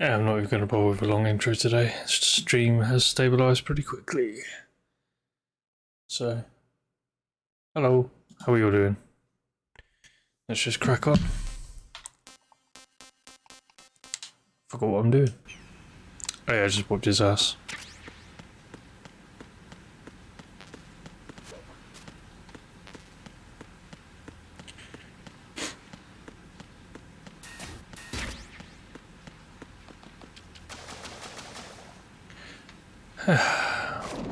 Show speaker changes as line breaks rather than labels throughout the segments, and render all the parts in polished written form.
Yeah, I'm not even going to bother with a long intro today. Stream has stabilised pretty quickly. So, hello, how are you all doing? Let's just crack on. Forgot what I'm doing. Oh yeah, I just whooped his ass.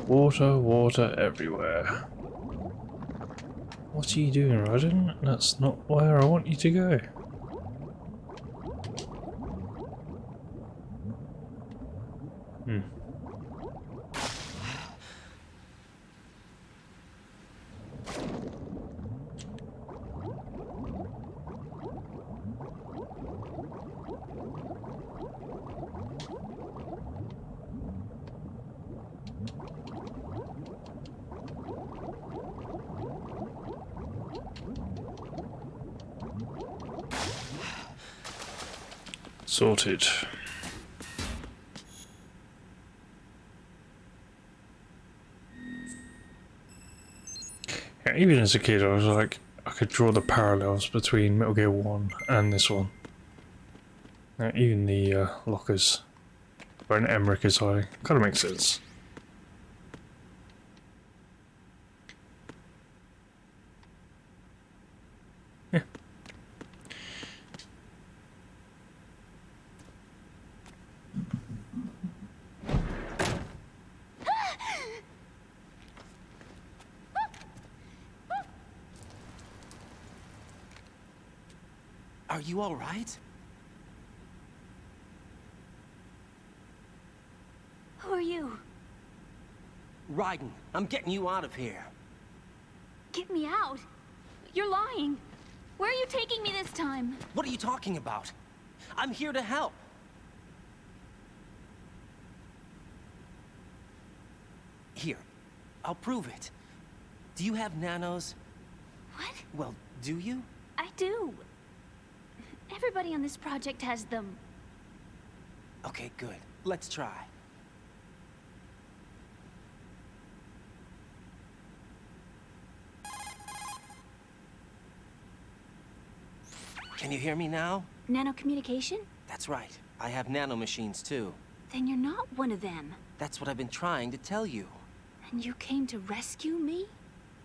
Water, water everywhere. What are you doing, Rodden? That's not where I want you to go. Sorted. Yeah, even as a kid, I was like, I could draw the parallels between Metal Gear 1 and this one. Even the lockers where an Emmerich is hiding. Kind of makes sense. Yeah.
Are you all right?
Who are you?
Raiden, I'm getting you out of here.
Get me out. You're lying. Where are you taking me this time?
What are you talking about? I'm here to help. Here, I'll prove it. Do you have nanos?
What?
Well, do you?
I do. Everybody on this project has them.
Okay, good. Let's try. Can you hear me now?
Nanocommunication?
That's right. I have nanomachines too.
Then you're not one of them.
That's what I've been trying to tell you.
And you came to rescue me?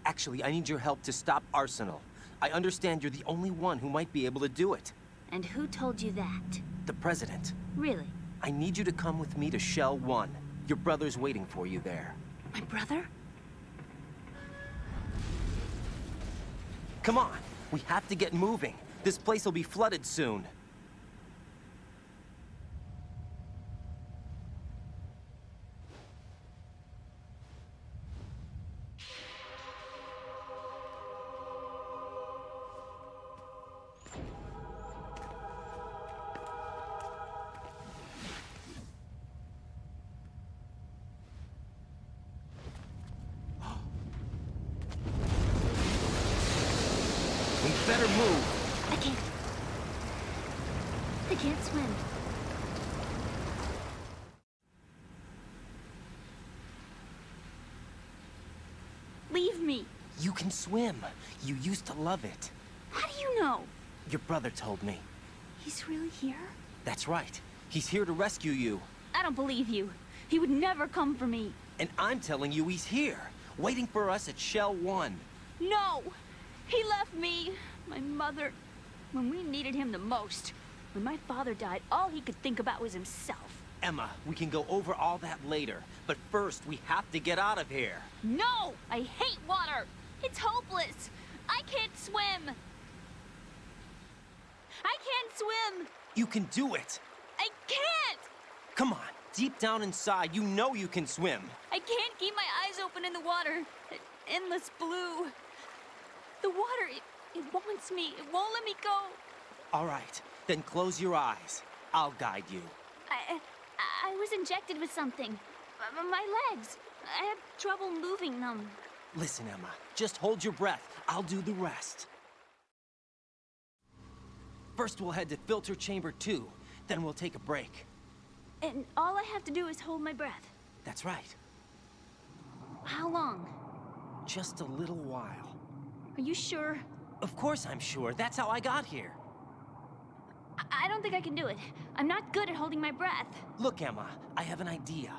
Actually, I need your help to stop Arsenal. I understand you're the only one who might be able to do it.
And who told you that?
The President.
Really?
I need you to come with me to Shell 1. Your brother's waiting for you there.
My brother?
Come on! We have to get moving. This place will be flooded soon. We better move.
I can't swim. Leave me.
You can swim. You used to love it.
How do you know?
Your brother told me.
He's really here?
That's right. He's here to rescue you.
I don't believe you. He would never come for me.
And I'm telling you he's here, waiting for us at Shell 1.
No! He left me, my mother, when we needed him the most. When my father died, all he could think about was himself.
Emma, we can go over all that later. But first, we have to get out of here.
No! I hate water! It's hopeless! I can't swim! I can't swim!
You can do it.
I can't!
Come on, deep down inside, you know you can swim.
I can't keep my eyes open in the water. Endless blue. The water, it wants me. It won't let me go.
All right, then close your eyes. I'll guide you.
I was injected with something. My legs. I have trouble moving them.
Listen, Emma, just hold your breath. I'll do the rest. First, we'll head to filter chamber 2. Then we'll take a break.
And all I have to do is hold my breath.
That's right.
How long?
Just a little while.
Are you sure?
Of course I'm sure. That's how I got here.
I don't think I can do it. I'm not good at holding my breath.
Look, Emma, I have an idea.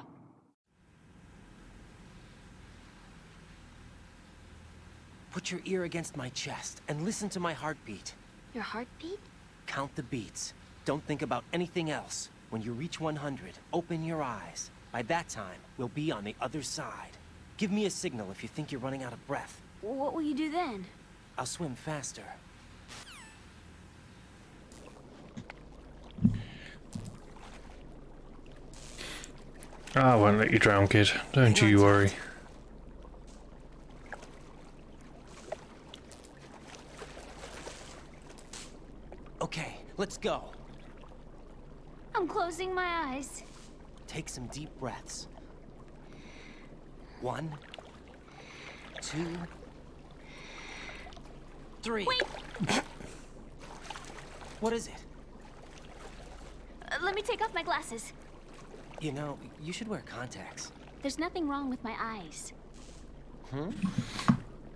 Put your ear against my chest and listen to my heartbeat.
Your heartbeat?
Count the beats. Don't think about anything else. When you reach 100, open your eyes. By that time, we'll be on the other side. Give me a signal if you think you're running out of breath.
What will you do then?
I'll swim faster.
I won't let you drown, kid. Don't you worry.
Okay, let's go.
I'm closing my eyes.
Take some deep breaths. 1, 2, 3.
Wait!
What is it?
Let me take off my glasses.
You know, you should wear contacts.
There's nothing wrong with my eyes.
Hmm?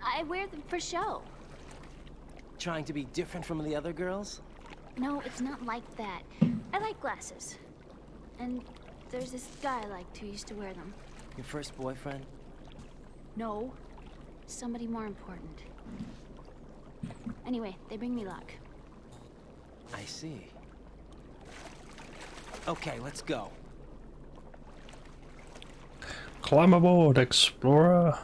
I wear them for show.
Trying to be different from the other girls?
No, it's not like that. I like glasses. And there's this guy I liked who used to wear them.
Your first boyfriend?
No. Somebody more important. Anyway, they bring me luck.
I see. Okay, let's go.
Climb aboard, explorer.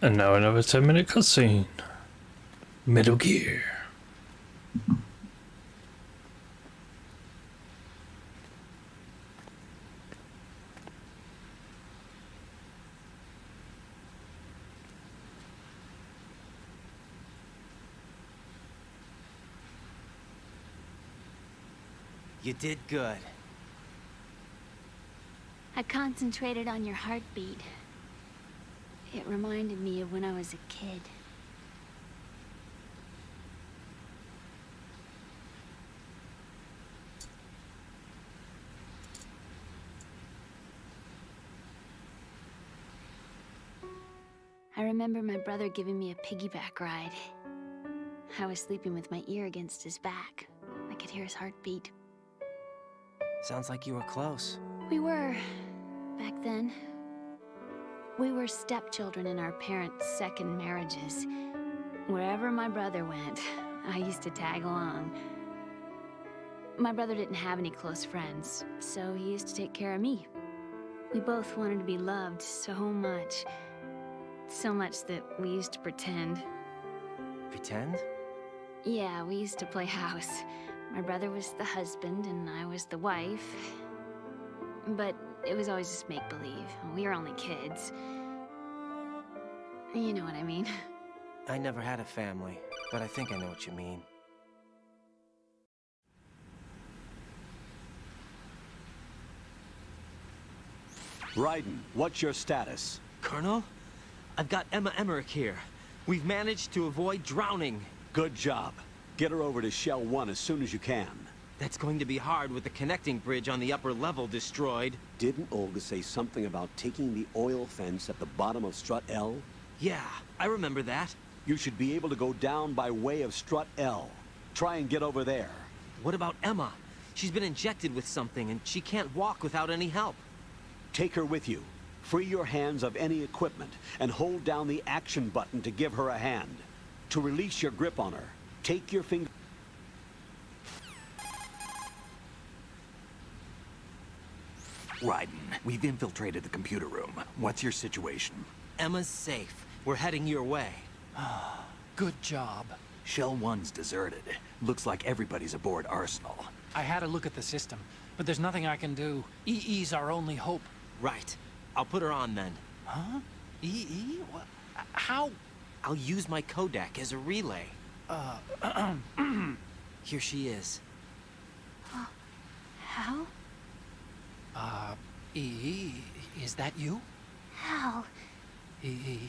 And now another 10-minute cutscene. Metal Gear.
You did good.
I concentrated on your heartbeat. It reminded me of when I was a kid. I remember my brother giving me a piggyback ride. I was sleeping with my ear against his back. I could hear his heartbeat.
Sounds like you were close.
We were, back then. We were stepchildren in our parents' second marriages. Wherever my brother went, I used to tag along. My brother didn't have any close friends, so he used to take care of me. We both wanted to be loved so much. So much that we used to pretend.
Pretend?
Yeah, we used to play house. My brother was the husband and I was the wife. But it was always just make-believe. We were only kids. You know what I mean.
I never had a family, but I think I know what you mean.
Raiden, what's your status?
Colonel? I've got Emma Emmerich here. We've managed to avoid drowning.
Good job. Get her over to Shell 1 as soon as you can.
That's going to be hard with the connecting bridge on the upper level destroyed.
Didn't Olga say something about taking the oil fence at the bottom of Strut L?
Yeah, I remember that.
You should be able to go down by way of Strut L. Try and get over there.
What about Emma? She's been injected with something and she can't walk without any help.
Take her with you. Free your hands of any equipment and hold down the action button to give her a hand. To release your grip on her, take your finger...
Raiden, we've infiltrated the computer room. What's your situation?
Emma's safe. We're heading your way.
Good job.
Shell 1's deserted. Looks like everybody's aboard Arsenal.
I had a look at the system, but there's nothing I can do. EE's our only hope.
Right. I'll put her on then.
Huh? EE? What? How?
I'll use my Kodak as a relay. Here she is.
Hal?
EE, is that you?
Hal?
EE.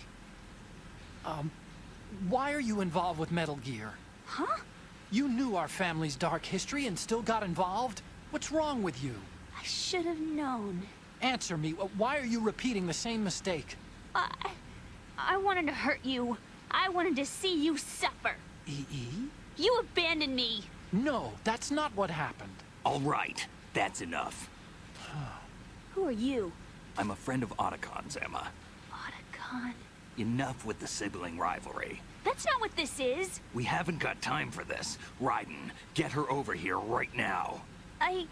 Why are you involved with Metal Gear?
Huh?
You knew our family's dark history and still got involved? What's wrong with you?
I should have known.
Answer me. Why are you repeating the same mistake?
I wanted to hurt you. I wanted to see you suffer.
EE?
You abandoned me.
No, that's not what happened.
All right, that's enough.
Who are you?
I'm a friend of Otacon's, Emma.
Otacon.
Enough with the sibling rivalry.
That's not what this is.
We haven't got time for this. Raiden, get her over here right now.
I...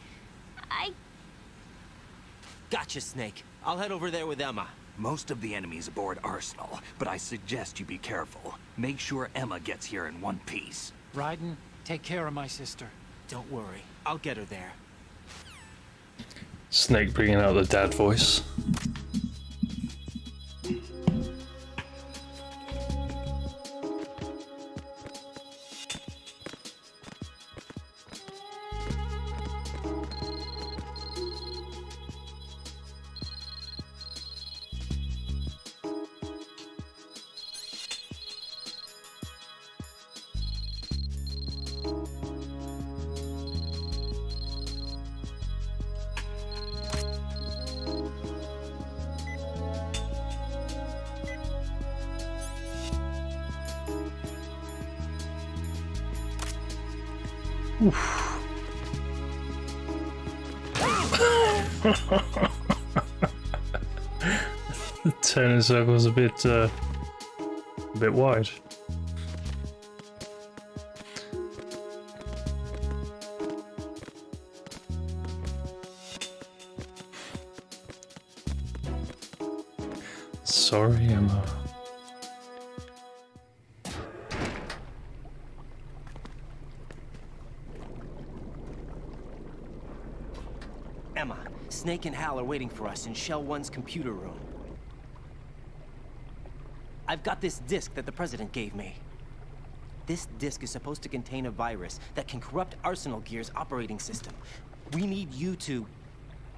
Gotcha, Snake. I'll head over there with Emma.
Most of the enemy's aboard Arsenal, but I suggest you be careful. Make sure Emma gets here in one piece.
Raiden, take care of my sister.
Don't worry. I'll get her there.
Snake bringing out the dad voice. Turning circle's a bit wide. Sorry, Emma.
Emma, Snake and Hal are waiting for us in Shell 1's computer room. I've got this disk that the President gave me. This disk is supposed to contain a virus that can corrupt Arsenal Gear's operating system. We need you to...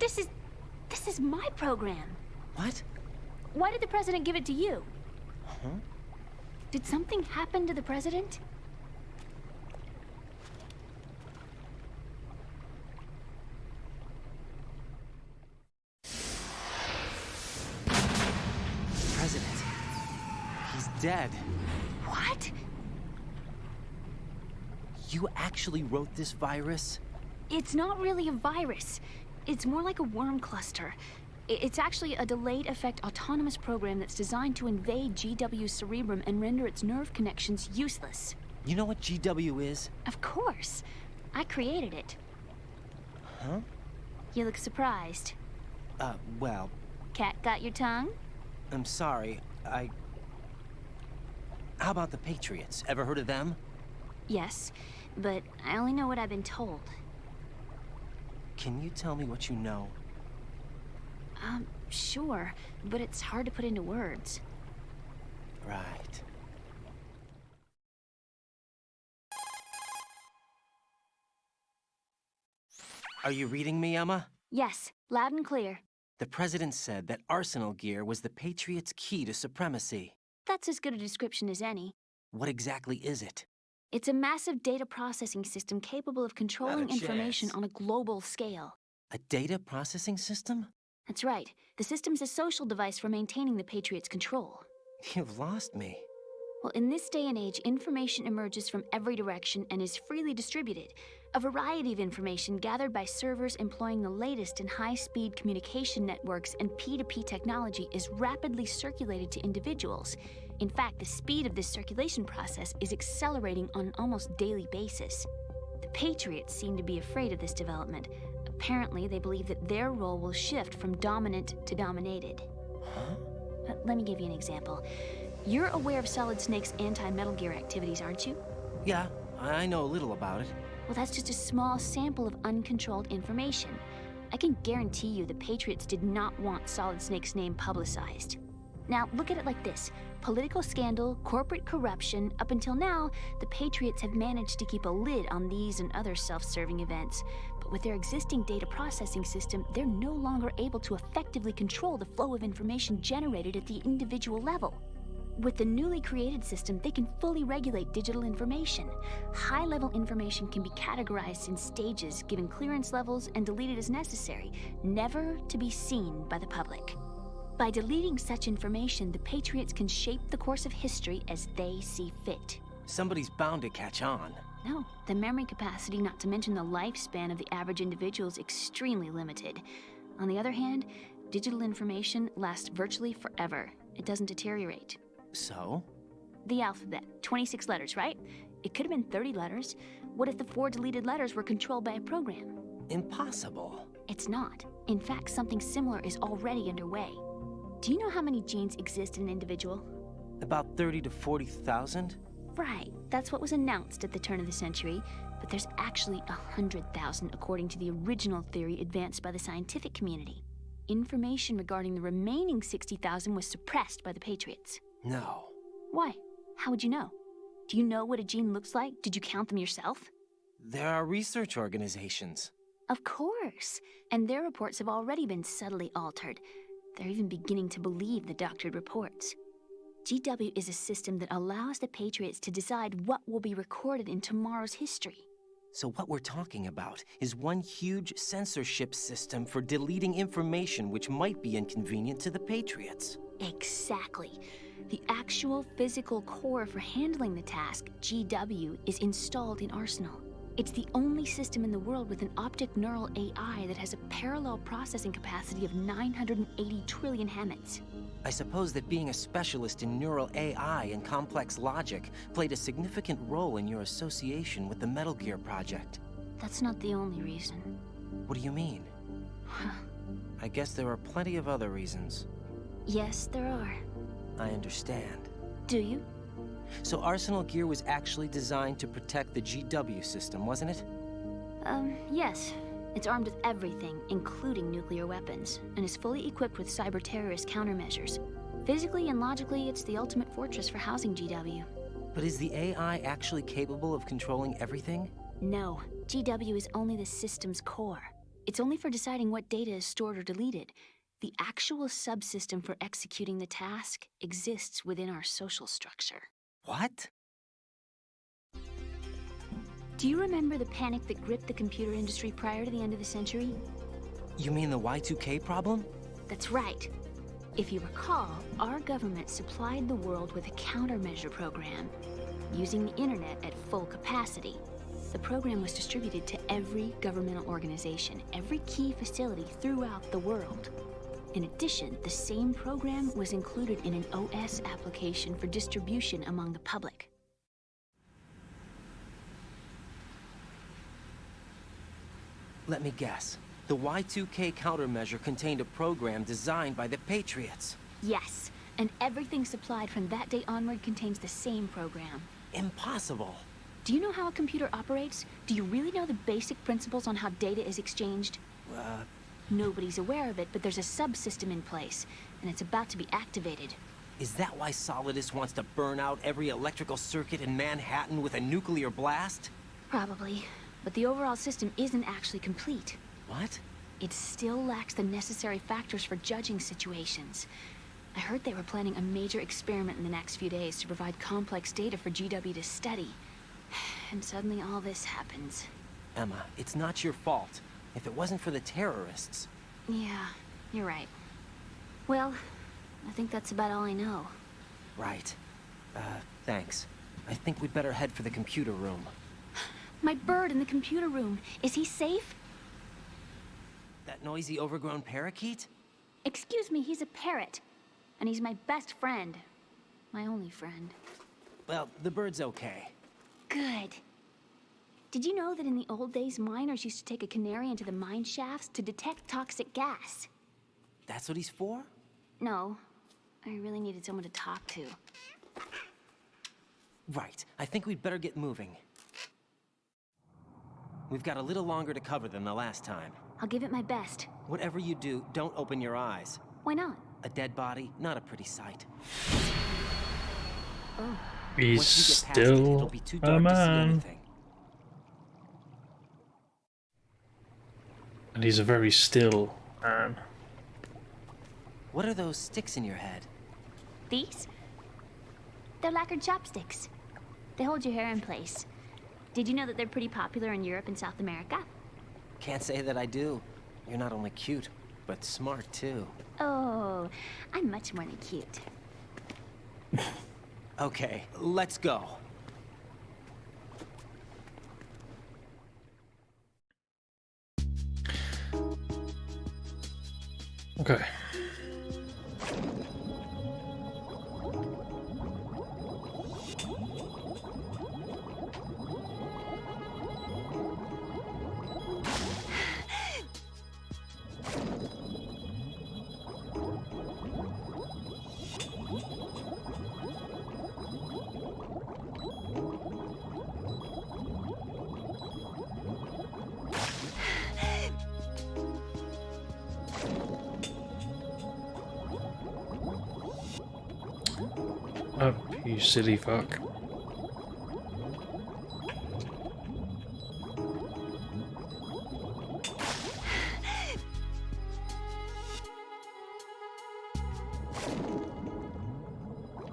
This is my program.
What?
Why did the President give it to you?
Huh?
Did something happen to the President?
President. He's dead.
What?
You actually wrote this virus?
It's not really a virus. It's more like a worm cluster. It's actually a delayed effect autonomous program that's designed to invade GW's cerebrum and render its nerve connections useless.
You know what GW is?
Of course. I created it.
Huh?
You look surprised.
Well,
Cat got your tongue?
I'm sorry. How about the Patriots? Ever heard of them?
Yes, but I only know what I've been told.
Can you tell me what you know?
Sure, but it's hard to put into words.
Right. Are you reading me, Emma?
Yes, loud and clear.
The President said that Arsenal Gear was the Patriots' key to supremacy.
That's as good a description as any.
What exactly is it?
It's a massive data processing system capable of controlling information
chance.
on a global scale.
A data processing system?
That's right. The system's a social device for maintaining the Patriots' control.
You've lost me.
Well, in this day and age, information emerges from every direction and is freely distributed. A variety of information gathered by servers employing the latest in high-speed communication networks and P2P technology is rapidly circulated to individuals. In fact, the speed of this circulation process is accelerating on an almost daily basis. The Patriots seem to be afraid of this development. Apparently, they believe that their role will shift from dominant to dominated.
Huh?
Let me give you an example. You're aware of Solid Snake's anti-Metal Gear activities, aren't you?
Yeah, I know a little about it.
Well, that's just a small sample of uncontrolled information. I can guarantee you the Patriots did not want Solid Snake's name publicized. Now, look at it like this. Political scandal, corporate corruption, up until now, the Patriots have managed to keep a lid on these and other self-serving events. But with their existing data processing system, they're no longer able to effectively control the flow of information generated at the individual level. With the newly created system, they can fully regulate digital information. High-level information can be categorized in stages, given clearance levels, and deleted as necessary, never to be seen by the public. By deleting such information, the Patriots can shape the course of history as they see fit.
Somebody's bound to catch on.
No, the memory capacity, not to mention the lifespan of the average individual, is extremely limited. On the other hand, digital information lasts virtually forever. It doesn't deteriorate.
So?
The alphabet, 26 letters, right? It could have been 30 letters. What if the 4 deleted letters were controlled by a program?
Impossible.
It's not. In fact, something similar is already underway. Do you know how many genes exist in an individual?
About 30 to 40,000?
Right, that's what was announced at the turn of the century, but there's actually 100,000 according to the original theory advanced by the scientific community. Information regarding the remaining 60,000 was suppressed by the Patriots.
No.
Why? How would you know? Do you know what a gene looks like? Did you count them yourself?
There are research organizations.
Of course, and their reports have already been subtly altered. They're even beginning to believe the doctored reports. GW is a system that allows the Patriots to decide what will be recorded in tomorrow's history.
So what we're talking about is one huge censorship system for deleting information which might be inconvenient to the Patriots.
Exactly. The actual physical core for handling the task, GW, is installed in Arsenal. It's the only system in the world with an optic neural AI that has a parallel processing capacity of 980 trillion Hammets.
I suppose that being a specialist in neural AI and complex logic played a significant role in your association with the Metal Gear project.
That's not the only reason.
What do you mean? I guess there are plenty of other reasons.
Yes, there are.
I understand.
Do you?
So Arsenal Gear was actually designed to protect the GW system, wasn't it?
Yes. It's armed with everything, including nuclear weapons, and is fully equipped with cyber-terrorist countermeasures. Physically and logically, it's the ultimate fortress for housing GW.
But is the AI actually capable of controlling everything?
No. GW is only the system's core. It's only for deciding what data is stored or deleted. The actual subsystem for executing the task exists within our social structure.
What?
Do you remember the panic that gripped the computer industry prior to the end of the century?
You mean the Y2K problem?
That's right. If you recall, our government supplied the world with a countermeasure program, using the internet at full capacity. The program was distributed to every governmental organization, every key facility throughout the world. In addition, the same program was included in an OS application for distribution among the public.
Let me guess. The Y2K countermeasure contained a program designed by the Patriots.
Yes, and everything supplied from that day onward contains the same program.
Impossible.
Do you know how a computer operates? Do you really know the basic principles on how data is exchanged? Nobody's aware of it, but there's a subsystem in place, and it's about to be activated.
Is that why Solidus wants to burn out every electrical circuit in Manhattan with a nuclear blast?
Probably, but the overall system isn't actually complete.
What?
It still lacks the necessary factors for judging situations. I heard they were planning a major experiment in the next few days to provide complex data for GW to study. And suddenly all this happens.
Emma, it's not your fault. If it wasn't for the terrorists...
Yeah, you're right. Well, I think that's about all I know.
Right. Thanks. I think we'd better head for the computer room.
My bird in the computer room. Is he safe?
That noisy, overgrown parakeet?
Excuse me, he's a parrot. And he's my best friend. My only friend.
Well, the bird's okay.
Good. Did you know that in the old days, miners used to take a canary into the mine shafts to detect toxic gas?
That's what he's for?
No. I really needed someone to talk to.
Right. I think we'd better get moving. We've got a little longer to cover than the last time.
I'll give it my best.
Whatever you do, don't open your eyes.
Why not?
A dead body, not a pretty sight.
Oh,
He's
Once we get past it, it'll
still
be too
a
dark to see
man.
anything.
And he's a very still man.
What are those sticks in your head?
these? They're lacquered chopsticks. They hold your hair in place. Did you know that they're pretty popular in Europe and South America?
Can't say that I do. You're not only cute, but smart too.
Oh, I'm much more than cute.
Okay, let's go.
Okay. Up, you silly fuck.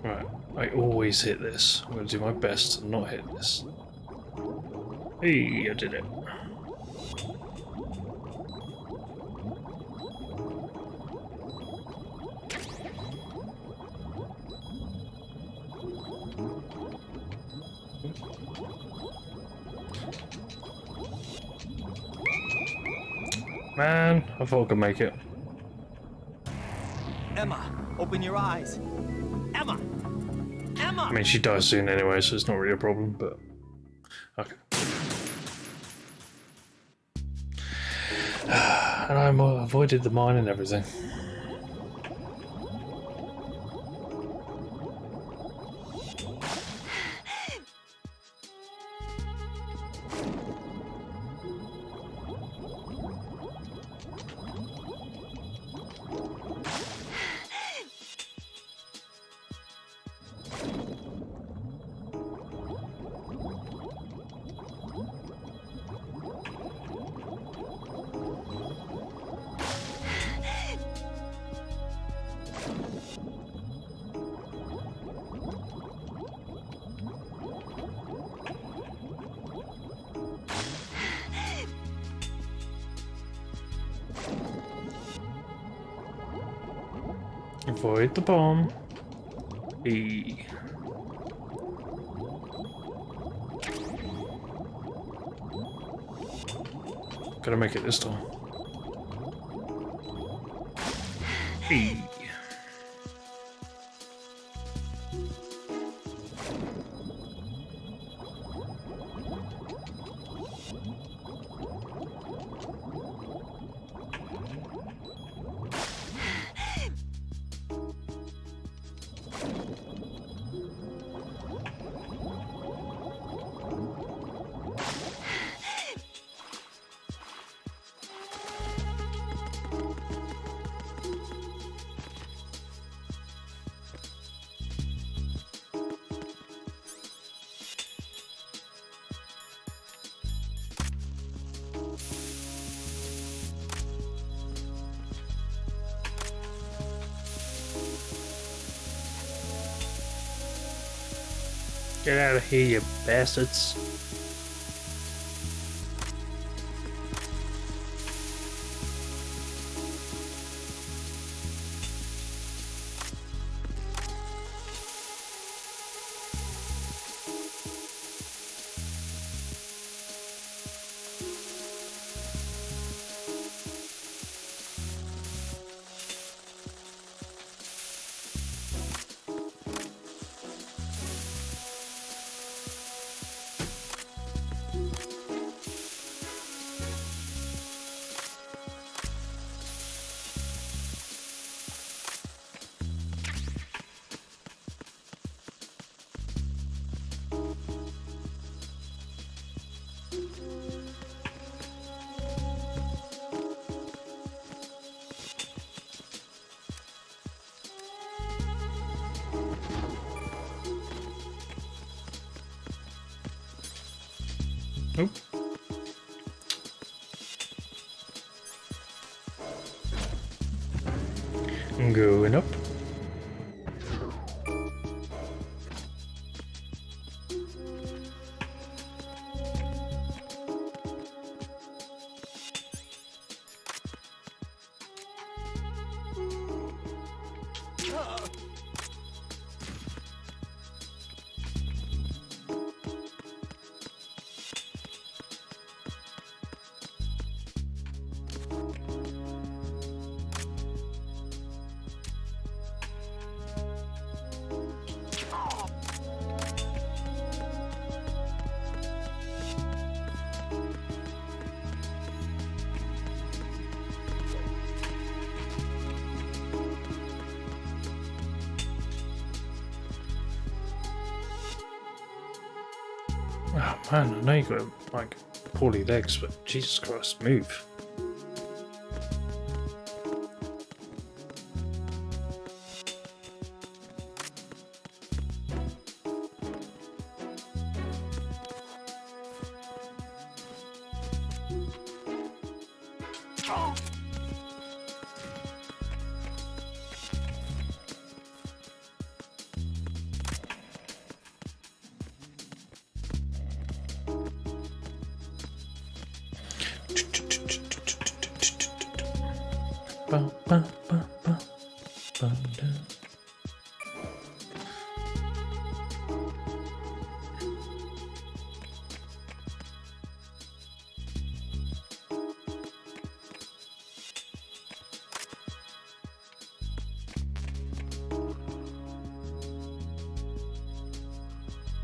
Right, I always hit this. I'm going to do my best to not hit this. Hey, I did it. Man, I thought I could make it.
Emma, open your eyes. Emma! Emma!
I mean, she dies soon anyway, so it's not really a problem, but... Okay. And I avoided the mine and everything. Avoid the bomb. E. Gotta make it this time. E. Get out of here, you bastards. Nope. I'm going up. Oh man, I know you got like poorly legs, but Jesus Christ, move. Ba, ba, ba, ba, ba, da.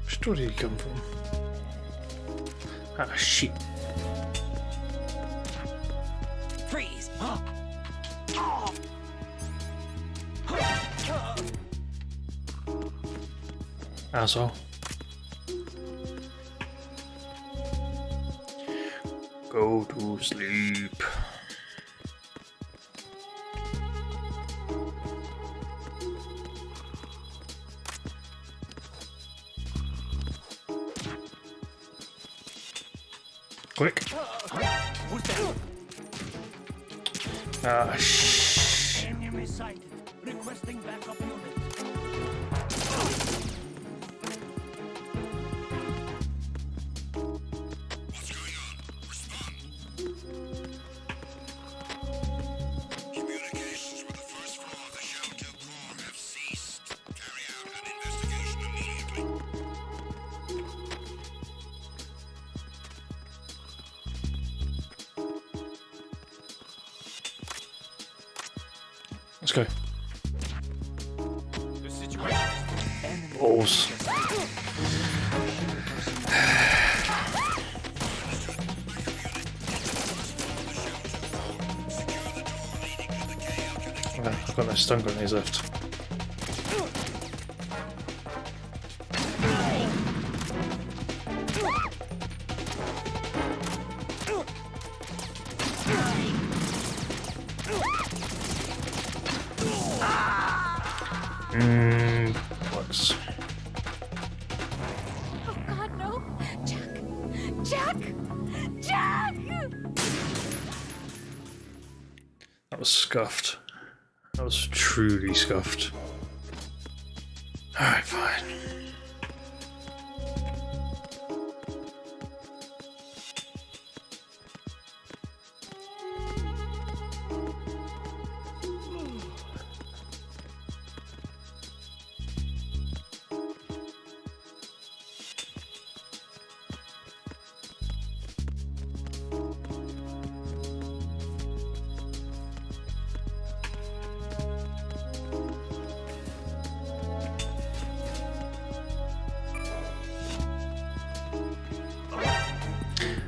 Which door did he come from? Ah, shit.
Freeze!
Asshole. Go to sleep. Quick.
Who's that?
Ah, shh.
Enemy sighted. Requesting backup unit.
Communications with the first floor of the shelter core have ceased. Carry out an investigation immediately.
Let's go.
The situation is
Balls. I've got no stun grenades left. Works.
Oh God, no! Jack! Jack! Jack!
That was scuffed. That was truly scuffed. Alright, fine.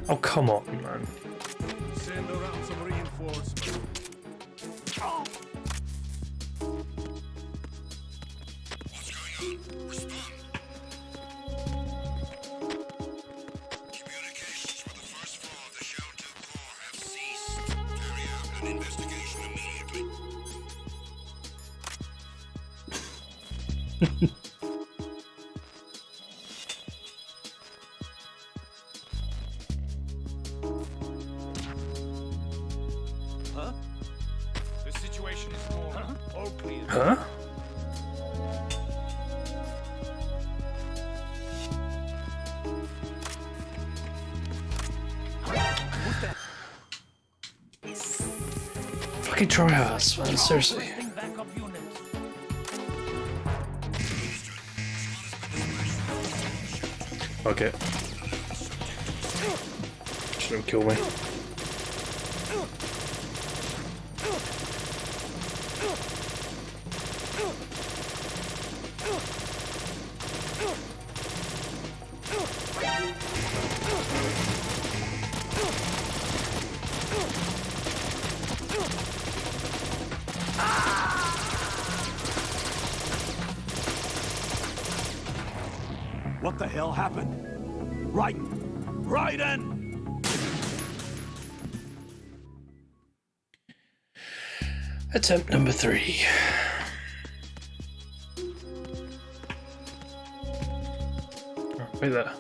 Oh, come on, man.
Send around some reinforcements. What's going on? Respond. Communications with the an investigation immediately.
The situation is normal. All clear.
Huh? Fucking tryhards, man, seriously.
Backup units.
Okay. Just don't kill me.
What the hell happened? Raiden!
Attempt number 3. Oh, wait there.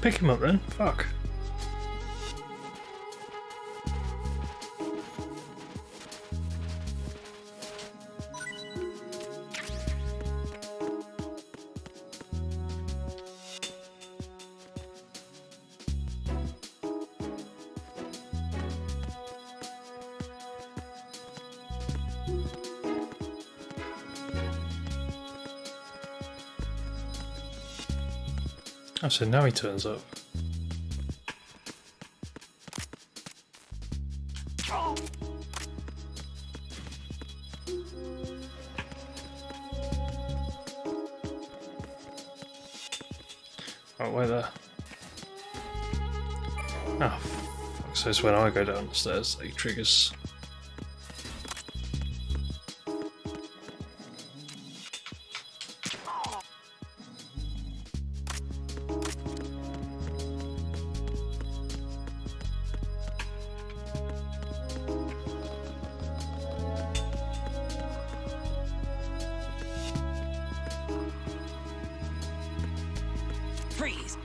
Pick him up then. Fuck. Oh, so now he turns up. Oh, wait there. Oh, fuck. So it's when I go down the stairs that he triggers.
Freeze!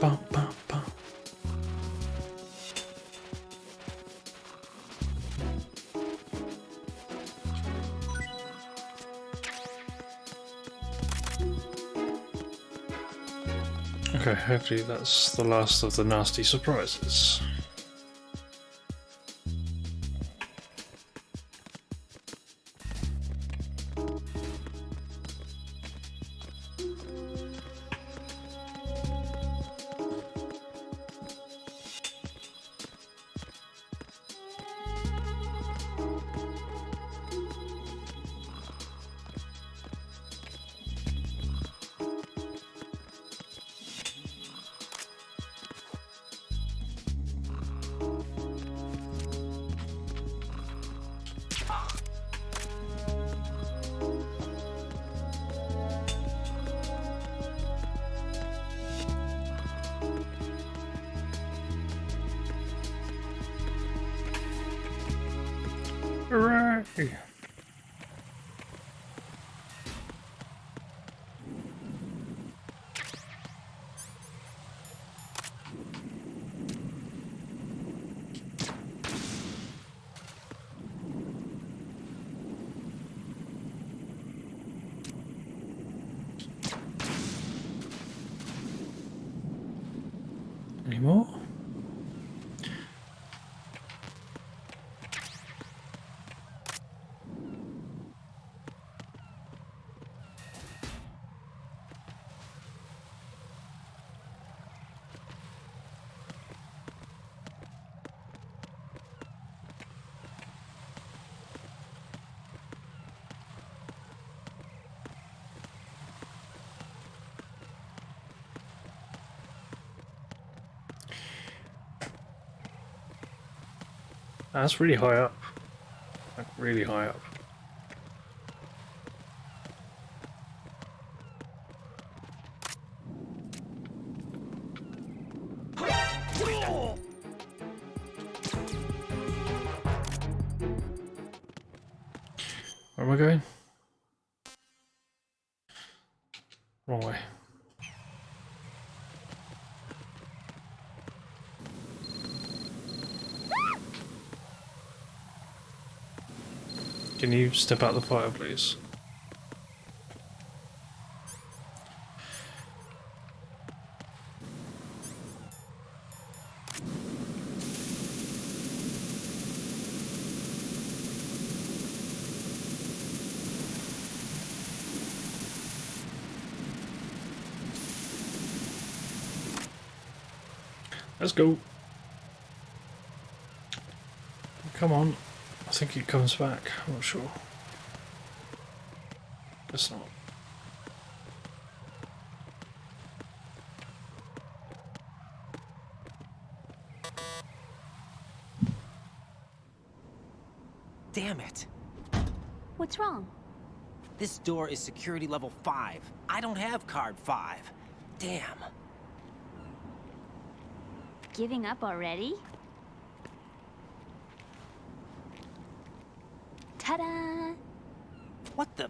Bum, bum, bum. Okay, hopefully that's the last of the nasty surprises. Hooray! anymore. That's really high up. Like really high up. Where am I going? Wrong way. Can you step out the fire, please? Let's go. Come on. I think it comes back. I'm not sure. Guess not.
Damn it.
What's wrong?
This door is security level 5. I don't have card 5. Damn.
Giving up already? Ta-da!
What the?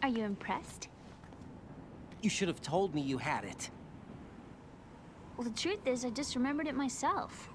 Are you impressed?
You should have told me you had it.
Well, the truth is, I just remembered it myself.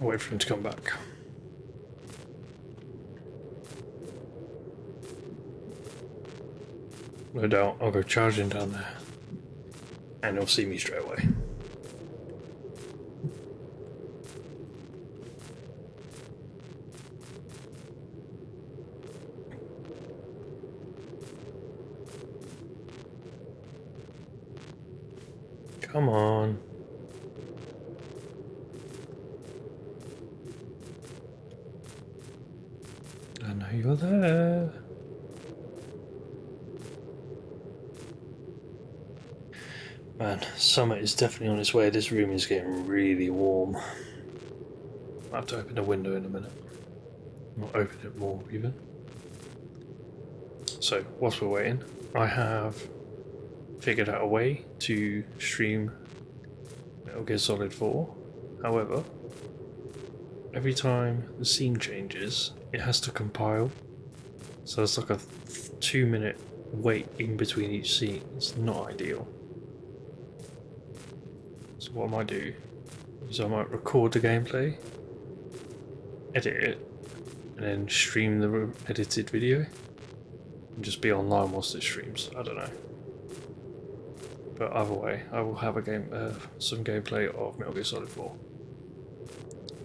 I'll wait for him to come back. No doubt I'll go charging down there. And he'll see me straight away. Come on. I know you're there. Man, summer is definitely on its way. This room is getting really warm. I'll have to open the window in a minute. Not open it more, even. So, whilst we're waiting, I have figured out a way to stream Metal Gear Solid 4. However, every time the scene changes, it has to compile. So it's like a 2-minute wait in between each scene. It's not ideal. So what I might do is I might record the gameplay, edit it, and then stream the edited video. And just be online whilst it streams. I don't know. But either way, I will have a some gameplay of Metal Gear Solid 4.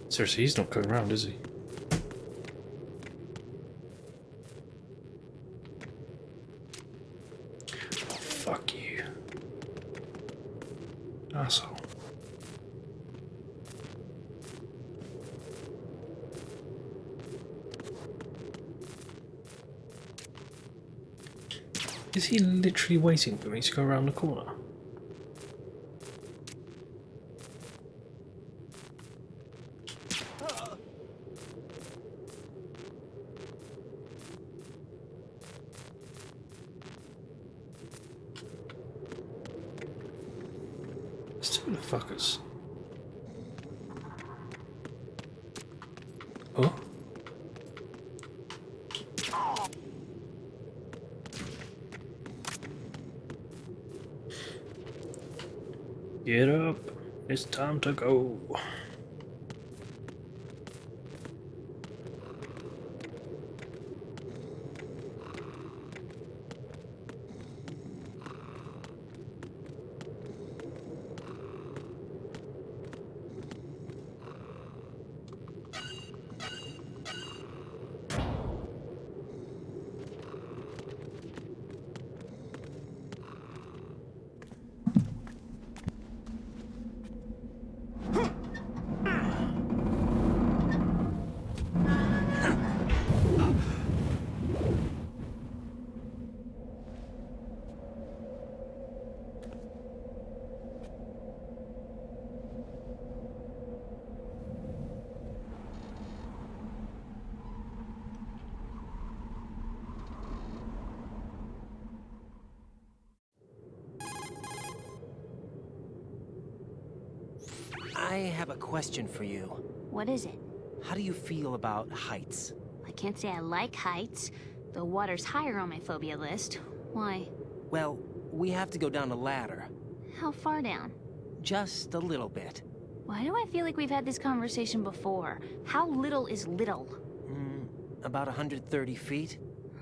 Seriously, he's not coming around, is he? Oh, fuck you. Asshole. Is he literally waiting for me to go around the corner? It's motherfuckers. Oh. Get up. It's time to go.
I have a question for you.
What is it?
How do you feel about heights?
I can't say I like heights. The water's higher on my phobia list. Why?
Well, we have to go down a ladder.
How far down?
Just a little bit.
Why do I feel like we've had this conversation before? How little is little?
About 130 feet.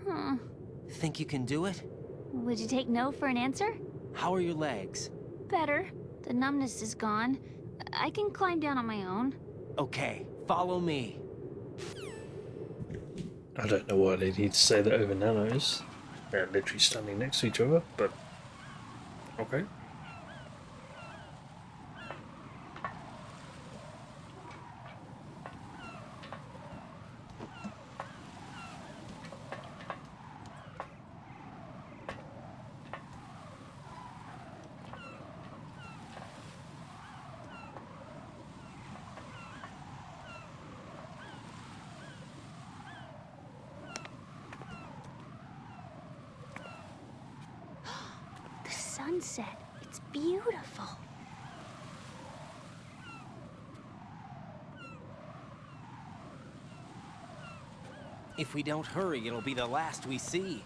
Huh.
Think you can do it?
Would you take no for an answer?
How are your legs?
Better. The numbness is gone. I can climb down on my own.
Okay, follow me.
I don't know why they need to say that over nanos. They're literally standing next to each other, but okay.
The sunset. It's beautiful.
If we don't hurry, it'll be the last we see.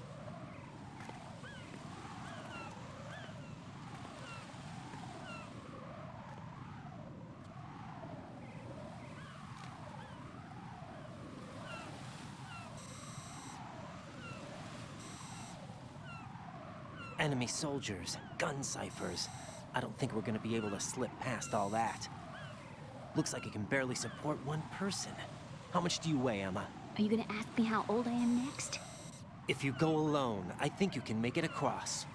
Enemy soldiers, gun ciphers. I don't think we're gonna be able to slip past all that. Looks like it can barely support one person. How much do you weigh, Emma?
Are you gonna ask me how old I am next?
If you go alone, I think you can make it across.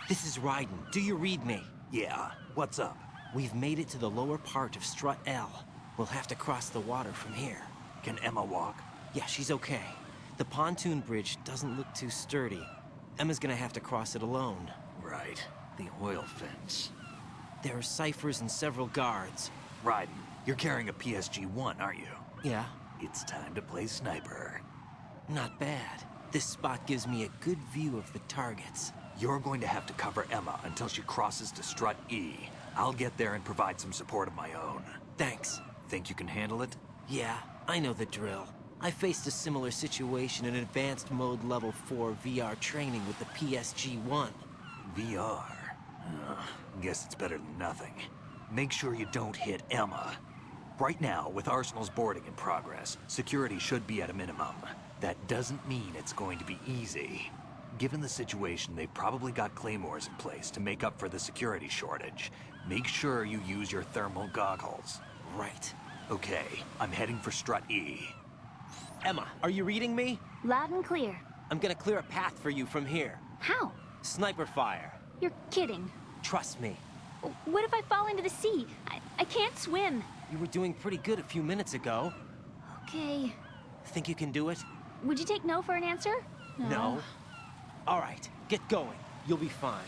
This is Raiden. Do you read me?
Yeah, what's up?
We've made it to the lower part of Strut L. We'll have to cross the water from here.
Can Emma walk?
Yeah, she's okay. The pontoon bridge doesn't look too sturdy. Emma's gonna have to cross it alone.
Right. The oil fence.
There are ciphers and several guards.
Raiden, you're carrying a PSG-1, aren't you?
Yeah,
It's time to play sniper.
not bad. This spot gives me a good view of the targets.
You're going to have to cover Emma until she crosses to Strut E. I'll get there and provide some support of my own.
Thanks.
Think you can handle it?
Yeah, I know the drill. I faced a similar situation in advanced mode level 4 VR training with the PSG-1.
VR? Guess it's better than nothing. Make sure you don't hit Emma. Right now, with Arsenal's boarding in progress, security should be at a minimum. That doesn't mean it's going to be easy. Given the situation, they've probably got claymores in place to make up for the security shortage. Make sure you use your thermal goggles.
Right.
Okay, I'm heading for Strut E.
Emma, are you reading me?
Loud and clear.
I'm gonna clear a path for you from here.
How?
Sniper fire.
You're kidding.
Trust me.
What if I fall into the sea? I can't swim.
You were doing pretty good a few minutes ago.
Okay.
Think you can do it?
Would you take no for an answer?
No. All right, get going. You'll be fine.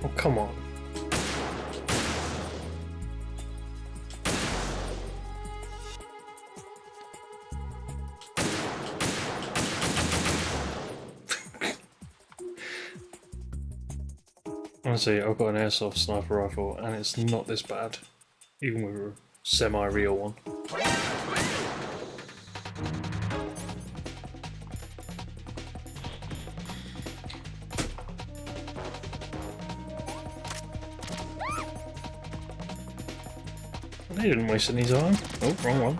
Oh, come on. Honestly, I've got an airsoft sniper rifle and it's not this bad, even with a semi-real one. They didn't waste any time. Oh, wrong one.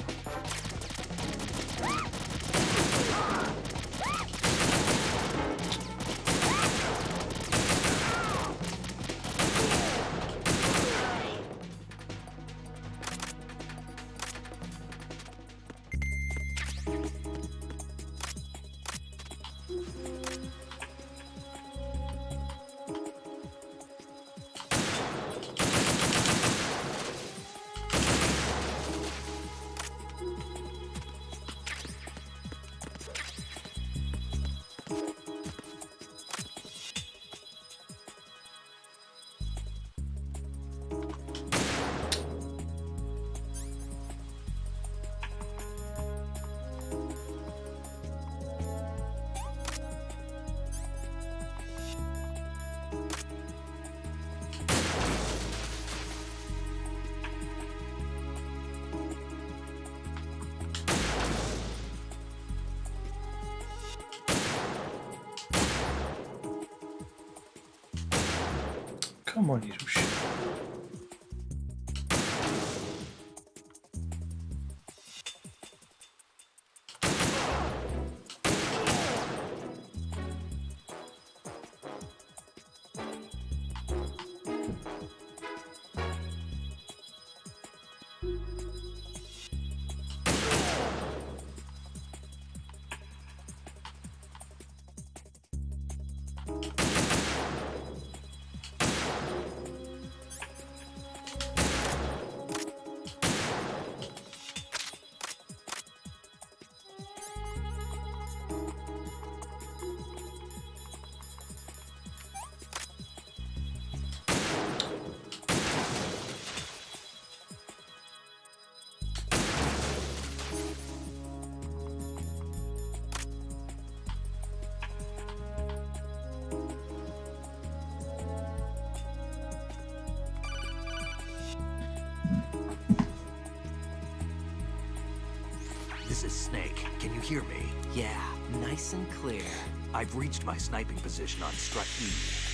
Come on, you little shit.
This is Snake. Can you hear me?
Yeah, nice and clear.
I've reached my sniping position on Strut E.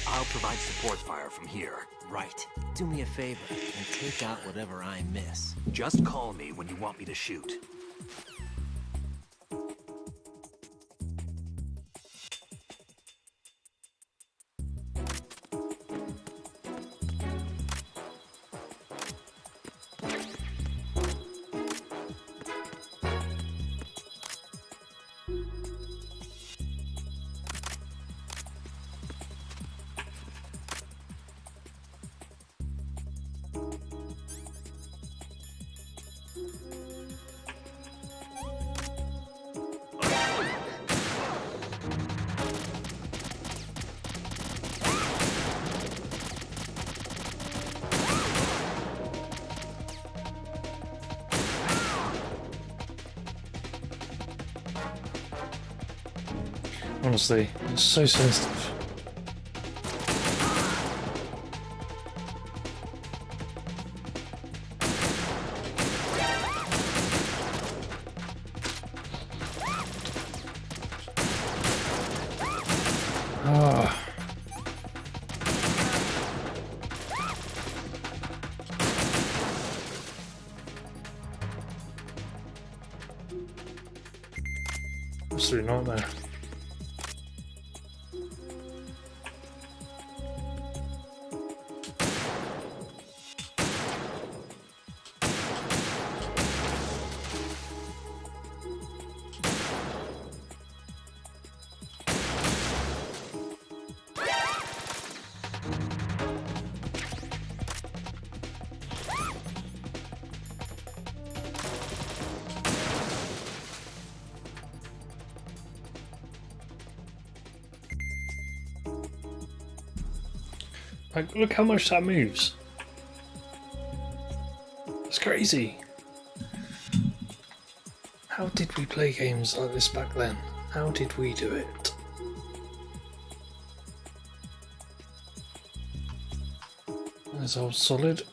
I'll provide support fire from here.
Right. Do me a favor and take out whatever I miss.
Just call me when you want me to shoot.
Honestly, it's so sensitive. Ah. Absolute nightmare. Like, look how much that moves. It's crazy. How did we play games like this back then? How did we do it? That's all solid.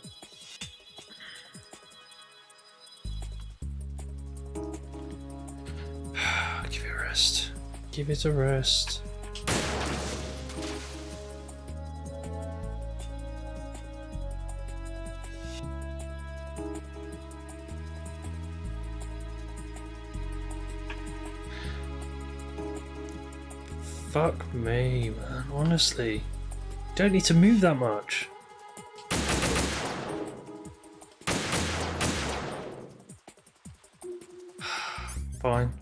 Give it a rest. Give it a rest. Fuck me, man. Honestly, you don't need to move that much. Fine.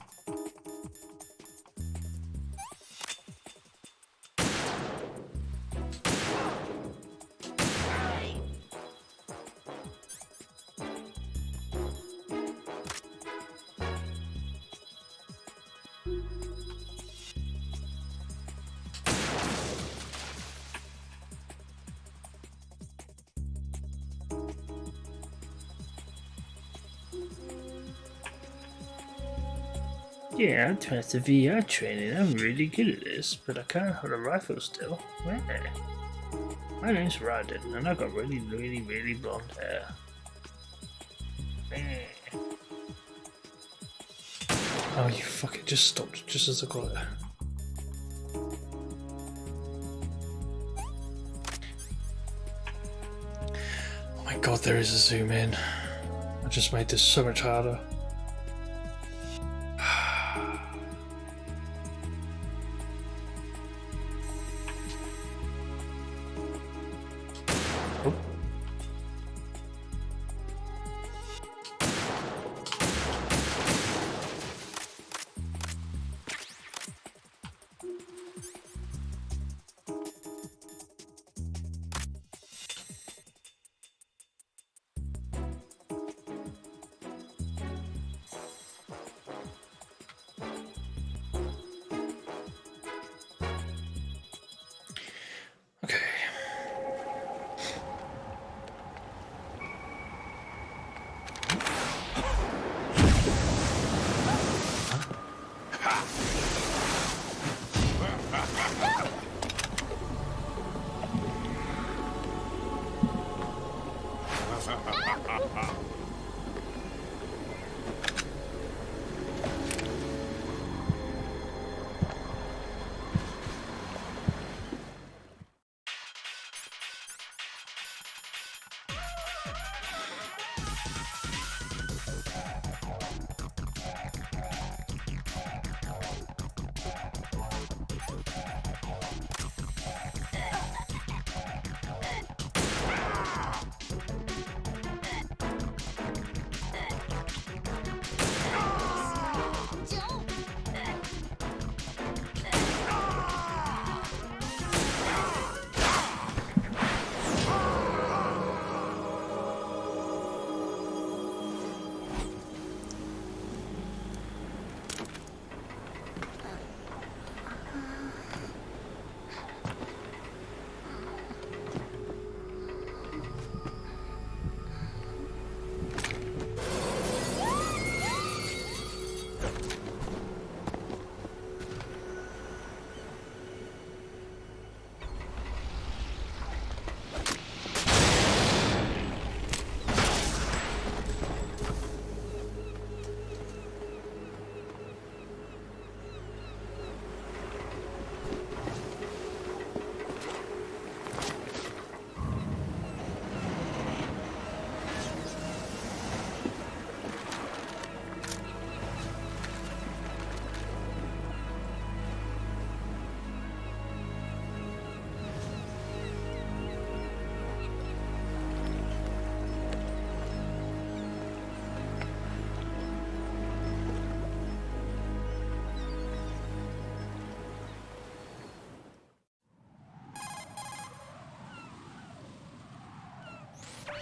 Yeah, I'm trying to VR training. I'm really good at this, but I can't hold a rifle still. Where? My name's Ryden, and I've got really blonde hair. Oh, you fucking just stopped just as I got it. Oh my god, there is a zoom in. I just made this so much harder. Okay.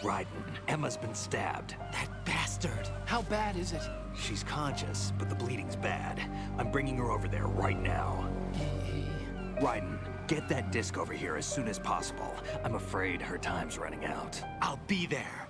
Ryden, Emma's been stabbed.
That bastard! How bad is it?
She's conscious, but the bleeding's bad. I'm bringing her over there right now. Ryden, Get that disc over here as soon as possible. I'm afraid her time's running out.
I'll be there.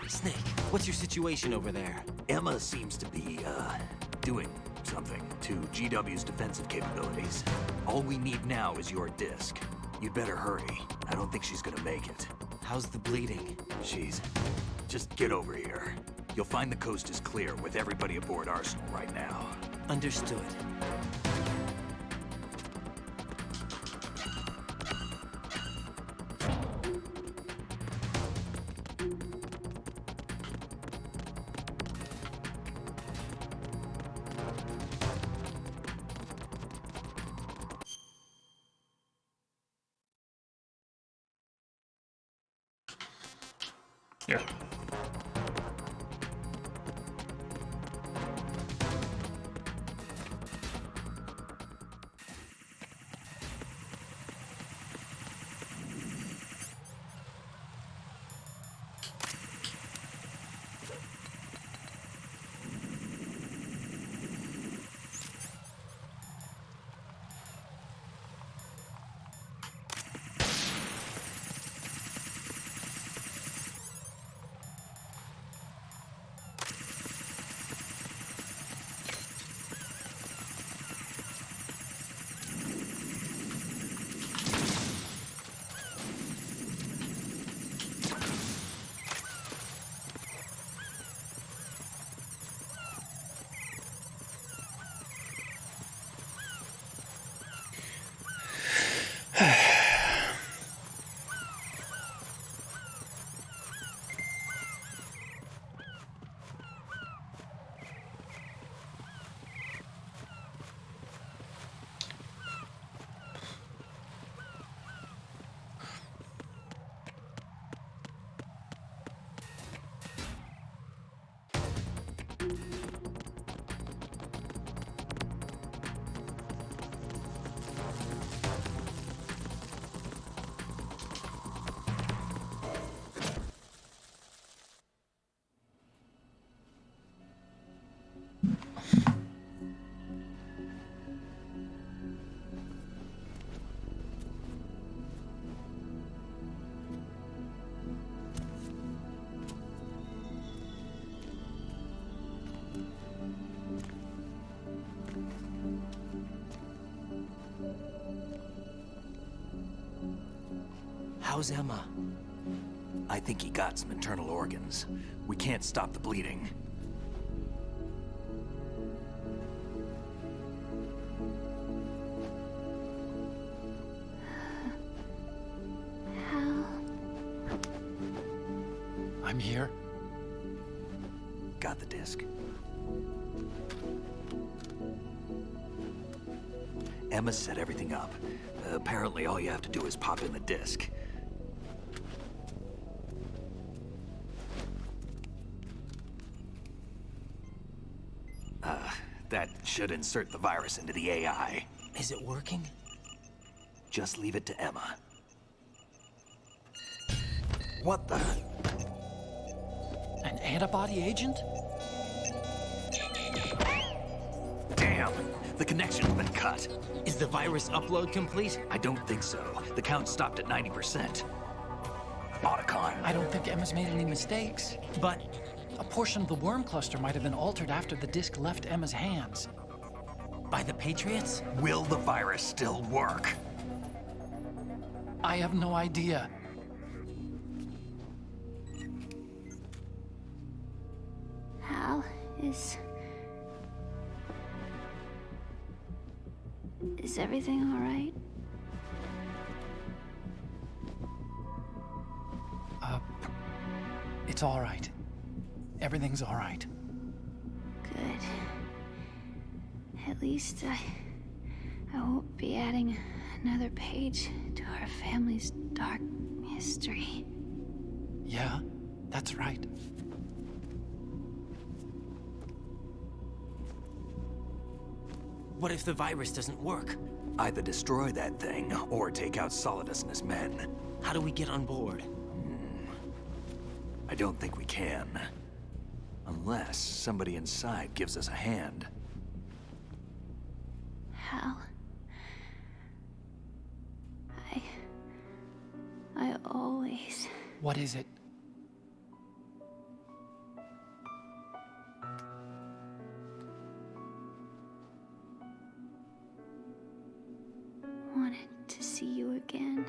Snake, what's your situation over there?
Emma seems to be, doing something to GW's defensive capabilities. All we need now is your disc. You'd better hurry. I don't think she's gonna make it.
How's the bleeding?
Just get over here. You'll find the coast is clear with everybody aboard Arsenal right now.
Understood.
Yeah.
How's Emma?
I think he got some internal organs. We can't stop the bleeding.
Hal?
I'm here.
Got the disc. Emma set everything up. Apparently all you have to do is pop in the disc. That should insert the virus into the AI.
Is it working?
Just leave it to Emma. What the?
An antibody agent?
Damn! The connection's been cut.
Is the virus upload complete?
I don't think so. The count stopped at 90%. Otacon.
I don't think Emma's made any mistakes.
But
A portion of the worm cluster might have been altered after the disc left Emma's hands.
by the Patriots?
Will the virus still work?
I have no idea.
Hal, is everything all right?
It's all right. Everything's all right.
Good. At least I won't be adding Another page to our family's dark history.
Yeah, that's right.
What if the virus doesn't work?
Either destroy that thing, or take out Solidus and his men.
How do we get on board?
I don't think we can. Unless somebody inside gives us a hand.
Hal. I always...
What is it?
wanted to see you again.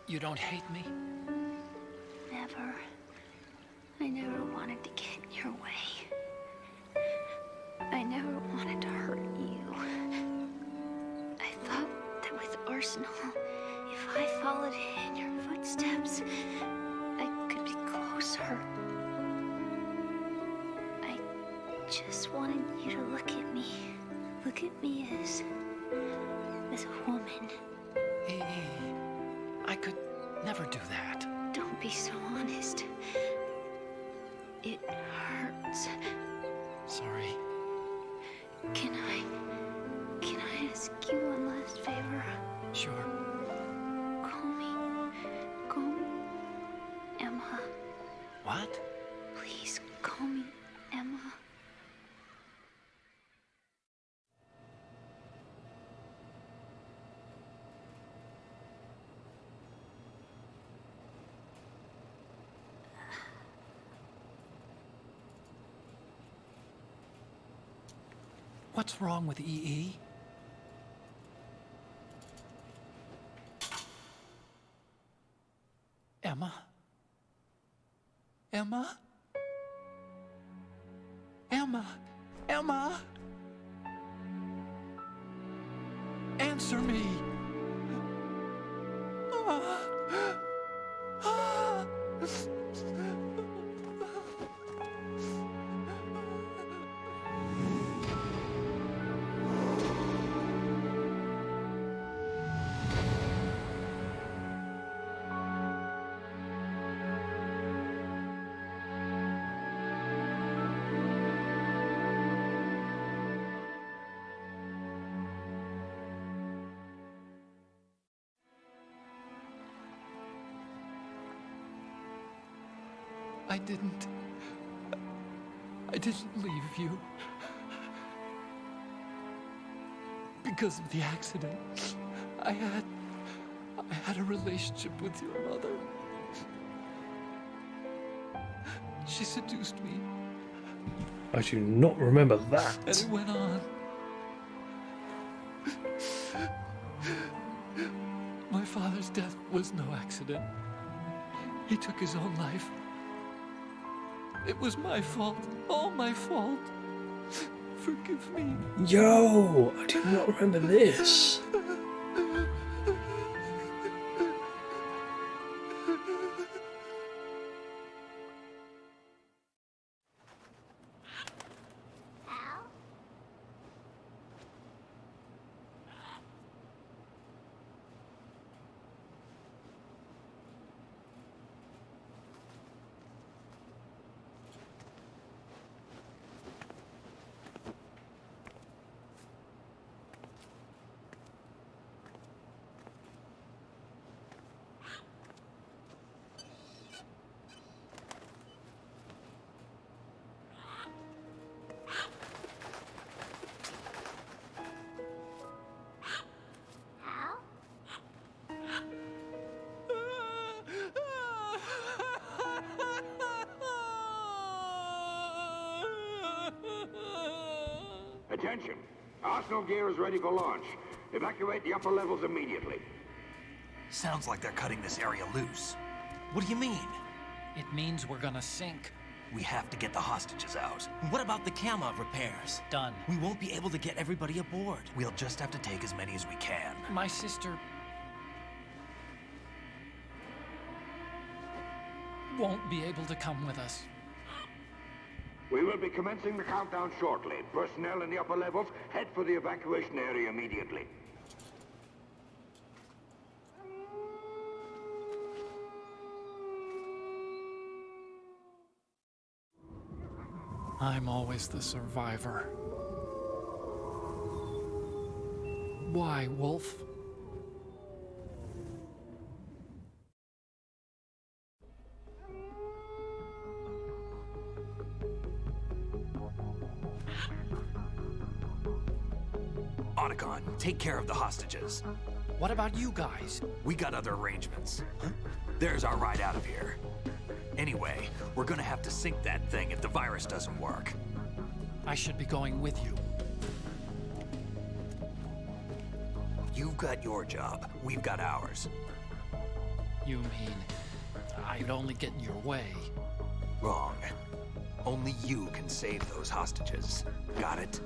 You don't hate me?
Never. I never wanted to get in your way. I never wanted to hurt you. I thought that with Arsenal, if I followed in your footsteps, I could be closer. I just wanted you to look at me. Look at me as a woman.
I could never do that.
Don't be so honest. It hurts.
Sorry.
Can I ask you one last favor?
Sure.
Call me Emma.
What?
Please call me Emma.
What's wrong with EE? Emma? Emma? Emma? Emma? Answer me! I didn't leave you. Because of the accident, I had a relationship with your mother. She seduced me,
I do not remember
and
that.
it went on. My father's death was no accident. He took his own life. It was my fault, all my fault. Forgive me.
Yo, I do not remember this.
Attention! Arsenal gear is ready for launch. Evacuate the upper levels immediately.
Sounds like they're cutting this area loose.
What do you mean?
It means we're gonna sink.
We have to get the hostages out.
What about the camera repairs?
Done.
We won't be able to get everybody aboard.
We'll just have to take as many as we can.
My sister... won't be able to come with us.
We will be commencing the countdown shortly. Personnel in the upper levels, head for the evacuation area immediately.
I'm always the survivor. Why, Wolf?
Otacon, take care of the hostages.
What about you guys?
We got other arrangements. There's our ride out of here. Anyway, we're gonna have to sink that thing if the virus doesn't work.
I should be going with you.
You've got your job, we've got ours.
You mean I'd only get in your way?
Wrong. Only you can save those hostages. Got it?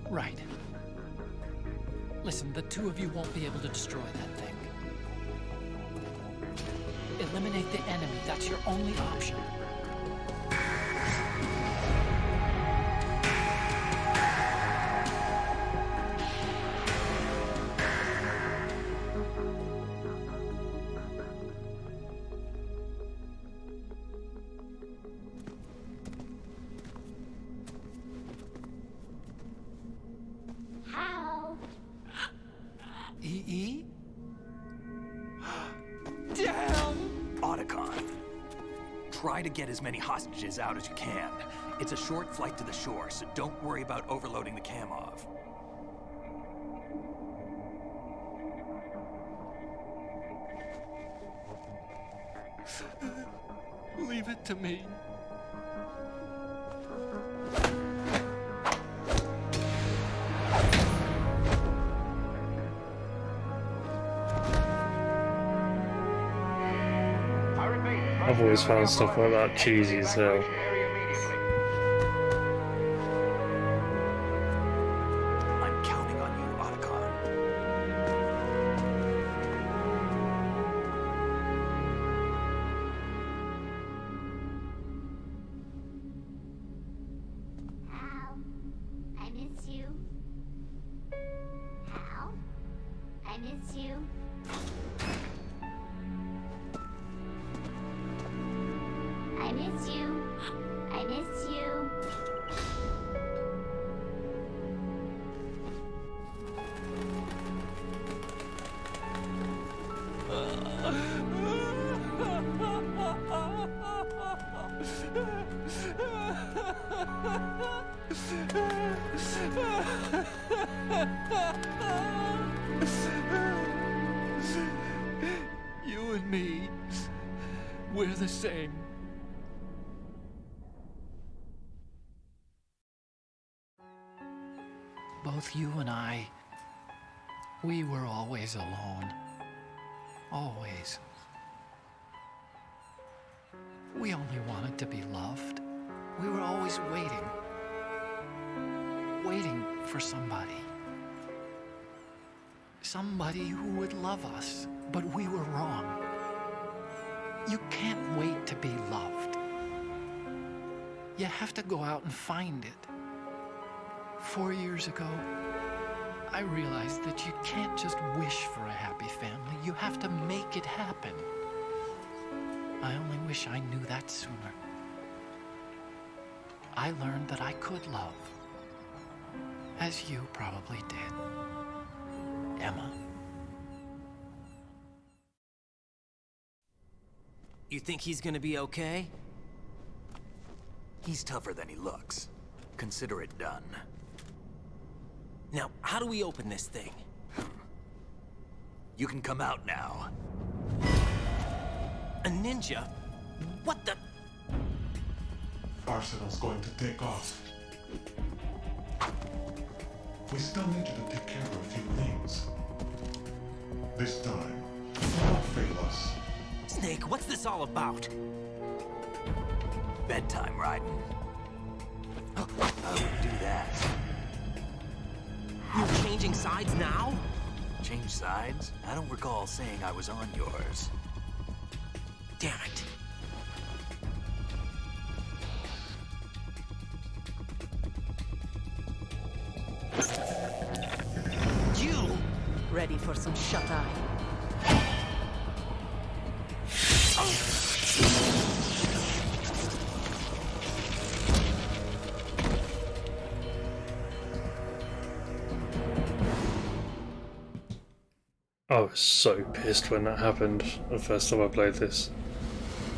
Right. Listen, the two of you won't be able to destroy that thing. Eliminate the enemy. That's your only option.
How?
EE? Damn!
Otacon. Try to get as many hostages out as you can. It's a short flight to the shore, so don't worry about overloading the Kamov.
Leave it to me.
I've always found stuff like that cheesy as hell.
I'm counting on you, Otacon.
Hal, I miss you. Hal, I miss you. I miss you. I miss you.
You and me, we're the same. Both you and I, we were always alone. Always. We only wanted to be loved. We were always waiting. Waiting for somebody. Somebody who would love us, but we were wrong. You can't wait to be loved. You have to go out and find it. 4 years ago, I realized that you can't just wish for a happy family. You have to make it happen. I only wish I knew that sooner. I learned that I could love, as you probably did. Emma.
You think he's gonna be okay?
He's tougher than he looks. Consider it done.
Now, how do we open this thing?
You can come out now.
A ninja? What the?
Arsenal's going to take off. We still need you to take care of a few things. This time, don't fail us.
Snake, what's this all about?
Bedtime, Raiden. I wouldn't do that.
You're changing sides now?
change sides? I don't recall saying I was on yours.
Damn it. You!
Ready for some shut-eye?
I was so pissed when that happened the first time I played this.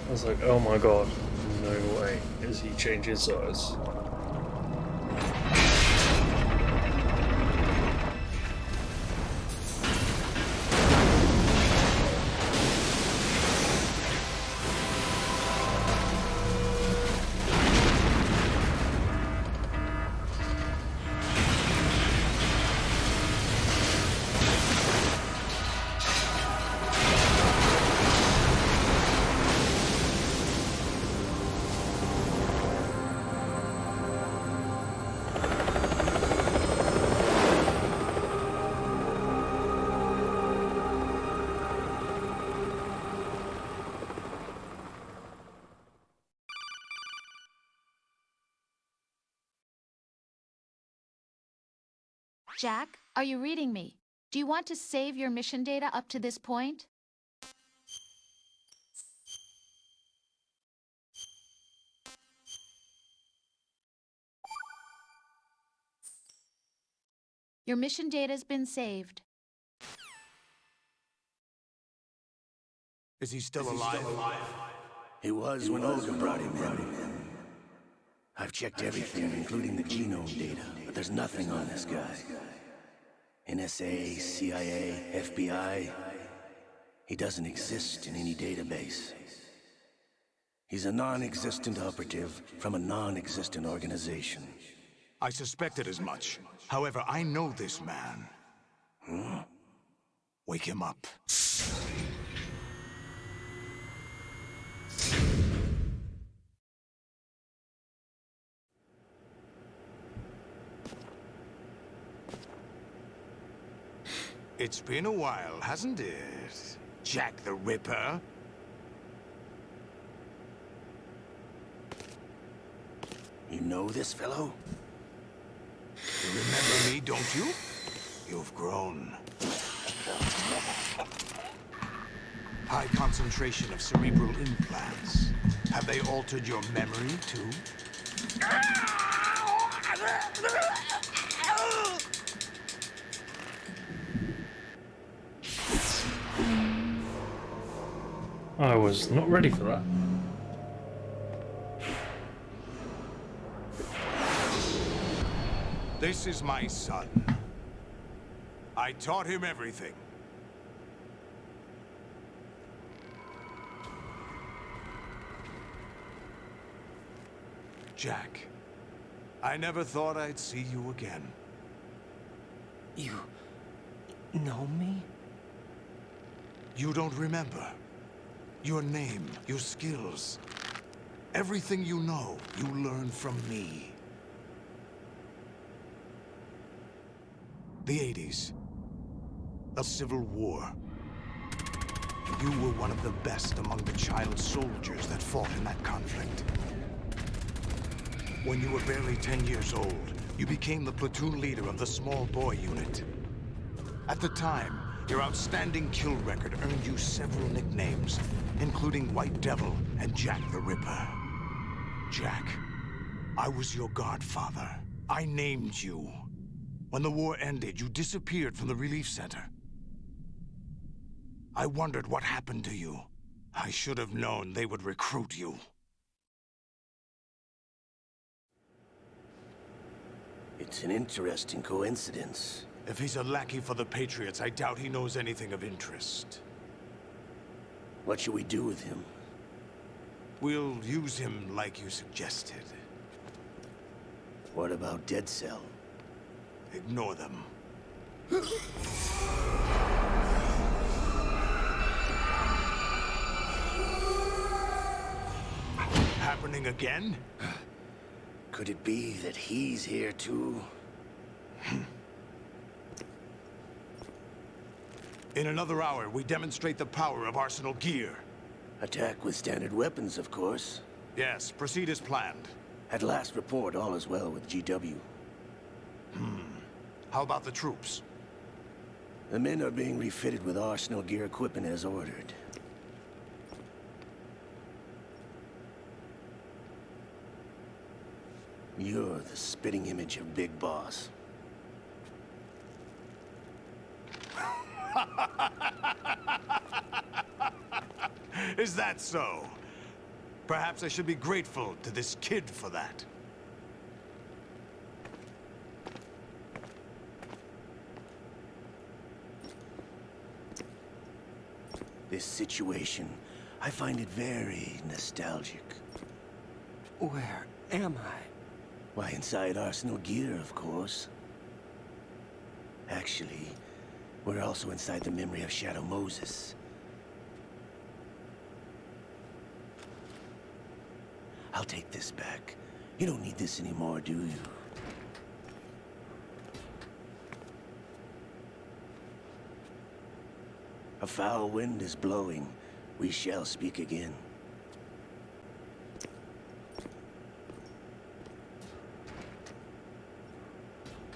I was like, oh my god, no way is he changing size.
Jack, are you reading me? Do you want to save your mission data up to this point? Your mission data's been saved.
Is he still alive?
He was when Olga brought him in. I've checked everything, including the genome data, but there's nothing on this guy. NSA, CIA, FBI. He doesn't exist in any database. He's a non-existent operative from a non-existent organization.
I suspected as much. However, I know this man.
Huh?
Wake him up. It's been a while, hasn't it? Jack the Ripper?
You know this fellow?
You remember me, don't you? You've grown. High concentration of cerebral implants. Have they altered your memory, too?
I was not ready for that.
This is my son. I taught him everything. Jack, I never thought I'd see you again.
You know me?
You don't remember. Your name, your skills. Everything you know, you learned from me. The 80s. A civil war. You were one of the best among the child soldiers that fought in that conflict. When you were barely 10 years old, you became the platoon leader of the small boy unit. At the time, your outstanding kill record earned you several nicknames, including White Devil and Jack the Ripper. Jack, I was your godfather. I named you. When the war ended, you disappeared from the relief center. I wondered what happened to you. I should have known they would recruit you.
It's an interesting coincidence.
If he's a lackey for the Patriots, I doubt he knows anything of interest.
What should we do with him?
We'll use him like you suggested.
What about Dead Cell?
Ignore them. Happening again?
Could it be that he's here too?
In another hour, we demonstrate the power of Arsenal gear.
Attack with standard weapons, of course.
Yes, proceed as planned.
At last report, all is well with GW.
How about the troops?
The men are being refitted with Arsenal gear equipment as ordered. You're the spitting image of Big Boss.
Is that so? Perhaps I should be grateful to this kid for that.
This situation, I find it very nostalgic.
Where am I?
Why, inside Arsenal gear, of course. Actually, we're also inside the memory of Shadow Moses. I'll take this back. You don't need this anymore, do you? A foul wind is blowing. We shall speak again.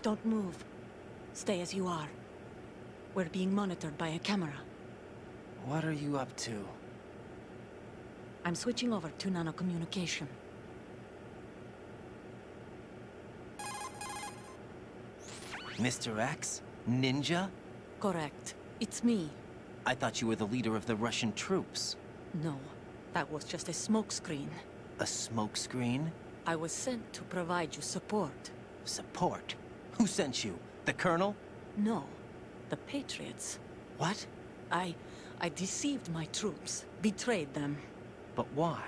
Don't move. Stay as you are. We're being monitored by a camera.
What are you up to?
I'm switching over to nanocommunication.
Mr. X? Ninja?
Correct. It's me.
I thought you were the leader of the Russian troops.
No, that was just a smokescreen.
A smokescreen?
I was sent to provide you support.
Support? Who sent you? The Colonel?
No, the Patriots.
What?
I deceived my troops, betrayed them.
But why?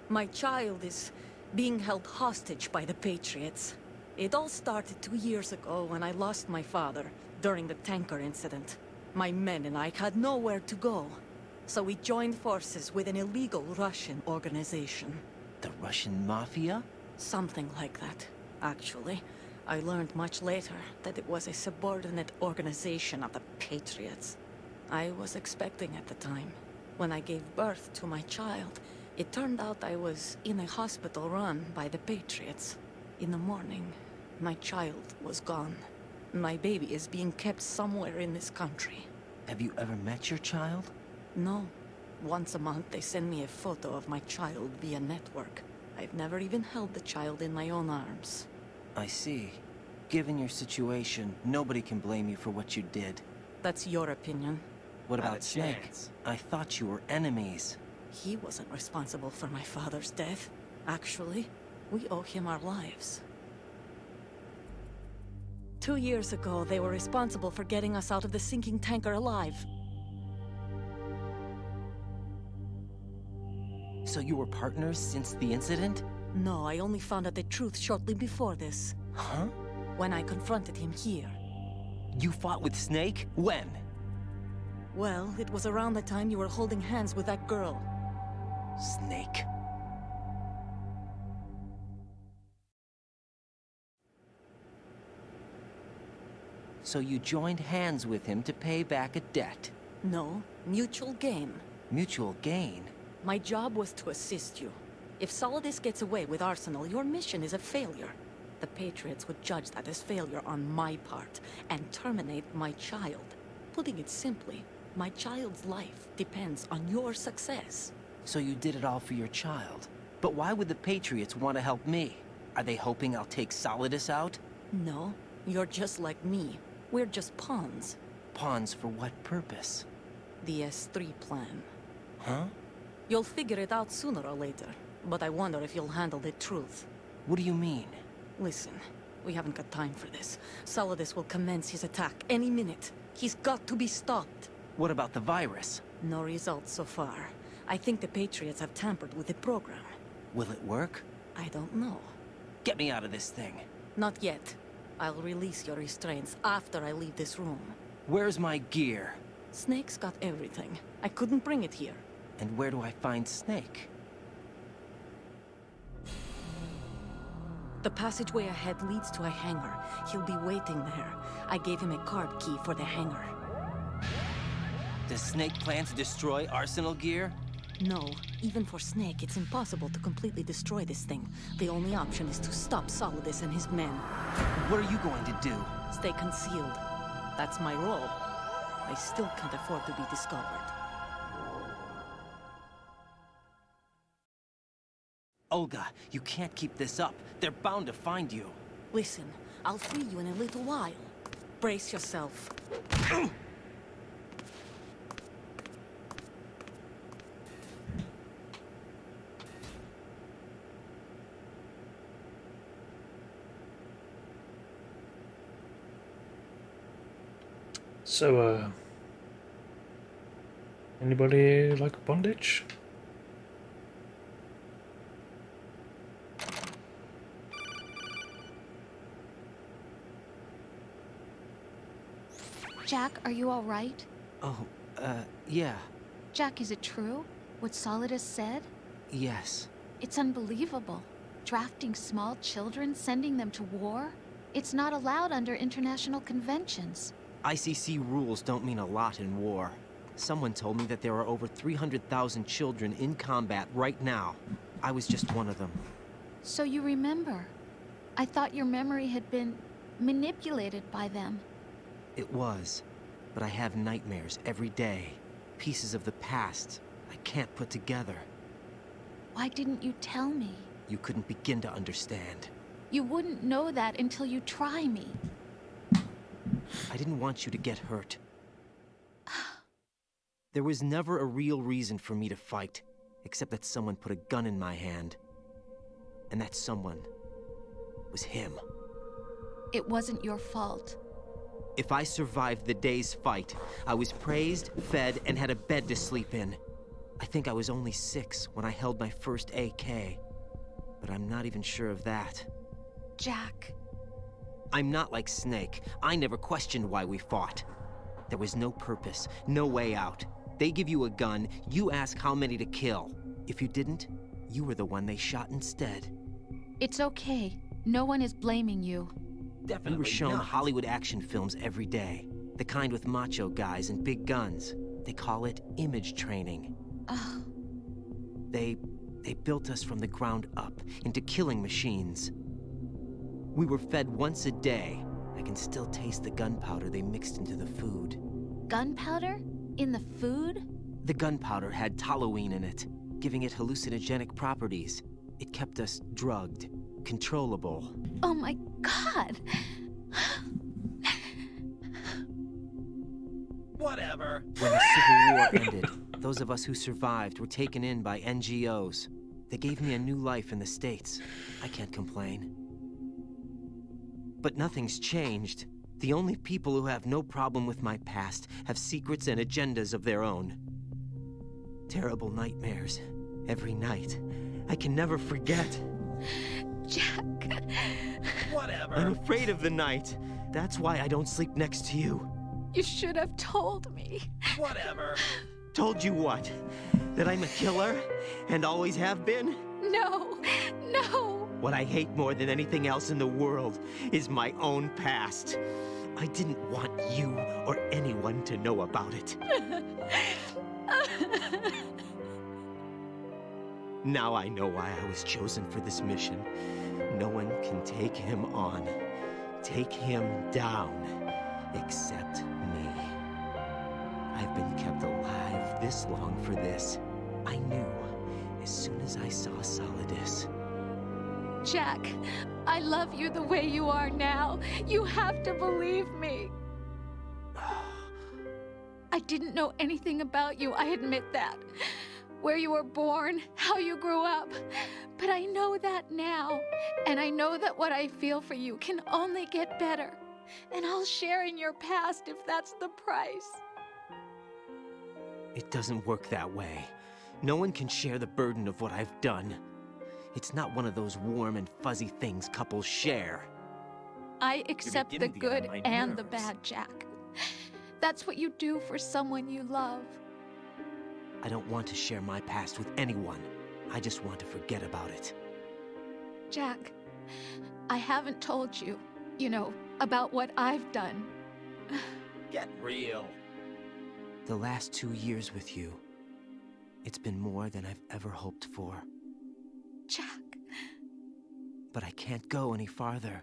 My child is being held hostage by the Patriots. It all started 2 years ago when I lost my father during the tanker incident. My men and I had nowhere to go. So we joined forces with an illegal Russian organization.
The Russian Mafia?
Something like that, actually. I learned much later that it was a subordinate organization of the Patriots. I was expecting at the time. When I gave birth to my child, it turned out I was in a hospital run by the Patriots. In the morning, my child was gone. My baby is being kept somewhere in this country.
Have you ever met your child?
No. Once a month, they send me a photo of my child via network. I've never even held the child in my own arms.
I see. Given your situation, nobody can blame you for what you did.
That's your opinion.
What about Snake? I thought you were enemies.
He wasn't responsible for my father's death. Actually, we owe him our lives. 2 years ago, they were responsible for getting us out of the sinking tanker alive.
So you were partners since the incident?
No, I only found out the truth shortly before this.
Huh?
When I confronted him here.
You fought with Snake? When?
Well, it was around the time you were holding hands with that girl.
Snake. So you joined hands with him to pay back a debt?
No, mutual gain.
Mutual gain?
My job was to assist you. If Solidus gets away with Arsenal, your mission is a failure. The Patriots would judge that as failure on my part, and terminate my child. Putting it simply, my child's life depends on your success.
So you did it all for your child. But why would the Patriots want to help me? Are they hoping I'll take Solidus out?
No, you're just like me. We're just pawns.
Pawns for what purpose?
The S3 plan.
Huh?
You'll figure it out sooner or later, but I wonder if you'll handle the truth.
What do you mean?
Listen, we haven't got time for this. Solidus will commence his attack any minute. He's got to be stopped.
What about the virus?
No results so far. I think the Patriots have tampered with the program.
Will it work?
I don't know.
Get me out of this thing.
Not yet. I'll release your restraints after I leave this room.
Where's my gear?
Snake's got everything. I couldn't bring it here.
And where do I find Snake?
The passageway ahead leads to a hangar. He'll be waiting there. I gave him a card key for the hangar.
Does Snake plan to destroy Arsenal gear?
No. Even for Snake, it's impossible to completely destroy this thing. The only option is to stop Solidus and his men.
What are you going to do?
Stay concealed. That's my role. I still can't afford to be discovered.
Olga, you can't keep this up. They're bound to find you.
Listen, I'll free you in a little while. Brace yourself.
So, anybody like bondage?
Jack, are you all right?
Oh, yeah.
Jack, is it true? What Solidus said?
Yes.
It's unbelievable. Drafting small children, sending them to war? It's not allowed under international conventions.
ICC rules don't mean a lot in war. Someone told me that there are over 300,000 children in combat right now. I was just one of them.
So you remember. I thought your memory had been manipulated by them.
It was, but I have nightmares every day. Pieces of the past I can't put together.
Why didn't you tell me?
You couldn't begin to understand.
You wouldn't know that until you try me.
I didn't want you to get hurt. There was never a real reason for me to fight, except that someone put a gun in my hand. And that someone was him.
It wasn't your fault.
If I survived the day's fight, I was praised, fed, and had a bed to sleep in. I think I was only 6 when I held my first AK. But I'm not even sure of that.
Jack.
I'm not like Snake. I never questioned why we fought. There was no purpose, no way out. They give you a gun, you ask how many to kill. If you didn't, you were the one they shot instead.
It's okay. No one is blaming you.
Definitely we were shown Hollywood action films every day. The kind with macho guys and big guns. They call it image training.
Ugh.
They built us from the ground up into killing machines. We were fed once a day. I can still taste the gunpowder they mixed into the food.
Gunpowder? In the food?
The gunpowder had toluene in it, giving it hallucinogenic properties. It kept us drugged, controllable.
Oh my God!
Whatever. When the Civil War ended, those of us who survived were taken in by NGOs. They gave me a new life in the States. I can't complain. But nothing's changed. The only people who have no problem with my past have secrets and agendas of their own. Terrible nightmares. Every night. I can never forget.
Jack.
Whatever. I'm afraid of the night. That's why I don't sleep next to you.
You should have told me.
Whatever. Told you what? That I'm a killer? And always have been?
No. No.
What I hate more than anything else in the world is my own past. I didn't want you or anyone to know about it. Now I know why I was chosen for this mission. No one can take him on, take him down, except me. I've been kept alive this long for this. I knew as soon as I saw Solidus.
Jack, I love you the way you are now. You have to believe me. I didn't know anything about you, I admit that. Where you were born, how you grew up. But I know that now. And I know that what I feel for you can only get better. And I'll share in your past if that's the price.
It doesn't work that way. No one can share the burden of what I've done. It's not one of those warm and fuzzy things couples share.
I accept the good and the bad, Jack. That's what you do for someone you love.
I don't want to share my past with anyone. I just want to forget about it.
Jack, I haven't told you, about what I've done.
Get real. The last 2 years with you, it's been more than I've ever hoped for.
Jack.
But I can't go any farther.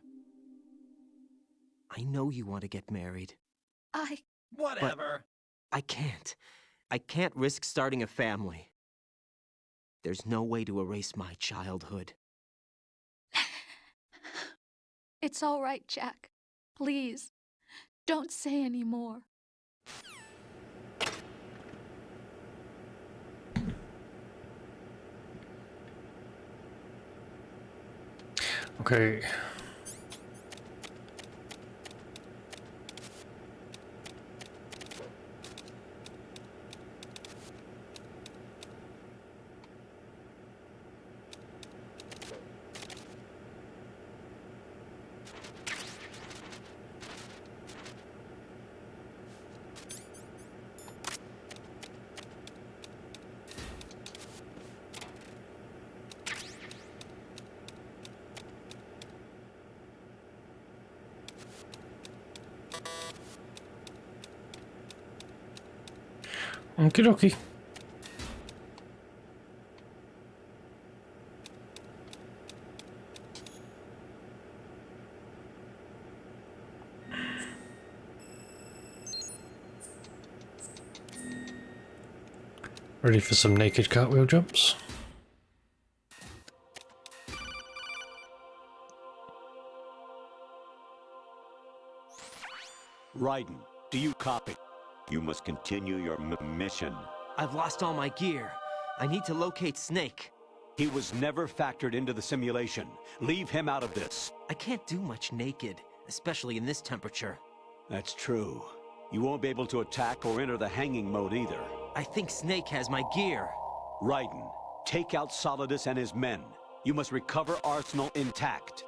I know you want to get married.
Whatever.
I can't. I can't risk starting a family. There's no way to erase my childhood.
It's all right, Jack. Please, don't say any more.
Okay. Okie dokie. Ready for some naked cartwheel jumps?
Raiden, do you copy? You must continue your mission.
I've lost all my gear. I need to locate Snake.
He was never factored into the simulation. Leave him out of this.
I can't do much naked, especially in this temperature.
That's true. You won't be able to attack or enter the hanging mode either.
I think Snake has my gear.
Raiden, take out Solidus and his men. You must recover Arsenal intact.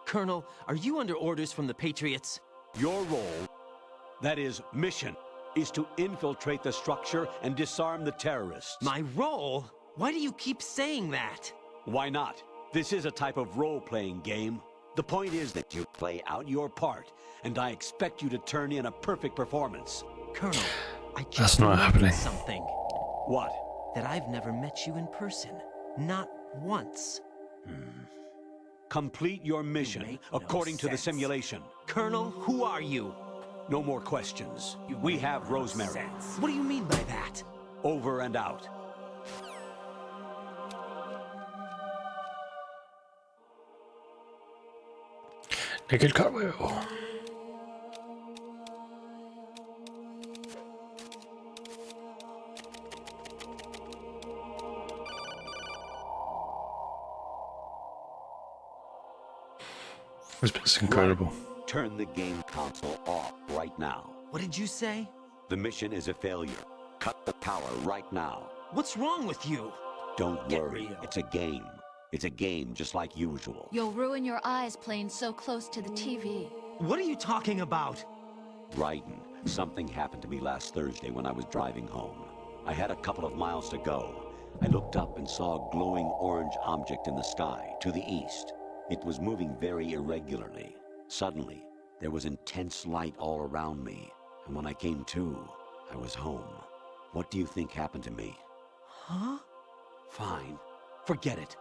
Colonel, are you under orders from the Patriots?
Your role, that is, mission, is to infiltrate the structure and disarm the terrorists.
My role? Why do you keep saying that?
Why not? This is a type of role-playing game. The point is that you play out your part, and I expect you to turn in a perfect performance.
Colonel, I just
That's not
remembered
happening.
something.
What?
That I've never met you in person. Not once.
Complete your mission according to the simulation.
Colonel, who are you?
No more questions. We have Rosemary.
What do you mean by that?
Over and out.
Naked cartwheel. It's incredible.
Turn the game console off right now.
What did you say?
The mission is a failure. Cut the power right now.
What's wrong with you?
Don't worry. It's a game. It's a game just like usual.
You'll ruin your eyes playing so close to the TV.
What are you talking about?
Raiden, something happened to me last Thursday when I was driving home. I had a couple of miles to go. I looked up and saw a glowing orange object in the sky to the east. It was moving very irregularly. Suddenly, there was intense light all around me, and when I came to, I was home. What do you think happened to me?
Huh?
Fine. Forget it.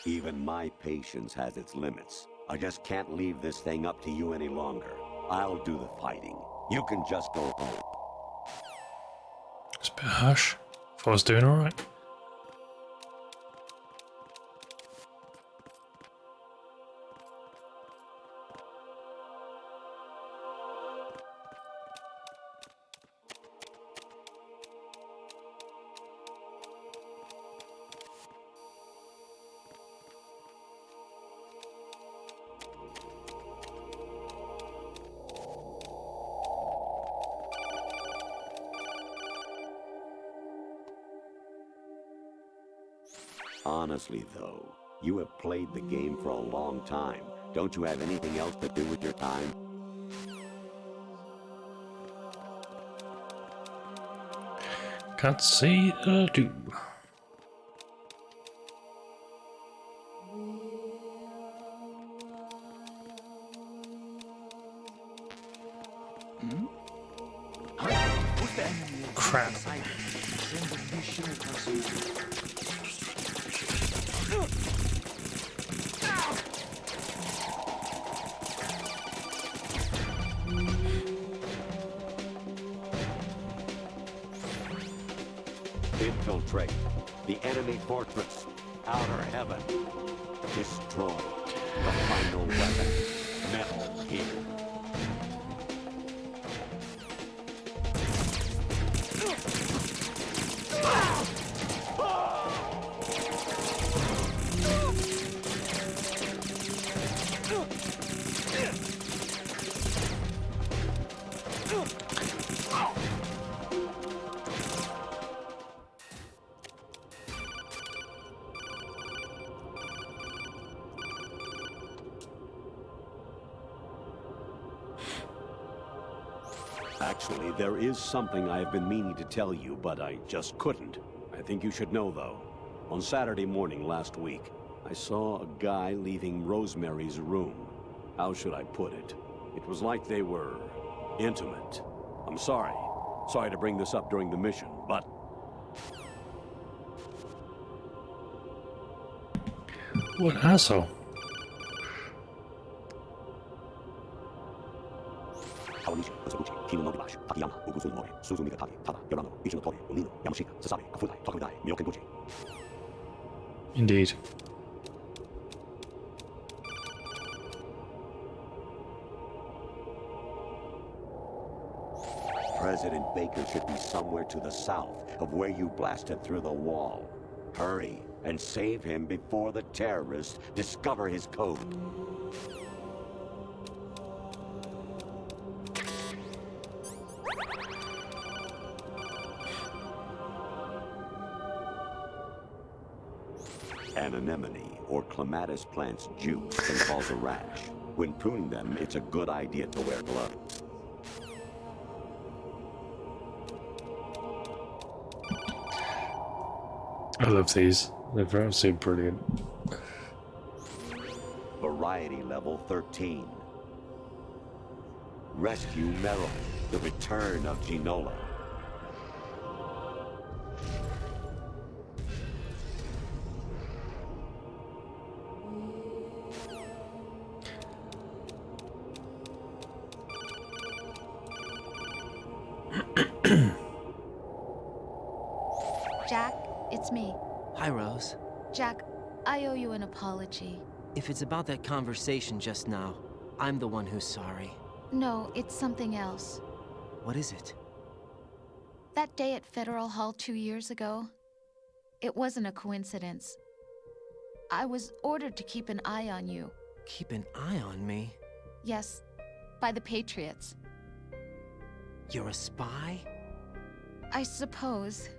Even my patience has its limits. I just can't leave this thing up to you any longer. I'll do the fighting. You can just go home.
It's a bit harsh. If I was doing alright.
Honestly, though, you have played the game for a long time. Don't you have anything else to do with your time?
Can't say that I do. Crap.
Infiltrate the enemy fortress. Outer heaven. Destroy the final weapon. Metal Gear. Actually, there is something I've been meaning to tell you, but I just couldn't. I think you should know, though. On Saturday morning last week, I saw a guy leaving Rosemary's room. How should I put it? It was like they were intimate. I'm sorry. Sorry to bring this up during the mission, but...
What an asshole. Indeed.
President Baker should be somewhere to the south of where you blasted through the wall. Hurry and save him before the terrorists discover his code. An anemone or clematis plant's juice can cause a rash. When pruning them, it's a good idea to wear gloves.
I love these. They're absolutely brilliant.
Variety level 13. Rescue Merrill, the return of Ginola.
Jack, it's me.
Hi, Rose.
Jack, I owe you an apology.
If it's about that conversation just now, I'm the one who's sorry.
No, it's something else.
What is it?
That day at Federal Hall 2 years ago, it wasn't a coincidence. I was ordered to keep an eye on you.
Keep an eye on me?
Yes, by the Patriots.
You're a spy?
I suppose.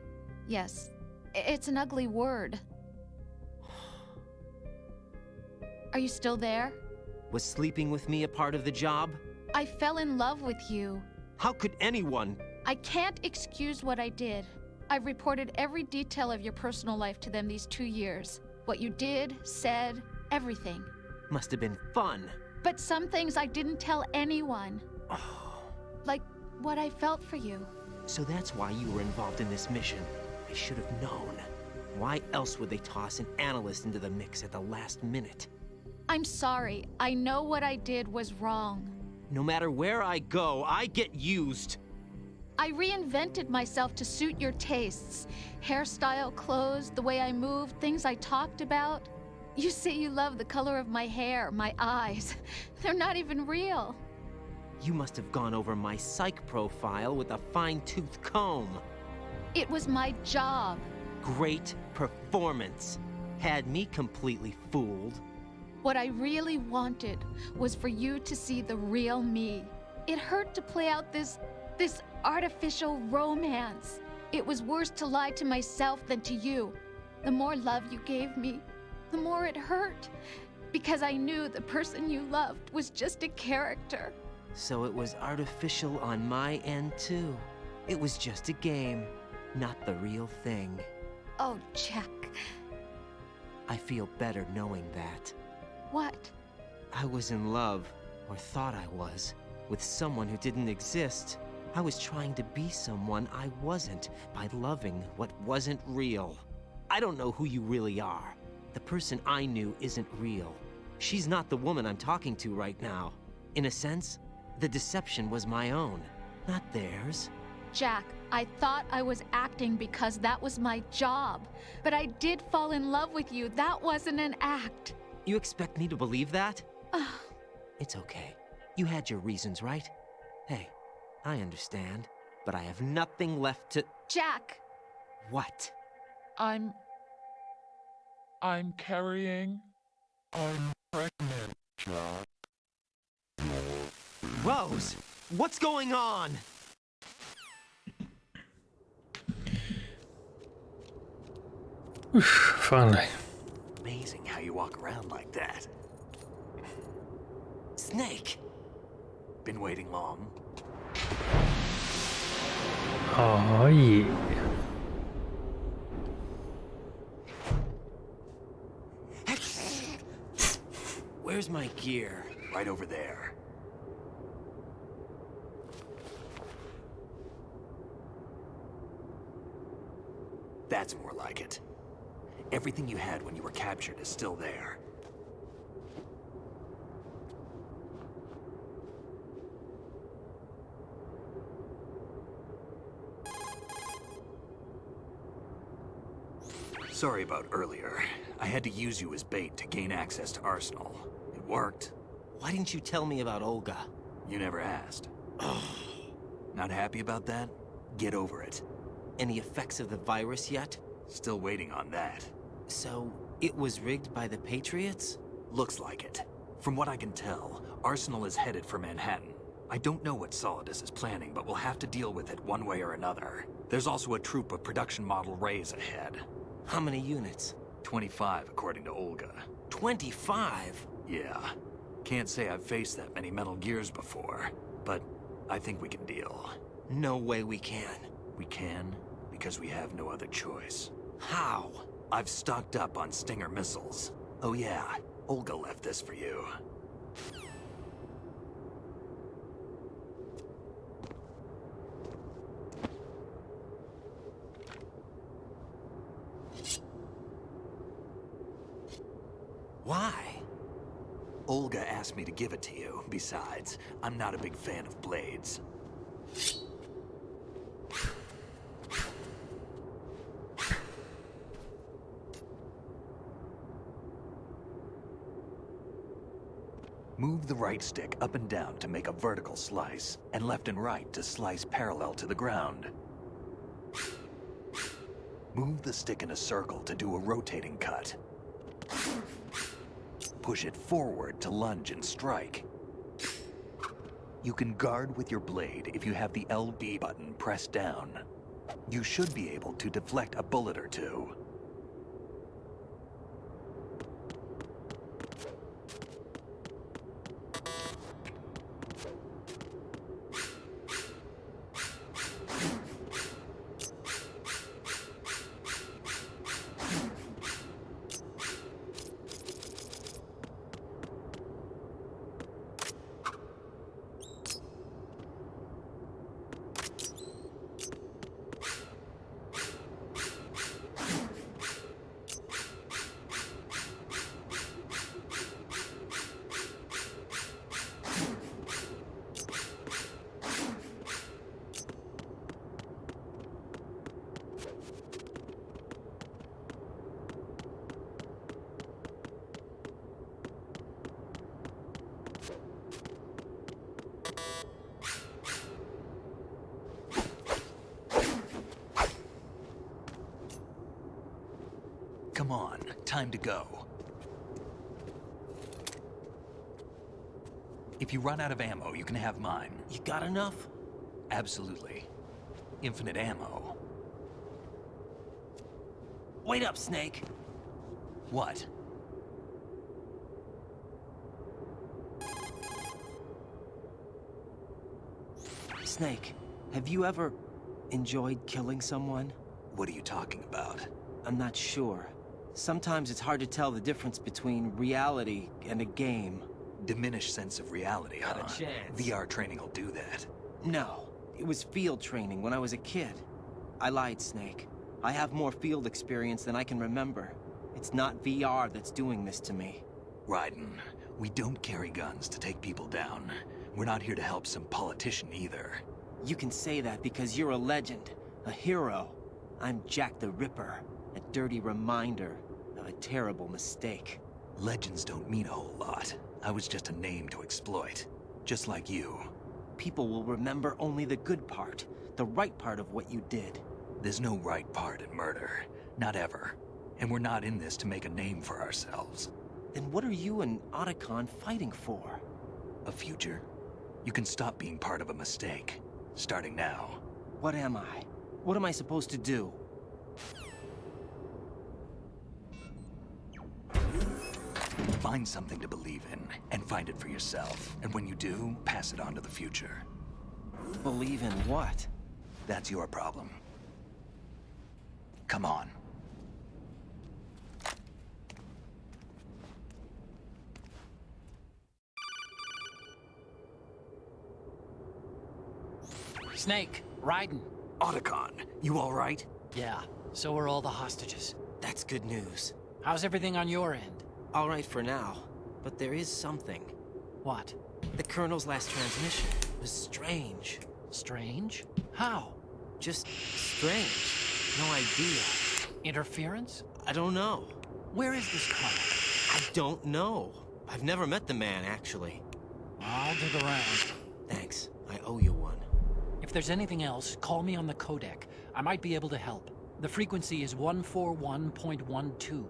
Yes. It's an ugly word. Are you still there?
Was sleeping with me a part of the job?
I fell in love with you.
How could anyone?
I can't excuse what I did. I've reported every detail of your personal life to them these 2 years. What you did, said, everything.
Must have been fun.
But some things I didn't tell anyone. Like what I felt for you.
So that's why you were involved in this mission. I should have known. Why else would they toss an analyst into the mix at the last minute?
I'm sorry. I know what I did was wrong.
No matter where I go, I get used.
I reinvented myself to suit your tastes. Hairstyle, clothes, the way I moved, things I talked about. You say you love the color of my hair, my eyes. They're not even real.
You must have gone over my psych profile with a fine-tooth comb.
It was my job.
Great performance. Had me completely fooled.
What I really wanted was for you to see the real me. It hurt to play out this artificial romance. It was worse to lie to myself than to you. The more love you gave me, the more it hurt. Because I knew the person you loved was just a character.
So it was artificial on my end too. It was just a game, not the real thing.
Oh, Jack.
I feel better knowing that.
What?
I was in love, or thought I was. with someone who didn't exist. I was trying to be someone I wasn't by loving what wasn't real. I don't know who you really are. The person I knew isn't real. She's not the woman I'm talking to right now. In a sense, the deception was my own, not theirs.
Jack, I thought I was acting because that was my job. But I did fall in love with you. That wasn't an act.
You expect me to believe that? It's okay. You had your reasons, right? Hey, I understand, but I have nothing left to...
Jack!
What?
I'm carrying... I'm pregnant, Jack.
Rose! What's going on?
Finally.
Amazing how you walk around like that.
Snake!
Been waiting long?
Oh, yeah.
Where's my gear?
Right over there. That's more like it. Everything you had when you were captured is still there. Sorry about earlier. I had to use you as bait to gain access to Arsenal. It worked.
Why didn't you tell me about Olga?
You never asked. Not happy about that? Get over it.
Any effects of the virus yet?
Still waiting on that.
So, it was rigged by the Patriots?
Looks like it. From what I can tell, Arsenal is headed for Manhattan. I don't know what Solidus is planning, but we'll have to deal with it one way or another. There's also a troop of production model Rays ahead.
How many units?
25, according to Olga.
25?
Yeah. Can't say I've faced that many Metal Gears before, but I think we can deal.
No way we can.
We can, because we have no other choice.
How?
I've stocked up on Stinger missiles. Oh yeah, Olga left this for you.
Why?
Olga asked me to give it to you. Besides, I'm not a big fan of blades. Move the right stick up and down to make a vertical slice, and left and right to slice parallel to the ground. Move the stick in a circle to do a rotating cut. Push it forward to lunge and strike. You can guard with your blade if you have the LB button pressed down. You should be able to deflect a bullet or two. Come on, time to go. If you run out of ammo, you can have mine.
You got enough?
Absolutely. Infinite ammo.
Wait up, Snake.
What?
Snake, have you ever enjoyed killing someone?
What are you talking about?
I'm not sure. Sometimes it's hard to tell the difference between reality and a game.
Diminished sense of reality, huh?
Not a chance.
VR training will do that.
No, it was field training when I was a kid. I lied, Snake. I have more field experience than I can remember. It's not VR that's doing this to me.
Raiden, we don't carry guns to take people down. We're not here to help some politician either.
You can say that because you're a legend, a hero. I'm Jack the Ripper, a dirty reminder of a terrible mistake.
Legends don't mean a whole lot. I was just a name to exploit, just like you.
People will remember only the good part, the right part of what you did.
There's no right part in murder. Not ever. And we're not in this to make a name for ourselves.
Then what are you and Otacon fighting for?
A future. You can stop being part of a mistake, starting now.
What am I? What am I supposed to do?
Find something to believe in, and find it for yourself. And when you do, pass it on to the future.
Believe in what?
That's your problem. Come on.
Snake, Raiden.
Otacon, you all right?
Yeah, so are all the hostages.
That's good news.
How's everything on your end?
All right for now, but there is something.
What?
The Colonel's last transmission was strange.
Strange? How?
Just strange. No idea.
Interference?
I don't know.
Where is this Colonel?
I don't know. I've never met the man, actually.
I'll dig around.
Thanks. I owe you one.
If there's anything else, call me on the codec. I might be able to help. The frequency is 141.12.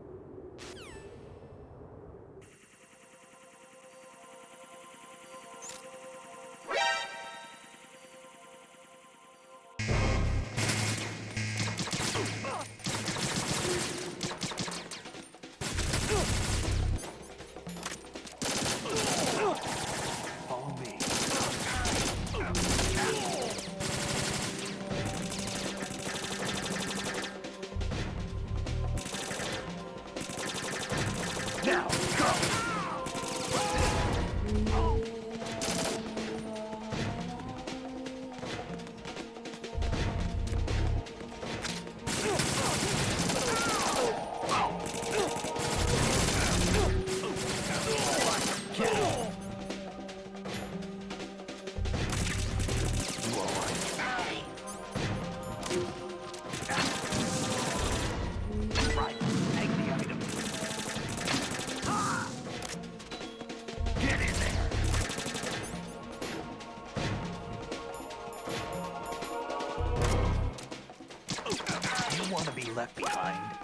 Left behind.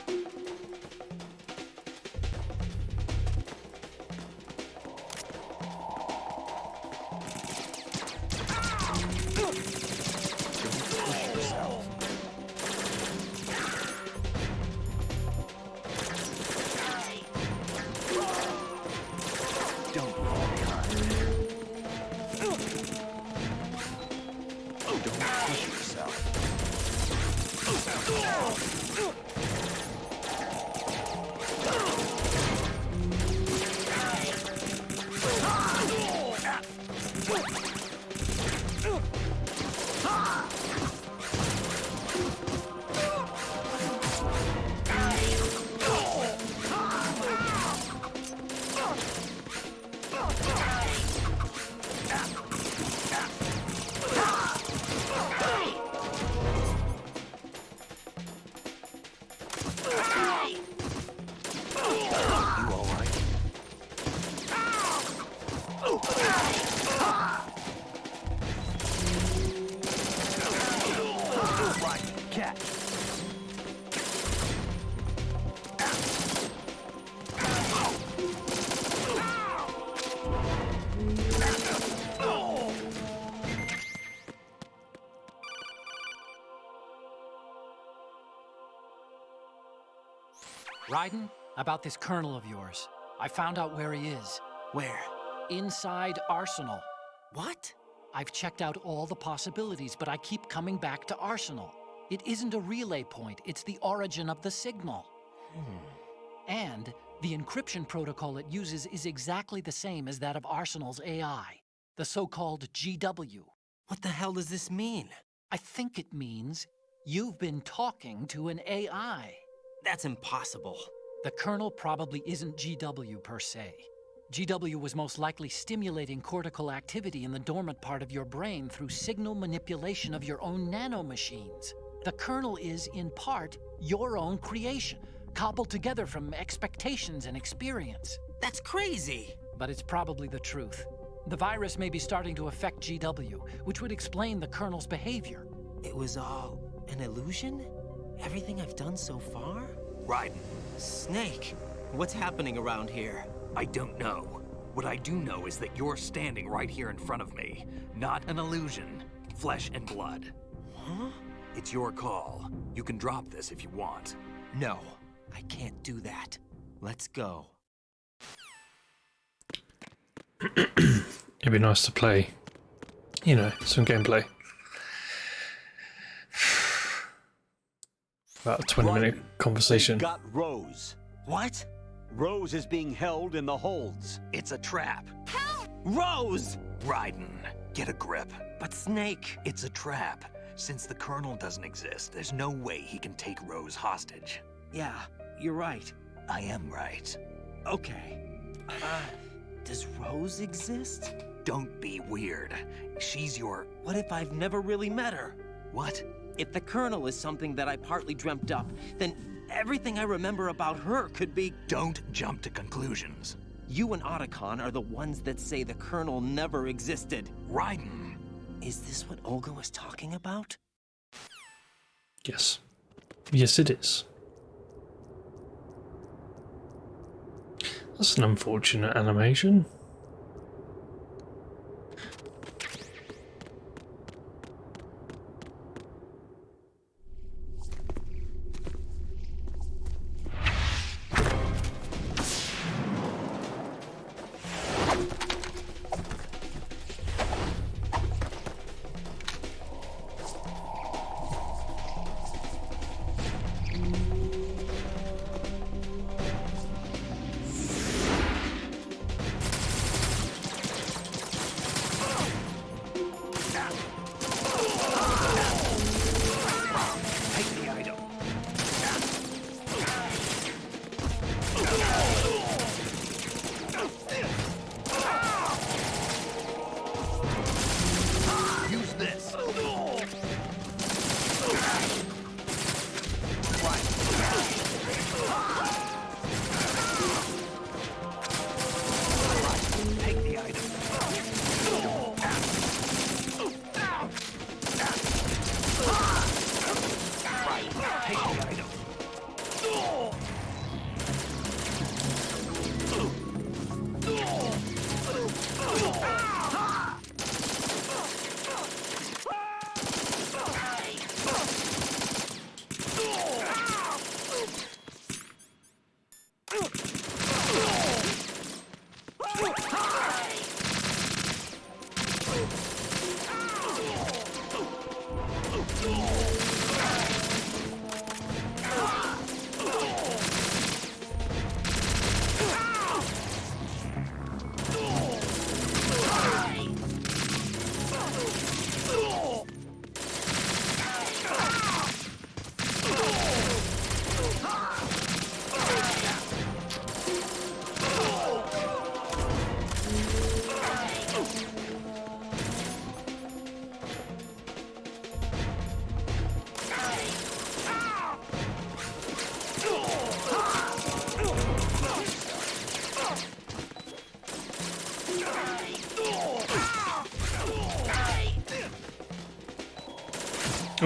Raiden, about this colonel of yours. I found out where he is.
Where?
Inside Arsenal.
What?
I've checked out all the possibilities, but I keep coming back to Arsenal. It isn't a relay point, it's the origin of the signal. And The encryption protocol it uses is exactly the same as that of Arsenal's AI, the so-called GW.
What the hell does this mean?
I think it means you've been talking to an AI.
That's impossible.
The kernel probably isn't GW per se. GW was most likely stimulating cortical activity in the dormant part of your brain through signal manipulation of your own nanomachines. The kernel is, in part, your own creation, cobbled together from expectations and experience.
That's crazy!
But it's probably the truth. The virus may be starting to affect GW, which would explain the kernel's behavior.
It was all an illusion? Everything I've done so far?
Raiden.
Snake, what's happening around here?
I don't know. What I do know is that you're standing right here in front of me. Not an illusion. Flesh and blood.
Huh?
It's your call. You can drop this if you want.
No, I can't do that. Let's go.
It'd be nice to play, you know, some gameplay. About a 20-minute conversation.
Got Rose.
What?
Rose is being held in the holds.
It's a trap.
Help! Rose!
Raiden, get a grip.
But Snake...
It's a trap. Since the Colonel doesn't exist, there's no way he can take Rose hostage.
Yeah, you're right.
I am right.
Okay. Does Rose exist?
Don't be weird. She's your...
What if I've never really met her?
What?
If the Colonel is something that I partly dreamt up, then everything I remember about her could be...
Don't jump to conclusions.
You and Otacon are the ones that say the Colonel never existed.
Raiden.
Is this what Olga was talking about?
Yes. Yes, it is. That's an unfortunate animation.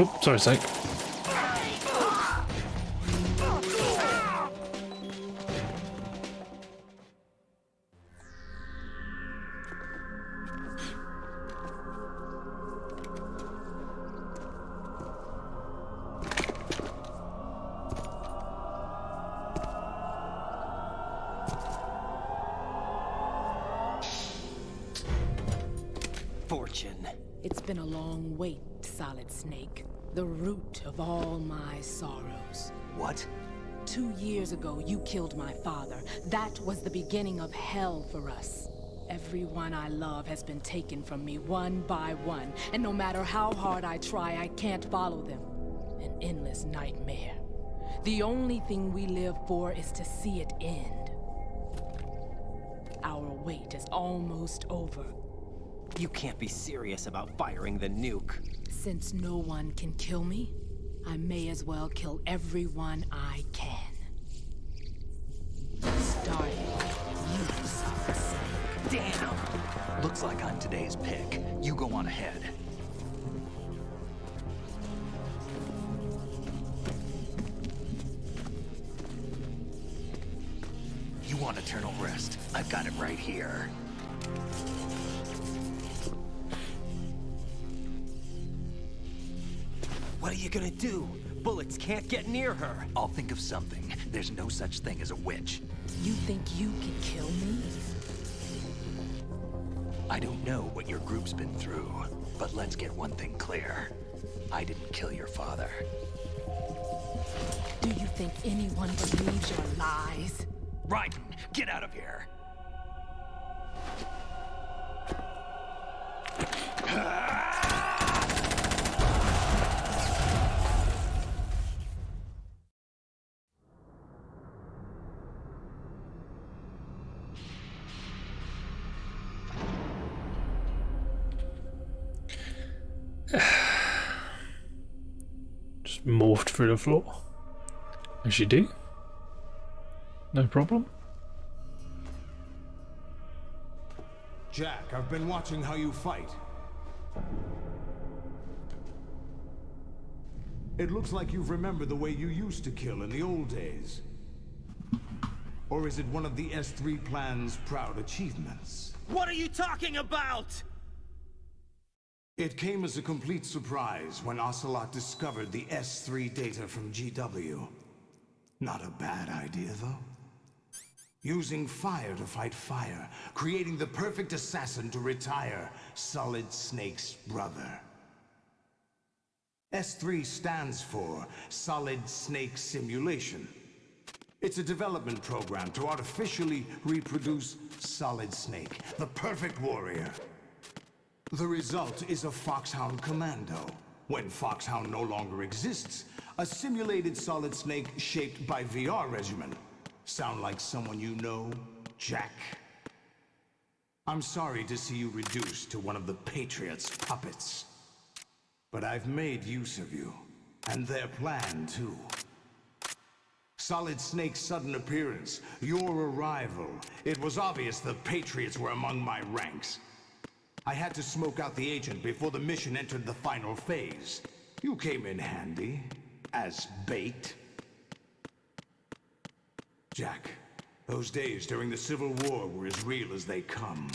Oh, sorry, Snake.
Fortune.
It's been a long wait, Solid Snake. The root of all my sorrows.
What?
2 years ago, you killed my father. That was the beginning of hell for us. Everyone I love has been taken from me one by one, and no matter how hard I try, I can't follow them. An endless nightmare. The only thing we live for is to see it end. Our wait is almost over.
You can't be serious about firing the nuke.
Since no one can kill me, I may as well kill everyone I can. Starting with you, sucks.
Damn! Looks like I'm today's pick. You go on ahead. You want eternal rest? I've got it right here.
What are you gonna do? Bullets can't get near her.
I'll think of something. There's no such thing as a witch.
You think you can kill me?
I don't know what your group's been through, but let's get one thing clear. I didn't kill your father.
Do you think anyone believes your lies?
Raiden, get out of here!
Just morphed through the floor. As you do. No problem.
Jack, I've been watching how you fight. It looks like you've remembered the way you used to kill in the old days. Or is it one of the S3 plan's proud achievements?
What are you talking about?
It came as a complete surprise when Ocelot discovered the S3 data from GW. Not a bad idea, though. Using fire to fight fire, creating the perfect assassin to retire Solid Snake's brother. S3 stands for Solid Snake Simulation. It's a development program to artificially reproduce Solid Snake, the perfect warrior. The result is a Foxhound Commando. When Foxhound no longer exists, a simulated Solid Snake shaped by VR regimen. Sound like someone you know, Jack? I'm sorry to see you reduced to one of the Patriots' puppets. But I've made use of you, and their plan too. Solid Snake's sudden appearance, your arrival. It was obvious the Patriots were among my ranks. I had to smoke out the agent before the mission entered the final phase. You came in handy, as bait. Jack, those days during the Civil War were as real as they come.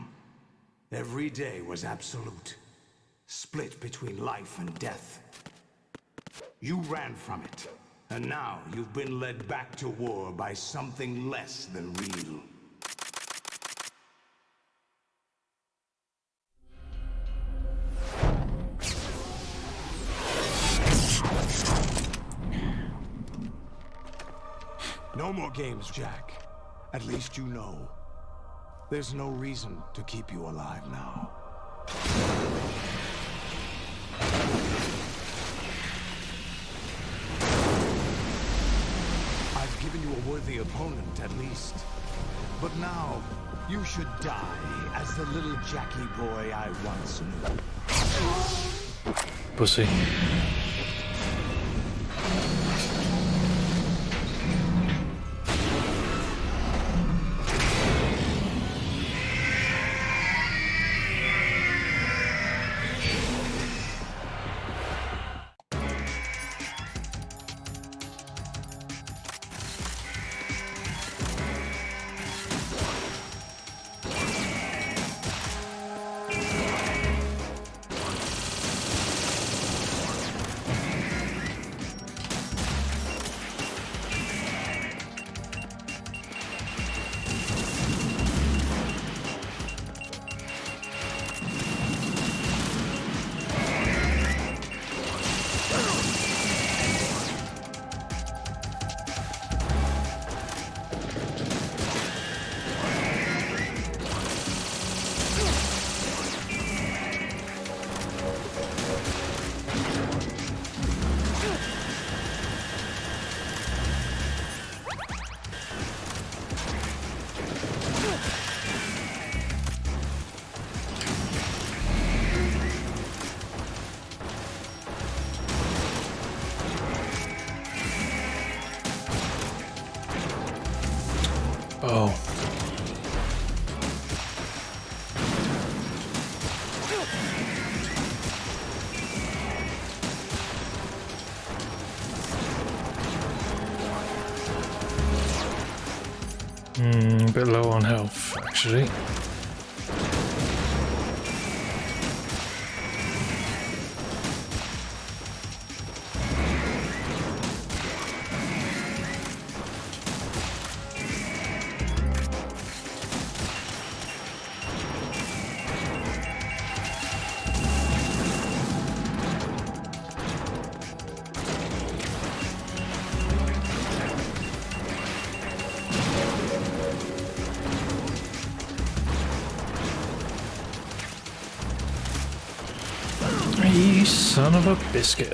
Every day was absolute, split between life and death. You ran from it, and now you've been led back to war by something less than real. No more games, Jack. At least you know. There's no reason to keep you alive now. I've given you a worthy opponent, at least. But now, you should die as the little Jackie boy I once knew.
Pussy. Oh. A bit low on health, actually. You son of a biscuit.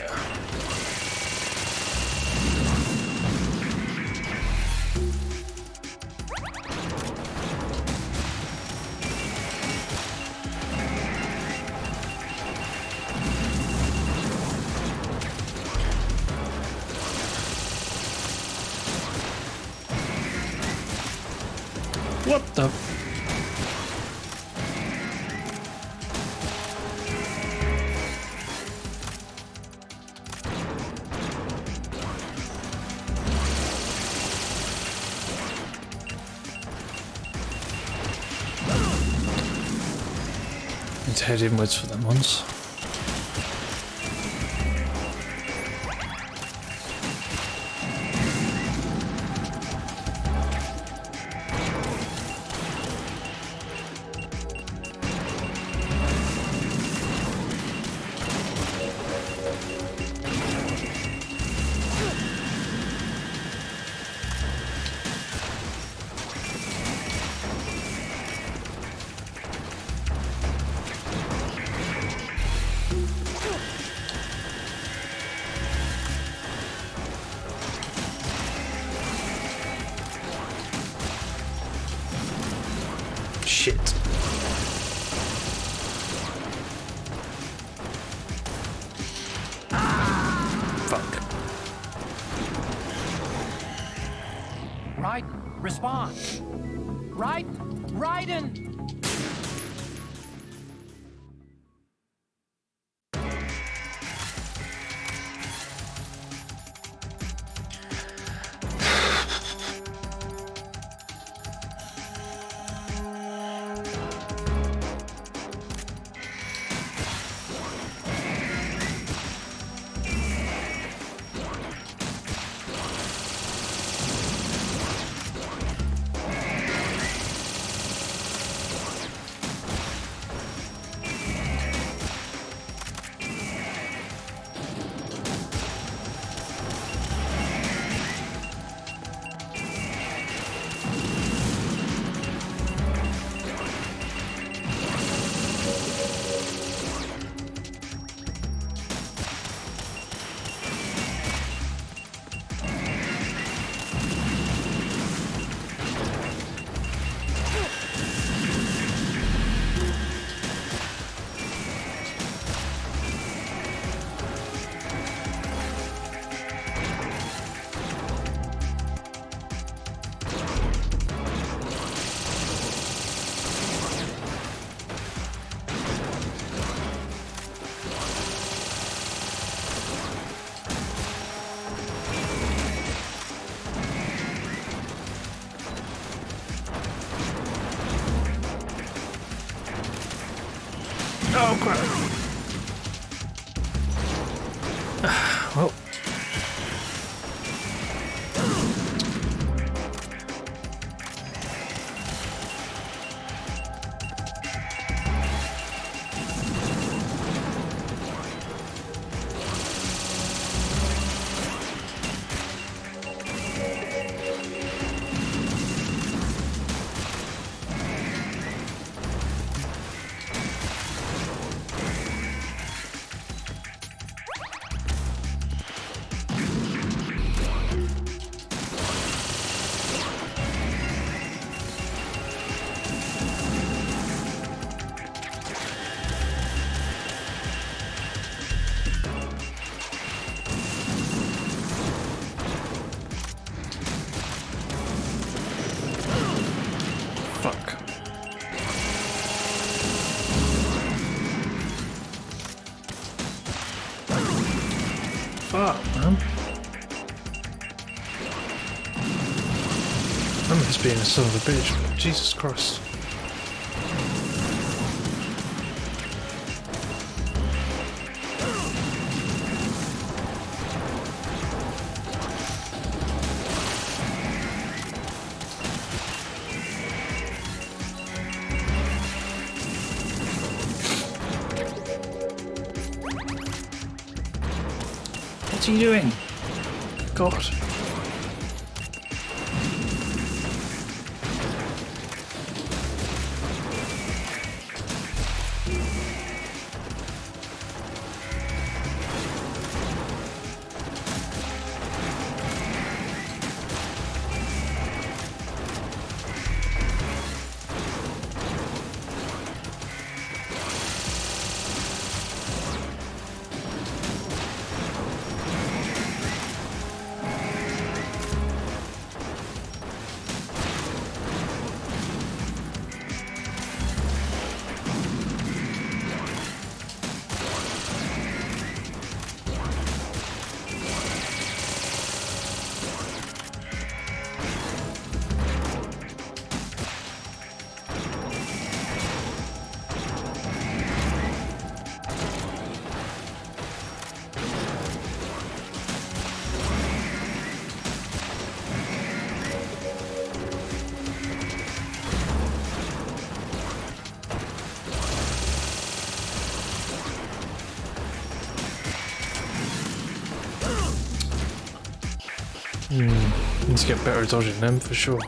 What the? Let's head inwards for them ones. Shit. Fuck.
Raiden, respond. Raiden!
Oh crap. Well. Fuck, man. I'm just being a son of a bitch. Jesus Christ. What's he doing? God. Need to get better at dodging them for sure.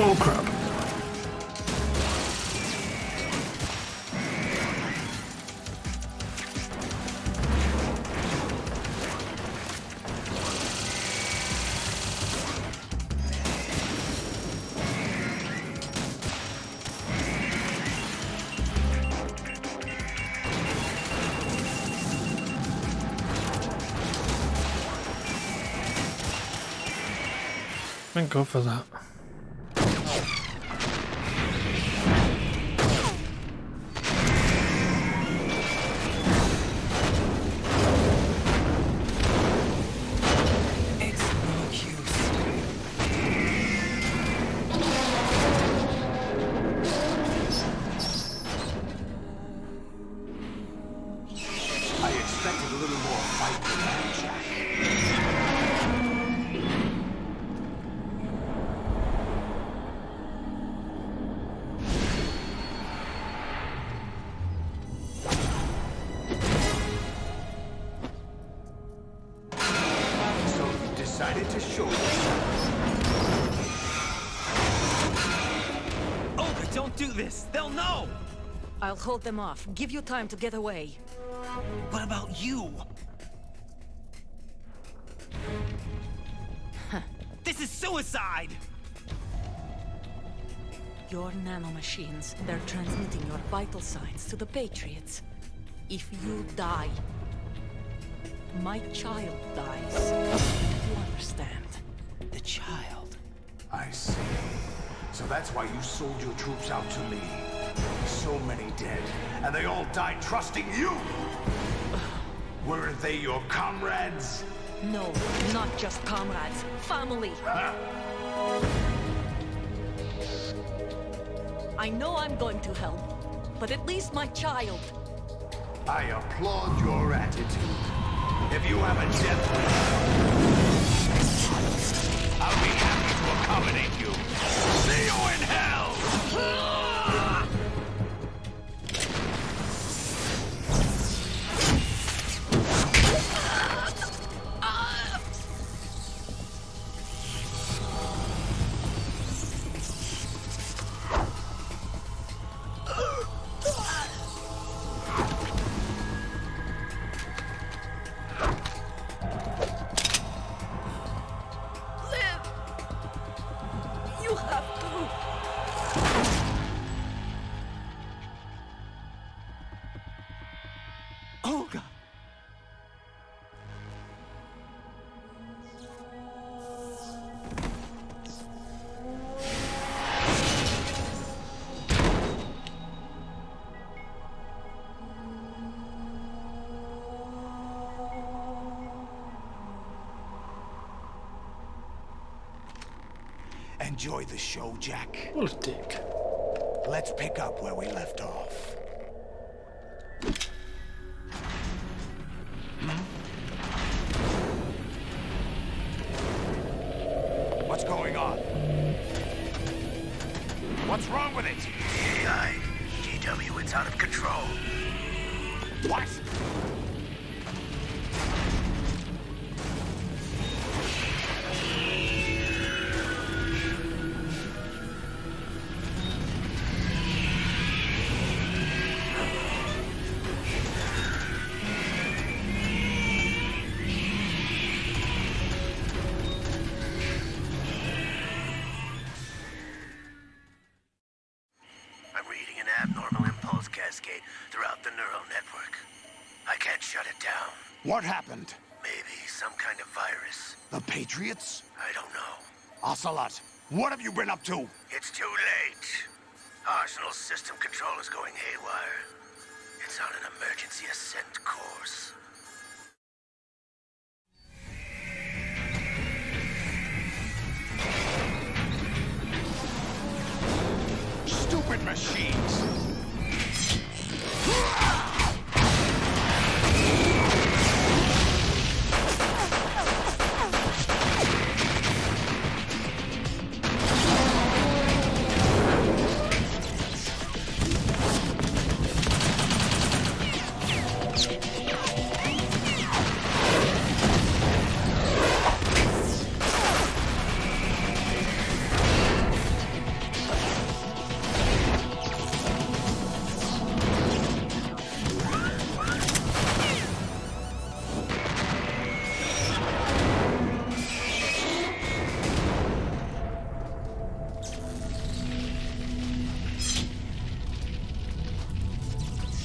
Oh crap. Thank God for that.
this. They'll know.
I'll hold them off. Give you time to get away.
What about you? This is suicide!
Your nanomachines, they're transmitting your vital signs to the Patriots. If you die, my child dies. You understand?
The child.
I see. So that's why you sold your troops out to me. So many dead, and they all died trusting you! Weren't they your comrades?
No, not just comrades. Family. I know I'm going to hell, but at least my child.
I applaud your attitude. If you have a death wish, I'll be happy to accommodate you. See you in hell!
You have to.
Olga!
Enjoy the show, Jack.
What a dick.
Let's pick up where we left off. What's going on? What's wrong with it?
AI, GW, it's out of control.
What?
I'm reading an abnormal impulse cascade throughout the neural network. I can't shut it down.
What happened?
Maybe some kind of virus.
The Patriots?
I don't know.
Ocelot, what have you been up to?
It's too late. Arsenal's system control is going haywire. It's on an emergency ascent course.
Stupid machines!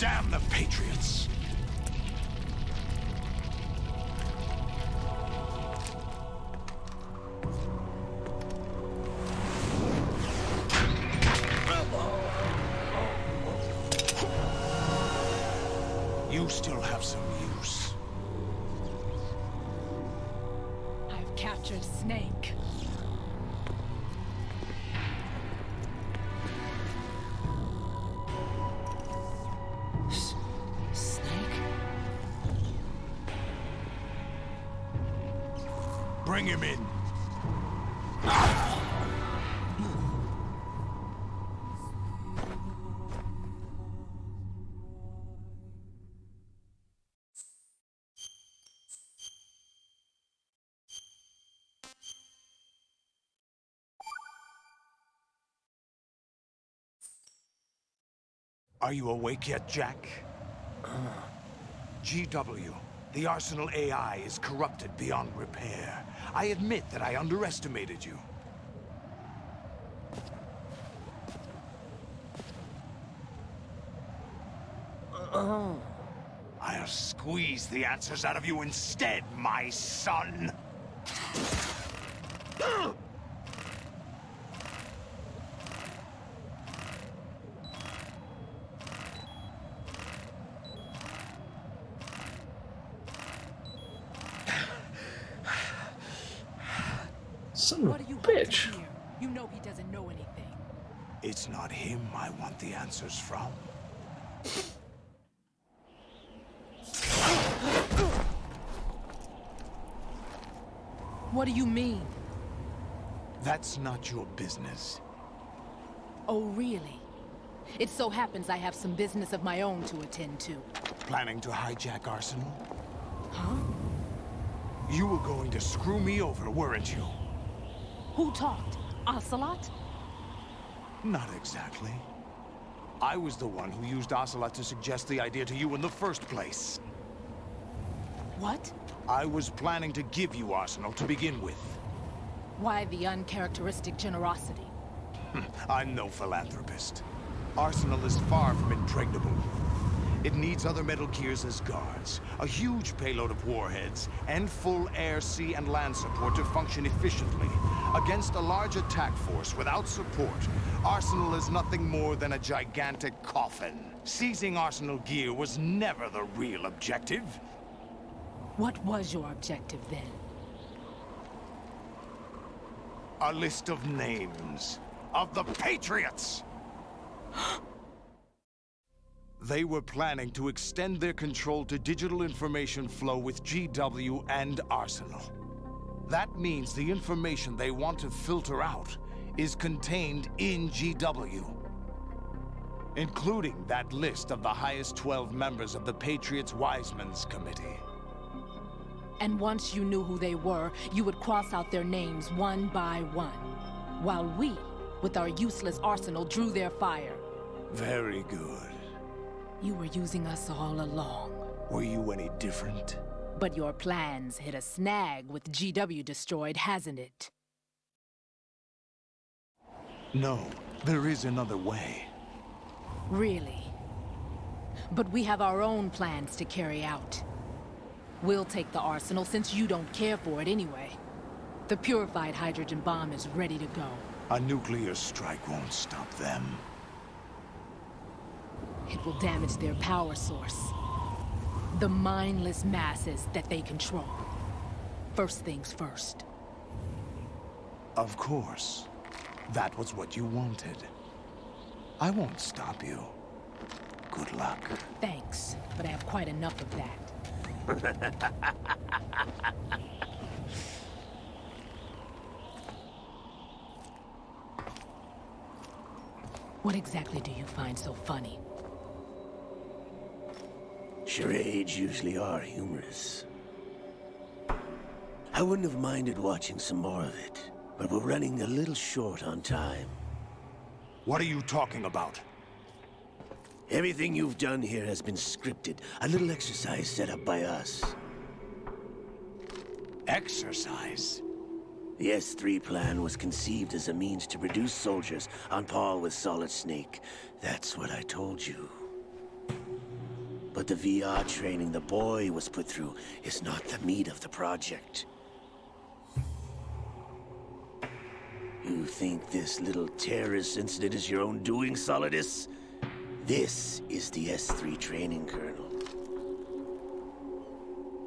Damn the Patriots! You still have some use.
I've captured Snake.
Snake?
Bring him in. Are you awake yet, Jack? GW, the Arsenal AI is corrupted beyond repair. I admit that I underestimated you. I'll squeeze the answers out of you instead, my son!
Son
What
of
do you
a
want to
bitch.
hear? You know he doesn't know anything.
It's not him I want the answers from.
What do you mean?
That's not your business.
Oh, really? It so happens I have some business of my own to attend to.
Planning to hijack Arsenal?
Huh?
You were going to screw me over, weren't you?
Who talked? Ocelot?
Not exactly. I was the one who used Ocelot to suggest the idea to you in the first place.
What?
I was planning to give you Arsenal to begin with.
Why the uncharacteristic generosity?
I'm no philanthropist. Arsenal is far from impregnable. It needs other Metal Gears as guards, a huge payload of warheads, and full air, sea, and land support to function efficiently. Against a large attack force without support, Arsenal is nothing more than a gigantic coffin. Seizing Arsenal gear was never the real objective.
What was your objective then?
A list of names of the Patriots! They were planning to extend their control to digital information flow with GW and Arsenal. That means the information they want to filter out is contained in GW, including that list of the highest 12 members of the Patriots Wiseman's Committee.
And once you knew who they were, you would cross out their names one by one, while we, with our useless arsenal, drew their fire.
Very good.
You were using us all along.
Were you any different?
But your plans hit a snag with GW destroyed, hasn't it?
No, there is another way.
Really? But we have our own plans to carry out. We'll take the arsenal since you don't care for it anyway. The purified hydrogen bomb is ready to go.
A nuclear strike won't stop them.
It will damage their power source. The mindless masses that they control. First things first.
Of course. That was what you wanted. I won't stop you. Good luck.
Thanks, but I have quite enough of that. What exactly do you find so funny?
Charades usually are humorous. I wouldn't have minded watching some more of it, but we're running a little short on time.
What are you talking about?
Everything you've done here has been scripted. A little exercise set up by us.
Exercise?
The S3 plan was conceived as a means to produce soldiers on par with Solid Snake. That's what I told you. But the VR training the boy was put through is not the meat of the project. You think this little terrorist incident is your own doing, Solidus? This is the S3 training kernel.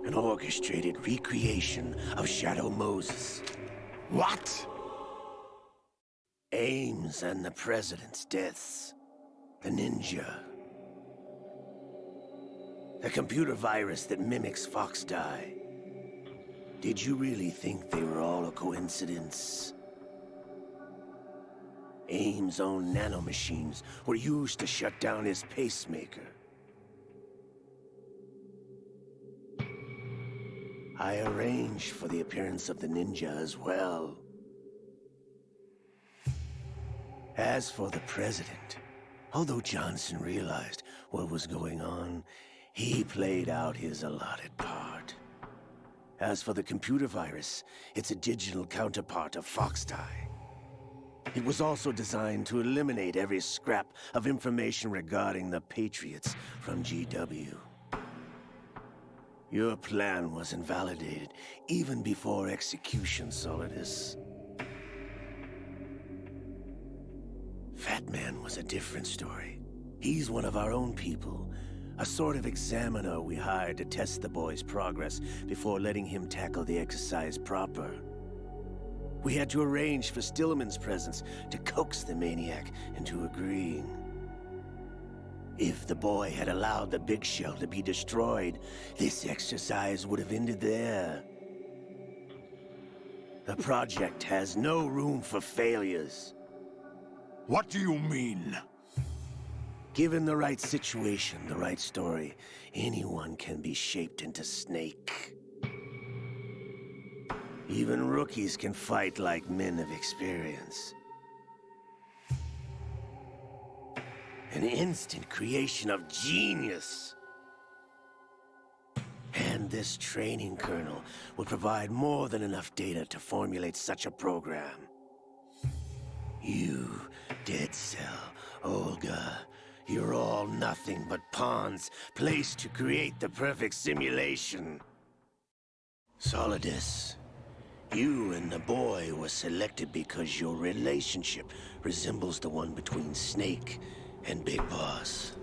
An orchestrated recreation of Shadow Moses.
What?
Ames and the President's deaths. The ninja. The computer virus that mimics Foxdie. Did you really think they were all a coincidence? Ames' own nanomachines were used to shut down his pacemaker. I arranged for the appearance of the ninja as well. As for the President, Although Johnson realized what was going on, he played out his allotted part. As for the computer virus, it's a digital counterpart of Foxtie. It was also designed to eliminate every scrap of information regarding the Patriots from GW. Your plan was invalidated even before execution, Solidus. Fat Man was a different story. He's one of our own people, a sort of examiner we hired to test the boy's progress before letting him tackle the exercise proper. We had to arrange for Stillman's presence to coax the maniac into agreeing. If the boy had allowed the big shell to be destroyed, this exercise would have ended there. The project has no room for failures.
What do you mean?
Given the right situation, the right story, anyone can be shaped into Snake. Even rookies can fight like men of experience. An instant creation of genius. And this training kernel will provide more than enough data to formulate such a program. You, Dead Cell, Olga, you're all nothing but pawns placed to create the perfect simulation. Solidus, you and the boy were selected because your relationship resembles the one between Snake and Big Boss.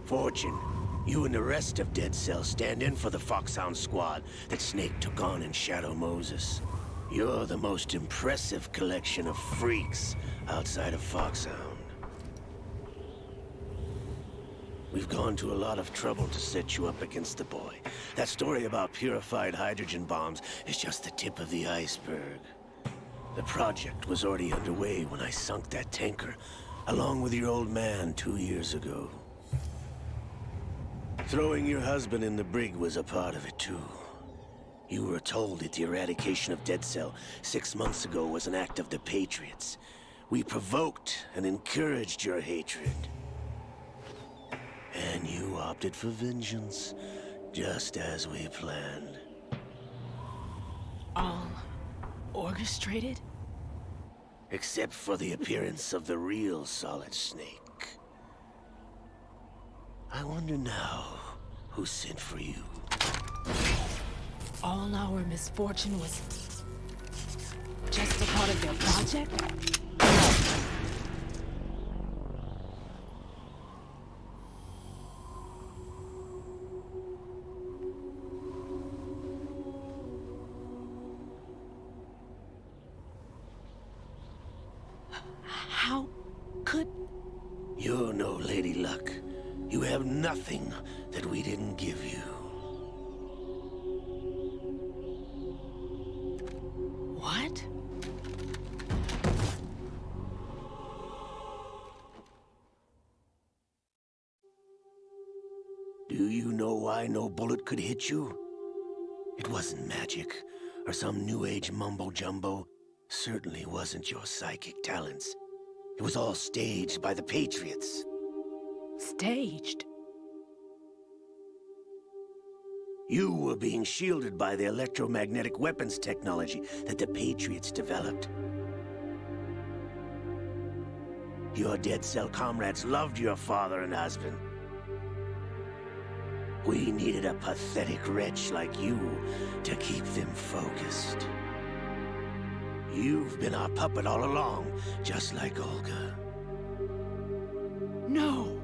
Fortune, you and the rest of Dead Cell stand in for the Foxhound squad that Snake took on in Shadow Moses. You're the most impressive collection of freaks outside of Foxhound. We've gone to a lot of trouble to set you up against the boy. That story about purified hydrogen bombs is just the tip of the iceberg. The project was already underway when I sunk that tanker, along with your old man 2 years ago. Throwing your husband in the brig was a part of it too. You were told that the eradication of Dead Cell 6 months ago was an act of the Patriots. We provoked and encouraged your hatred. And you opted for vengeance, just as we planned.
All orchestrated?
Except for the appearance of the real Solid Snake. I wonder now who sent for you.
All our misfortune was just a part of their project? How could...
You're no Lady Luck. You have nothing that we didn't give you.
What?
Do you know why no bullet could hit you? It wasn't magic, or some new age mumbo-jumbo. Certainly wasn't your psychic talents. It was all staged by the Patriots.
Staged?
You were being shielded by the electromagnetic weapons technology that the Patriots developed. Your Dead Cell comrades loved your father and husband. We needed a pathetic wretch like you to keep them focused. You've been our puppet all along, just like Olga.
No!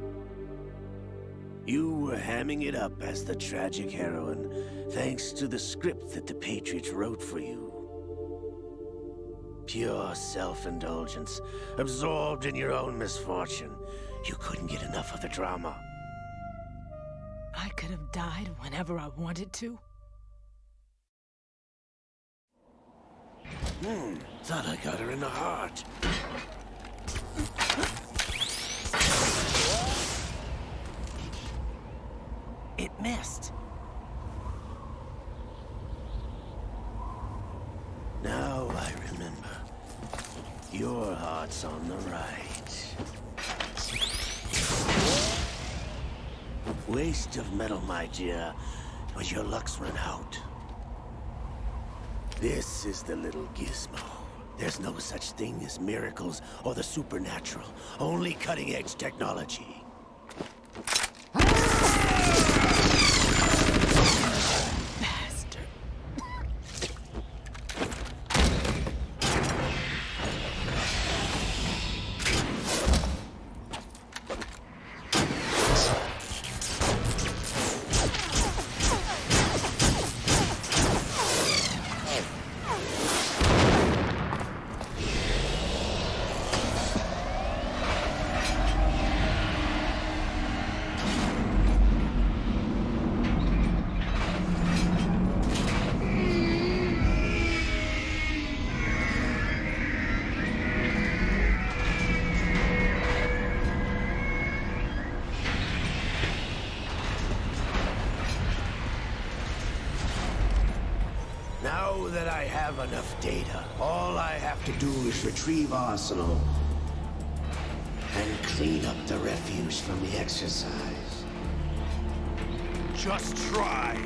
You were hamming it up as the tragic heroine, thanks to the script that the Patriots wrote for you. Pure self-indulgence, absorbed in your own misfortune. You couldn't get enough of the drama.
I could have died whenever I wanted to.
Thought I got her in the heart.
It missed.
Now I remember. Your heart's on the right. Waste of metal, my dear, but your luck's run out. This is the little gizmo. There's no such thing as miracles or the supernatural, only cutting-edge technology. Now that I have enough data, all I have to do is retrieve Arsenal and clean up the refuse from the exercise.
Just try.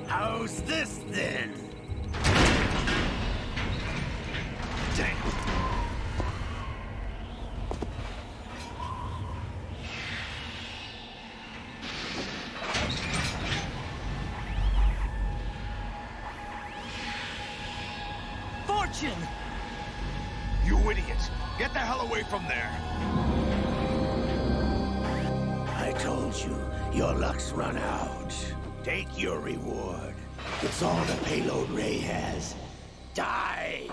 How's this then? Damn.
Fortune!
You idiot! Get the hell away from there!
I told you, your luck's run out. Take your reward. It's all the payload Ray has. Die!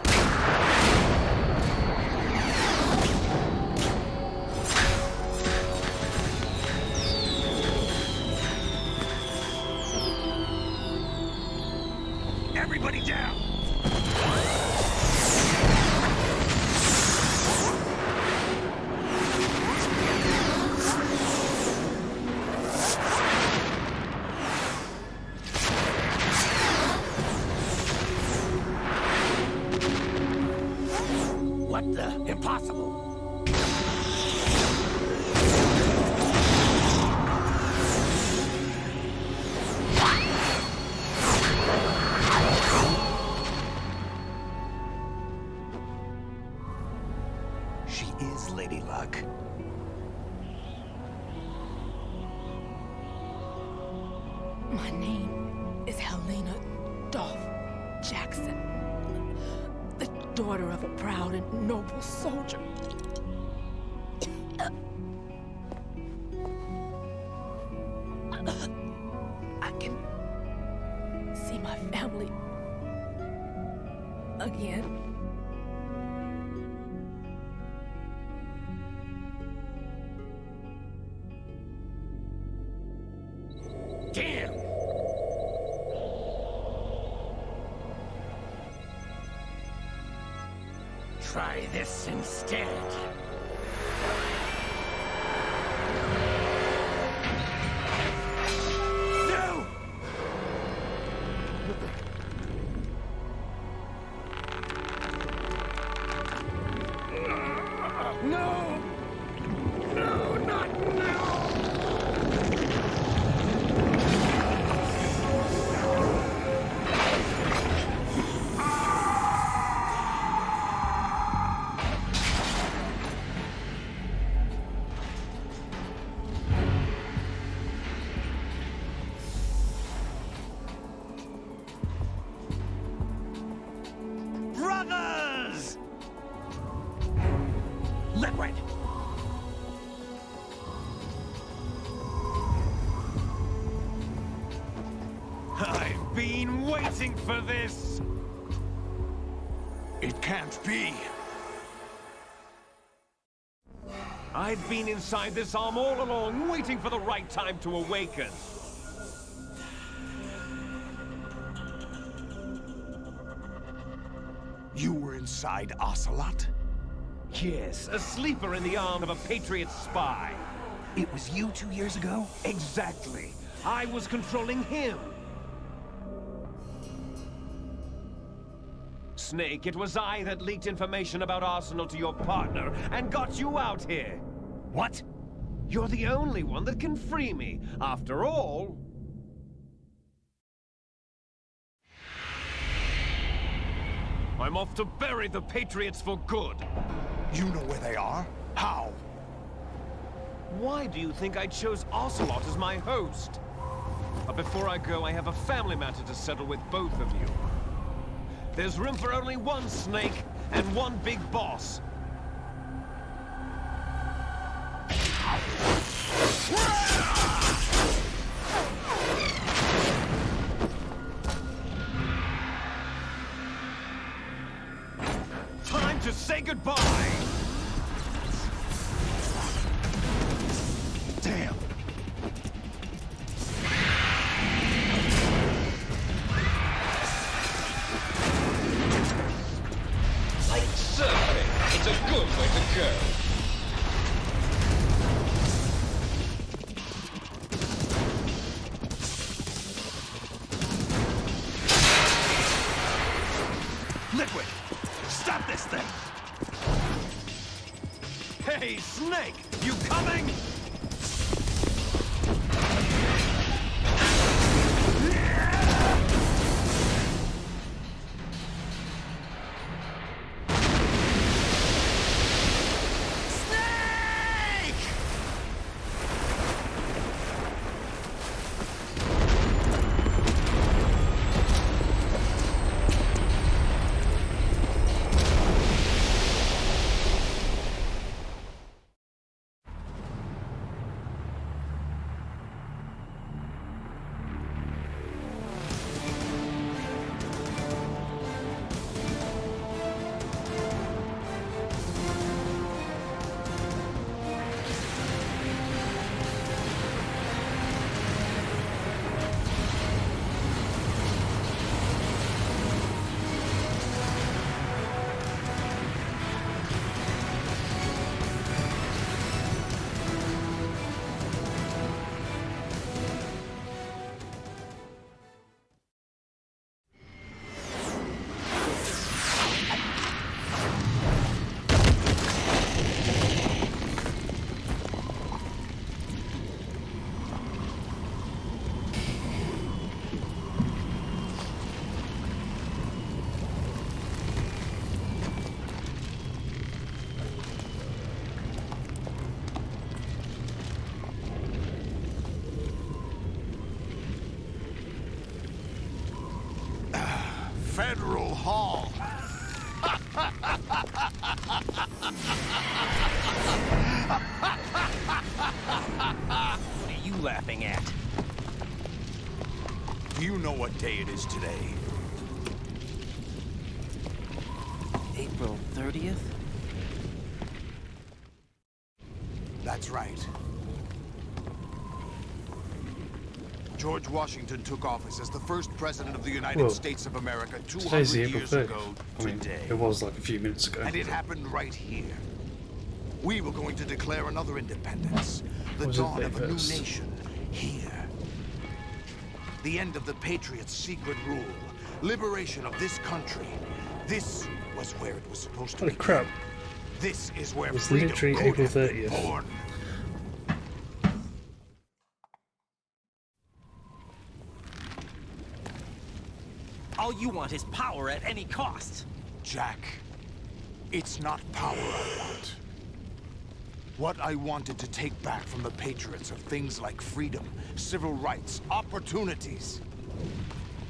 Everybody down!
What the? Impossible!
She is Lady Luck.
My name is Helena Dolph Jackson, the daughter of a proud and noble soldier. I can see my family again.
Damn! Try this instead. No! No! No, not now!
Brothers! Liquid!
I've been waiting for this! It can't be.
I've been inside this arm all along, waiting for the right time to awaken.
You were inside Ocelot?
Yes, a sleeper in the arm of a Patriot spy.
It was you 2 years ago?
Exactly. I was controlling him. Snake, it was I that leaked information about Arsenal to your partner and got you out here.
What?
You're the only one that can free me. After all... I'm off to bury the Patriots for good.
You know where they are? How?
Why do you think I chose Ocelot as my host? But before I go, I have a family matter to settle with both of you. There's room for only one Snake and one big boss. Time to say goodbye!
Damn!
Like surfing, it's a good way to go.
Liquid! Stop this thing!
Hey, Snake! You coming?
Federal Hall.
What are you laughing at?
Do you know what day it is today?
April 30th?
That's right. George Washington took office as the first president of the United States of America 200
the April
years
30th.
ago
I mean,
today.
it was like a few minutes ago.
And it happened right here. We were going to declare another independence. The dawn of a new nation. Here. The end of the Patriots' secret rule. Liberation of this country. This was where it was supposed to be.
Holy crap.
This is where
It was
freedom
literally
could
April
have been
30th.
born.
All you want is power at any cost.
Jack, it's not power I want. What I wanted to take back from the Patriots are things like freedom, civil rights, opportunities.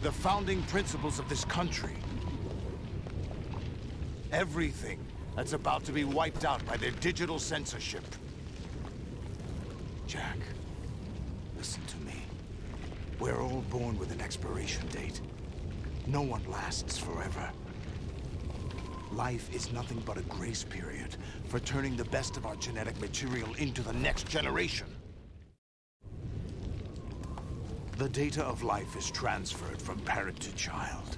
The founding principles of this country. Everything that's about to be wiped out by their digital censorship. Jack, listen to me. We're all born with an expiration date. No one lasts forever. Life is nothing but a grace period for turning the best of our genetic material into the next generation. The data of life is transferred from parent to child.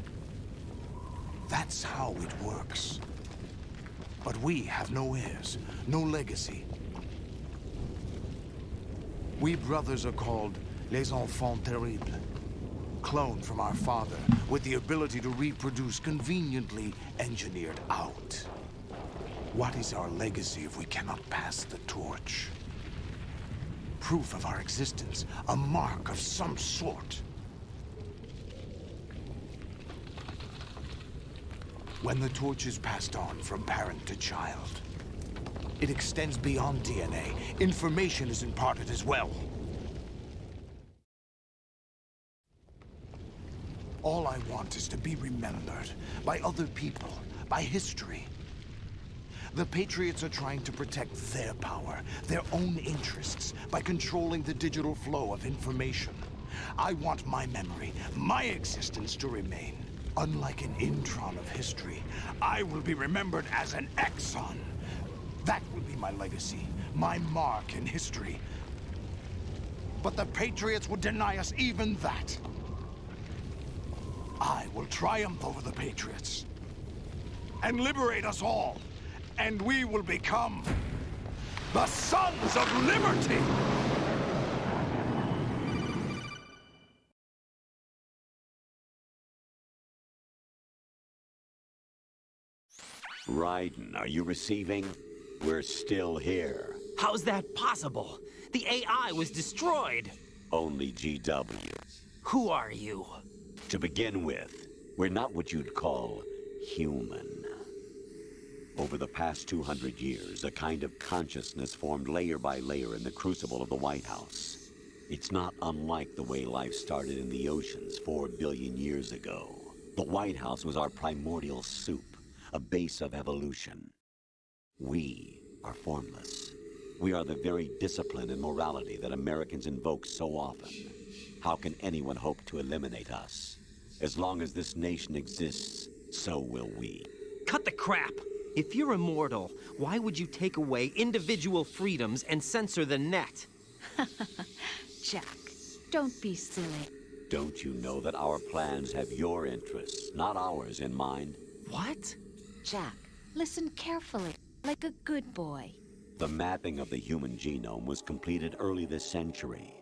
That's how it works. But we have no heirs, no legacy. We brothers are called les enfants terribles. Cloned from our father, with the ability to reproduce conveniently engineered out. What is our legacy if we cannot pass the torch? Proof of our existence, a mark of some sort. When the torch is passed on from parent to child, it extends beyond DNA. Information is imparted as well. All I want is to be remembered by other people, by history. The Patriots are trying to protect their power, their own interests, by controlling the digital flow of information. I want my memory, my existence to remain. Unlike an intron of history, I will be remembered as an exon. That will be my legacy, my mark in history. But the Patriots would deny us even that. I will triumph over the Patriots and liberate us all, and we will become the Sons of Liberty!
Raiden, are you receiving? We're still here.
How's that possible? The AI was destroyed.
Only GW.
Who are you?
To begin with, we're not what you'd call human. Over the past 200 years, a kind of consciousness formed layer by layer in the crucible of the White House. It's not unlike the way life started in the oceans 4 billion years ago. The White House was our primordial soup, a base of evolution. We are formless. We are the very discipline and morality that Americans invoke so often. How can anyone hope to eliminate us? As long as this nation exists, so will we.
Cut the crap! If you're immortal, why would you take away individual freedoms and censor the net?
Jack, don't be silly.
Don't you know that our plans have your interests, not ours, in mind?
What?
Jack, listen carefully, like a good boy.
The mapping of the human genome was completed early this century.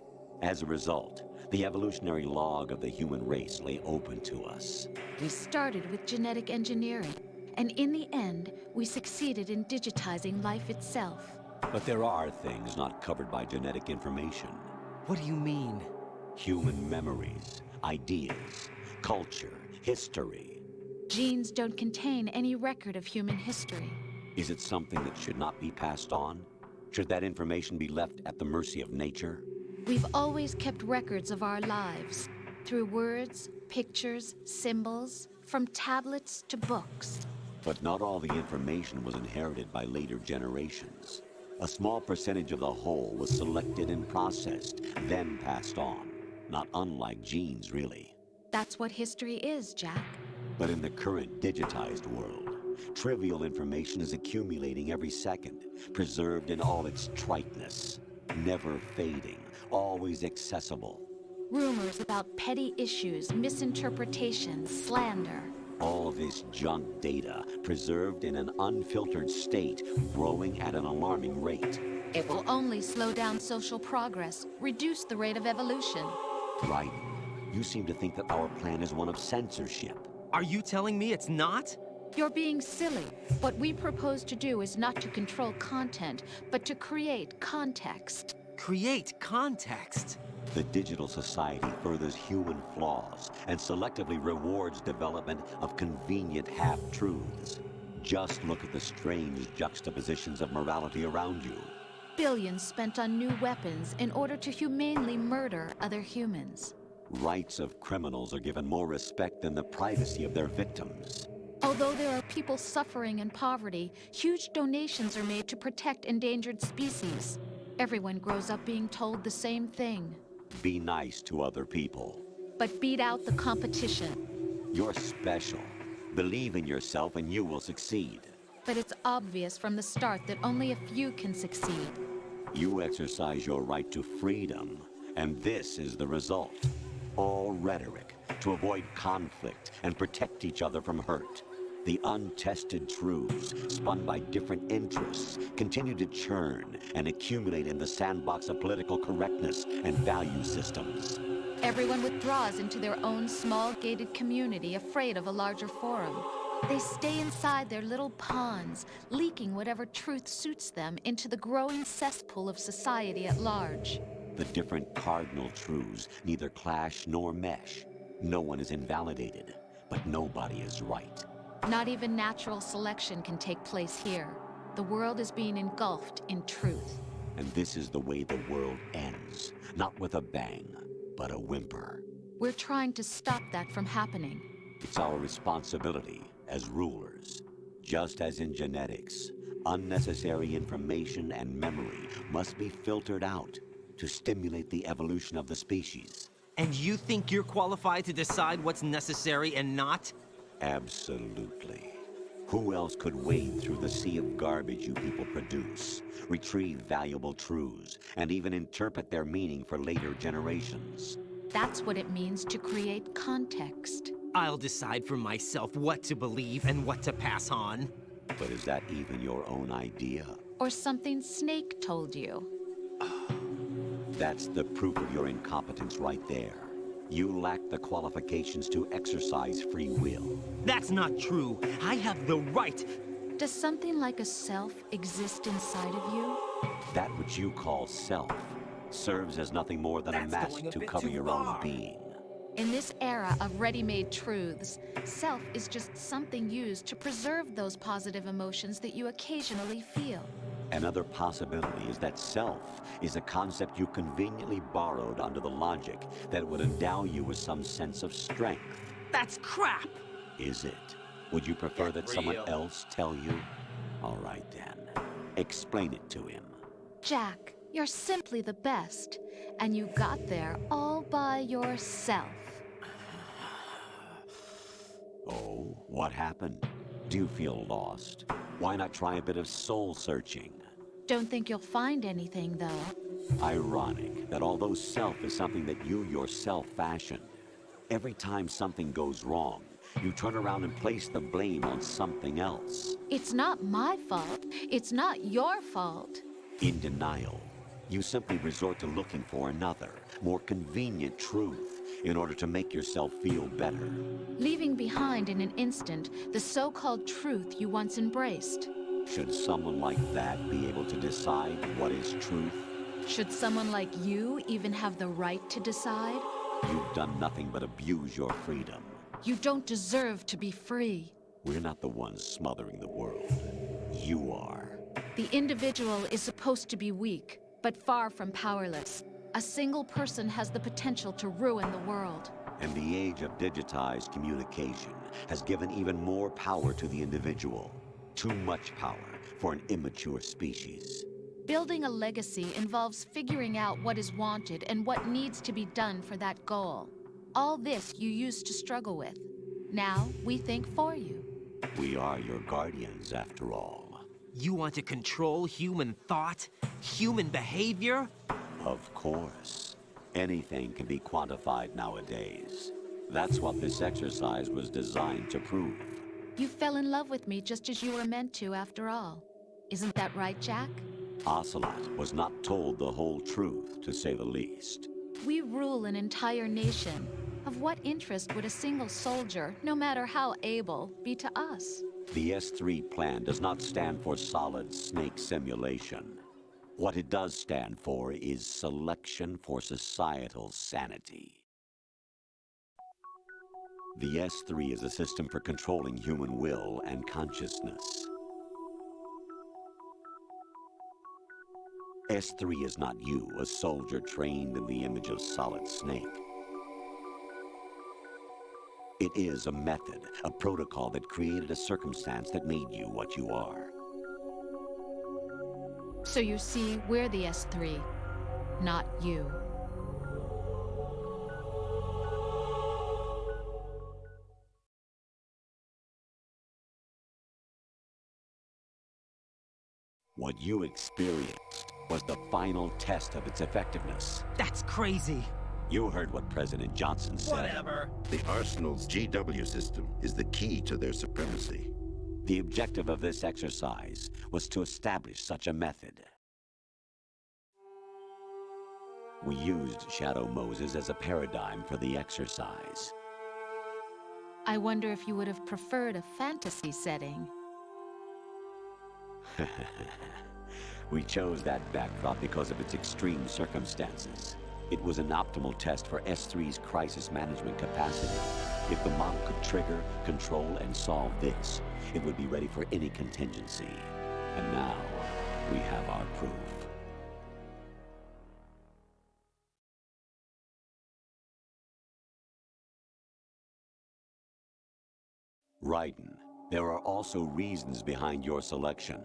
As a result, the evolutionary log of the human race lay open to us.
We started with genetic engineering, and in the end, we succeeded in digitizing life itself.
But there are things not covered by genetic information.
What do you mean?
Human memories, ideas, culture, history.
Genes don't contain any record of human history.
Is it something that should not be passed on? Should that information be left at the mercy of nature?
We've always kept records of our lives, through words, pictures, symbols, from tablets to books.
But not all the information was inherited by later generations. A small percentage of the whole was selected and processed, then passed on. Not unlike genes, really.
That's what history is, Jack.
But in the current digitized world, trivial information is accumulating every second, preserved in all its triteness, never fading, always accessible.
Rumors about petty issues, misinterpretations, slander.
All this junk data, preserved in an unfiltered state, growing at an alarming rate.
It will only slow down social progress, reduce the rate of evolution.
Right. You seem to think that our plan is one of censorship.
Are you telling me it's not?
You're being silly. What we propose to do is not to control content, but to create context.
Create context?
The digital society furthers human flaws and selectively rewards development of convenient half-truths. Just look at the strange juxtapositions of morality around you.
Billions spent on new weapons in order to humanely murder other humans.
Rights of criminals are given more respect than the privacy of their victims.
Although there are people suffering in poverty, huge donations are made to protect endangered species. Everyone grows up being told the same thing.
Be nice to other people.
But beat out the competition.
You're special. Believe in yourself and you will succeed.
But it's obvious from the start that only a few can succeed.
You exercise your right to freedom, and this is the result. All rhetoric to avoid conflict and protect each other from hurt. The untested truths, spun by different interests, continue to churn and accumulate in the sandbox of political correctness and value systems.
Everyone withdraws into their own small gated community, afraid of a larger forum. They stay inside their little ponds, leaking whatever truth suits them into the growing cesspool of society at large.
The different cardinal truths neither clash nor mesh. No one is invalidated, but nobody is right.
Not even natural selection can take place here. The world is being engulfed in truth.
And this is the way the world ends. Not with a bang, but a whimper.
We're trying to stop that from happening.
It's our responsibility as rulers. Just as in genetics, unnecessary information and memory must be filtered out to stimulate the evolution of the species.
And you think you're qualified to decide what's necessary and not?
Absolutely. Who else could wade through the sea of garbage you people produce, retrieve valuable truths, and even interpret their meaning for later generations?
That's what it means to create context.
I'll decide for myself what to believe and what to pass on.
But is that even your own idea?
Or something Snake told you?
That's the proof of your incompetence right there. You lack the qualifications to exercise free will.
That's not true. I have the right.
Does something like a self exist inside of you?
That which you call self serves as nothing more than a mask to cover your own being.
In this era of ready-made truths, self is just something used to preserve those positive emotions that you occasionally feel.
Another possibility is that self is a concept you conveniently borrowed under the logic that it would endow you with some sense of strength.
That's crap!
Is it? Would you prefer that someone else tell you? All right then. Explain it to him.
Jack, you're simply the best, and you got there all by yourself.
Oh, what happened? Do you feel lost? Why not try a bit of soul searching?
Don't think you'll find anything, though.
Ironic that although self is something that you yourself fashioned, every time something goes wrong, you turn around and place the blame on something else.
It's not my fault. It's not your fault.
In denial, you simply resort to looking for another, more convenient truth in order to make yourself feel better.
Leaving behind in an instant the so-called truth you once embraced.
Should someone like that be able to decide what is truth?
Should someone like you even have the right to decide?
You've done nothing but abuse your freedom.
You don't deserve to be free.
We're not the ones smothering the world. You are.
The individual is supposed to be weak, but far from powerless. A single person has the potential to ruin the world.
And the age of digitized communication has given even more power to the individual. Too much power for an immature species.
Building a legacy involves figuring out what is wanted and what needs to be done for that goal. All this you used to struggle with. Now we think for you.
We are your guardians, after all.
You want to control human thought? Human behavior?
Of course. Anything can be quantified nowadays. That's what this exercise was designed to prove.
You fell in love with me just as you were meant to, after all. Isn't that right, Jack?
Ocelot was not told the whole truth, to say the least.
We rule an entire nation. Of what interest would a single soldier, no matter how able, be to us?
The S3 plan does not stand for solid snake simulation. What it does stand for is selection for societal sanity. The S3 is a system for controlling human will and consciousness. S3 is not you, a soldier trained in the image of Solid Snake. It is a method, a protocol that created a circumstance that made you what you are.
So you see, we're the S3, not you.
What you experienced was the final test of its effectiveness.
That's crazy.
You heard what President Johnson said.
Whatever. The Arsenal's GW system is the key to their supremacy.
The objective of this exercise was to establish such a method. We used Shadow Moses as a paradigm for the exercise.
I wonder if you would have preferred a fantasy setting.
We chose that backdrop because of its extreme circumstances. It was an optimal test for S3's crisis management capacity. If the model could trigger, control, and solve this, it would be ready for any contingency. And now, we have our proof. Raiden, there are also reasons behind your selection.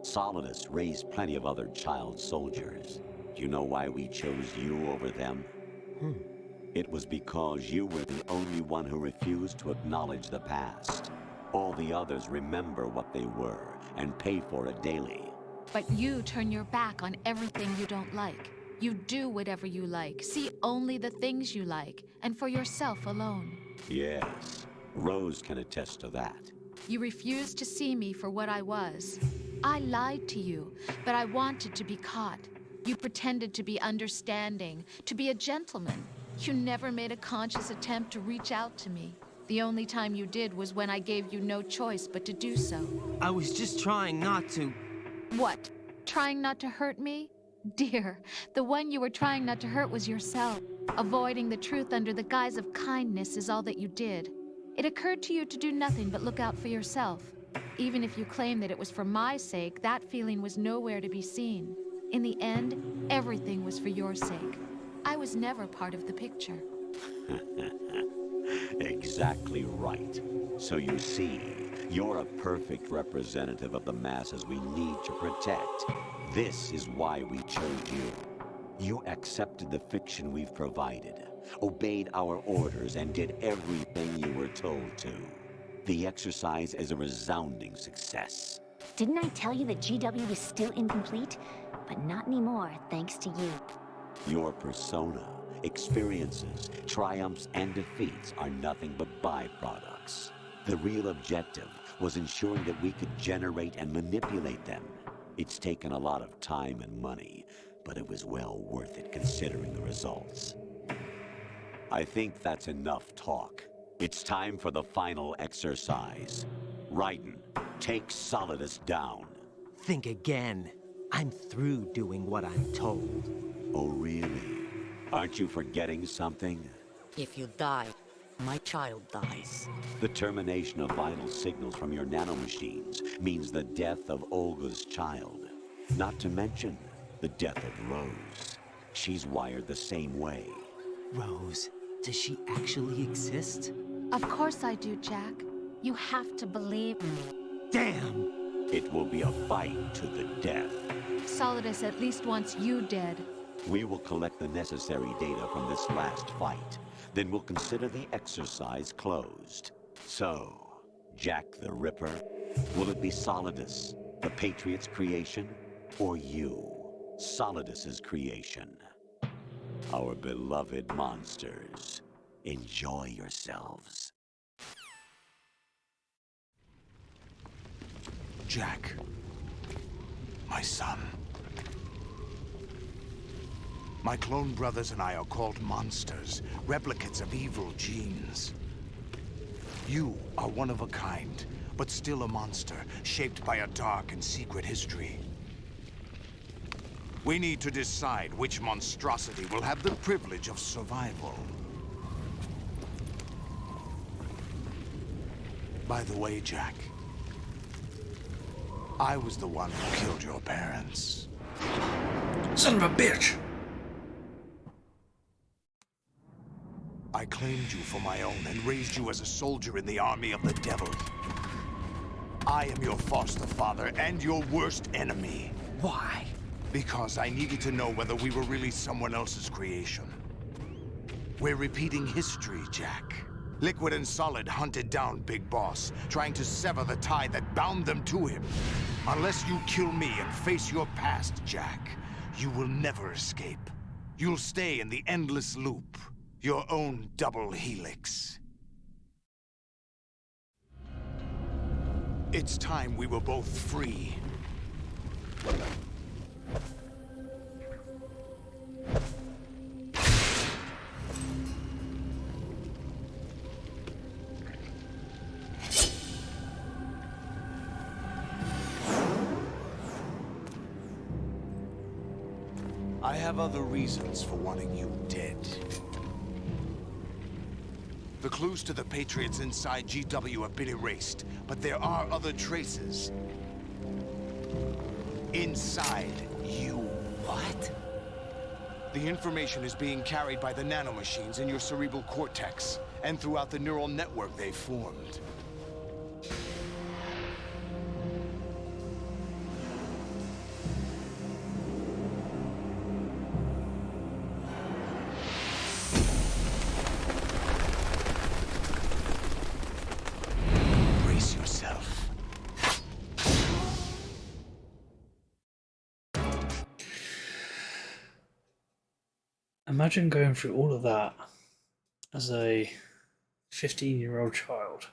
Solidus raised plenty of other child soldiers. Do you know why we chose you over them? It was because you were the only one who refused to acknowledge the past. All the others remember what they were and pay for it daily.
But you turn your back on everything you don't like. You do whatever you like, see only the things you like, and for yourself alone.
Yes, Rose can attest to that.
You refused to see me for what I was. I lied to you, but I wanted to be caught. You pretended to be understanding, to be a gentleman. You never made a conscious attempt to reach out to me. The only time you did was when I gave you no choice but to do so.
I was just trying not to...
What? Trying not to hurt me? Dear, the one you were trying not to hurt was yourself. Avoiding the truth under the guise of kindness is all that you did. It occurred to you to do nothing but look out for yourself. Even if you claim that it was for my sake, that feeling was nowhere to be seen. In the end, everything was for your sake. I was never part of the picture.
Exactly right. So you see, you're a perfect representative of the masses we need to protect. This is why we chose you. You accepted the fiction we've provided, obeyed our orders, and did everything you were told to. The exercise is a resounding success.
Didn't I tell you that GW was still incomplete? But not anymore, thanks to you.
Your persona, experiences, triumphs, and defeats are nothing but byproducts. The real objective was ensuring that we could generate and manipulate them. It's taken a lot of time and money, but it was well worth it considering the results. I think that's enough talk. It's time for the final exercise. Raiden, take Solidus down.
Think again. I'm through doing what I'm told.
Oh, really? Aren't you forgetting something?
If you die, my child dies.
The termination of vital signals from your nanomachines means the death of Olga's child. Not to mention the death of Rose. She's wired the same way.
Rose, does she actually exist?
Of course I do, Jack. You have to believe me.
Damn!
It will be a fight to the death.
Solidus at least wants you dead.
We will collect the necessary data from this last fight. Then we'll consider the exercise closed. So, Jack the Ripper, will it be Solidus, the Patriot's creation, or you, Solidus's creation? Our beloved monsters, enjoy yourselves.
Jack, my son. My clone brothers and I are called monsters, replicates of evil genes. You are one of a kind, but still a monster, shaped by a dark and secret history. We need to decide which monstrosity will have the privilege of survival. By the way, Jack, I was the one who killed your parents.
Son of a bitch!
I claimed you for my own and raised you as a soldier in the army of the devil. I am your foster father and your worst enemy.
Why?
Because I needed to know whether we were really someone else's creation. We're repeating history, Jack. Liquid and Solid hunted down Big Boss, trying to sever the tie that bound them to him. Unless you kill me and face your past, Jack, you will never escape.
You'll stay in the endless loop, your own double helix. It's time we were both free. I have other reasons for wanting you dead. The clues to the Patriots inside GW have been erased, but there are other traces. Inside you. What? The information is being carried by the nanomachines in your cerebral cortex, and throughout the neural network they've formed. Brace yourself.
Imagine going through all of that as a 15-year-old child,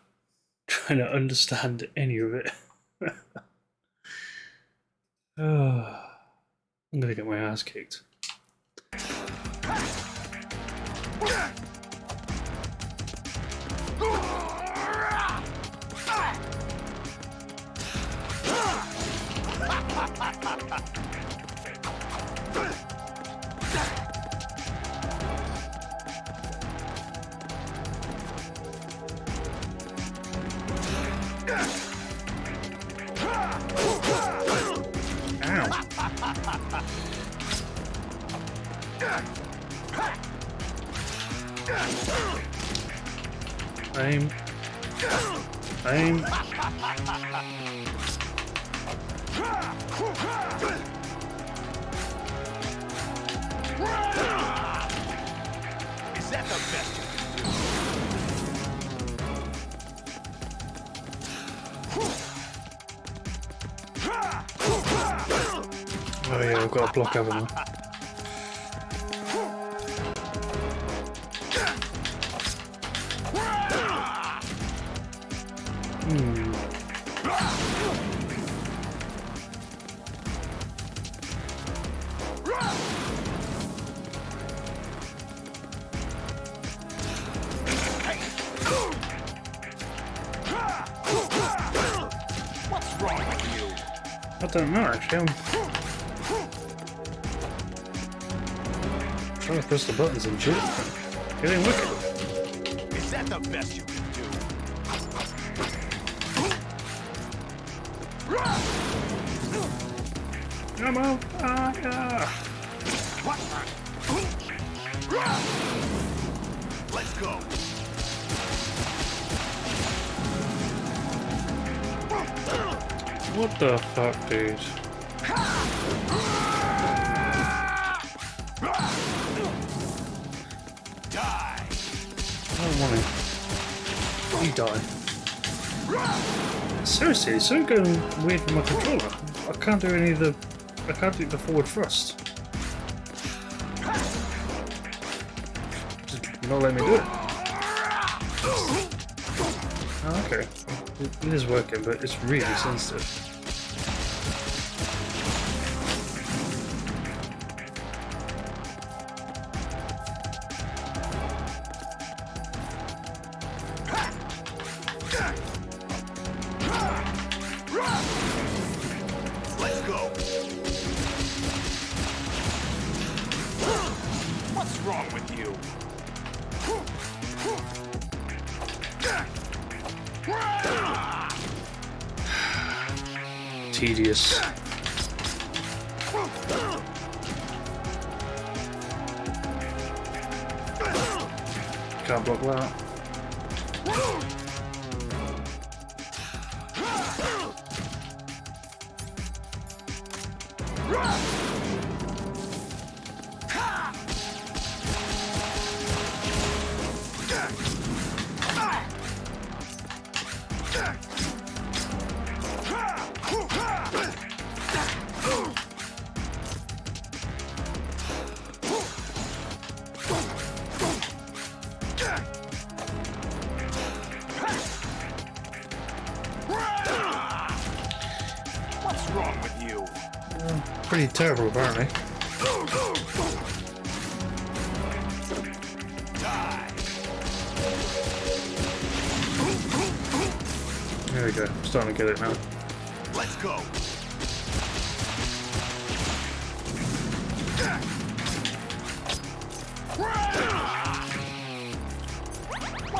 trying to understand any of it. I'm gonna get my ass kicked. Aim.
Is that the best you can do?
Oh yeah, I've got a block, haven't I?
What's wrong with you?
I don't know actually. I'm trying to press the buttons and shit. It ain't working.
Is that the best you can do?
Come on, fire!
What? Let's go.
What the fuck, dude?
Die.
I don't want to. You die. Seriously, it's so going weird with my controller. I can't do any of the. I can't do the forward thrust. Just not letting me do it. Oh, okay. It is working, but it's really sensitive.
Let's go. What's wrong with you?
Tedious. Can't block that.
What's wrong with you?
Pretty terrible, apparently. There we go. I'm starting to get it now.
Let's go.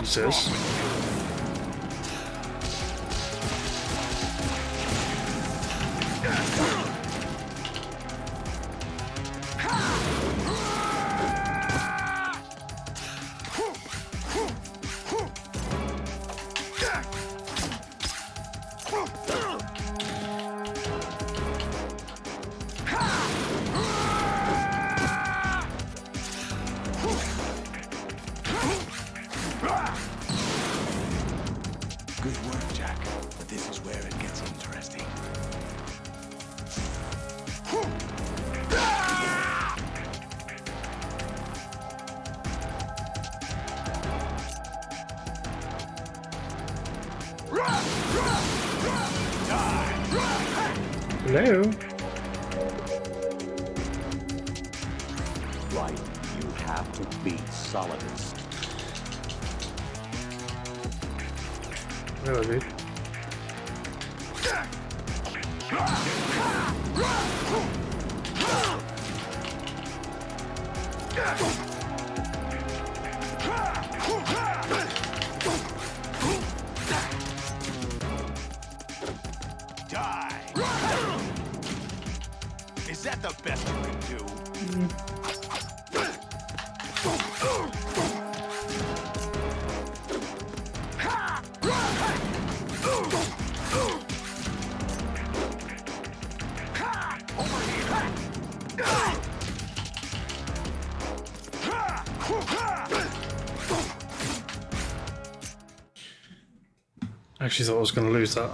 He says.
Good work, Jack. But this is where it gets interesting.
Hello?
Right, you have to beat Solidus.
Hello, dude.
Die! Is that the best you can do?
I actually thought I was going to lose that.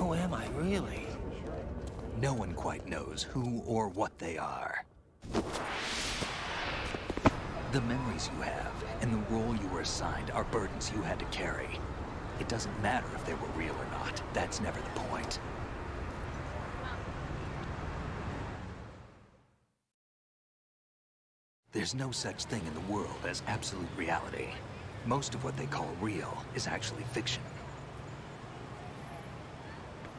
Who am I, really?
No one quite knows who or what they are. The memories you have and the role you were assigned are burdens you had to carry. It doesn't matter if they were real or not. That's never the point. There's no such thing in the world as absolute reality. Most of what they call real is actually fiction.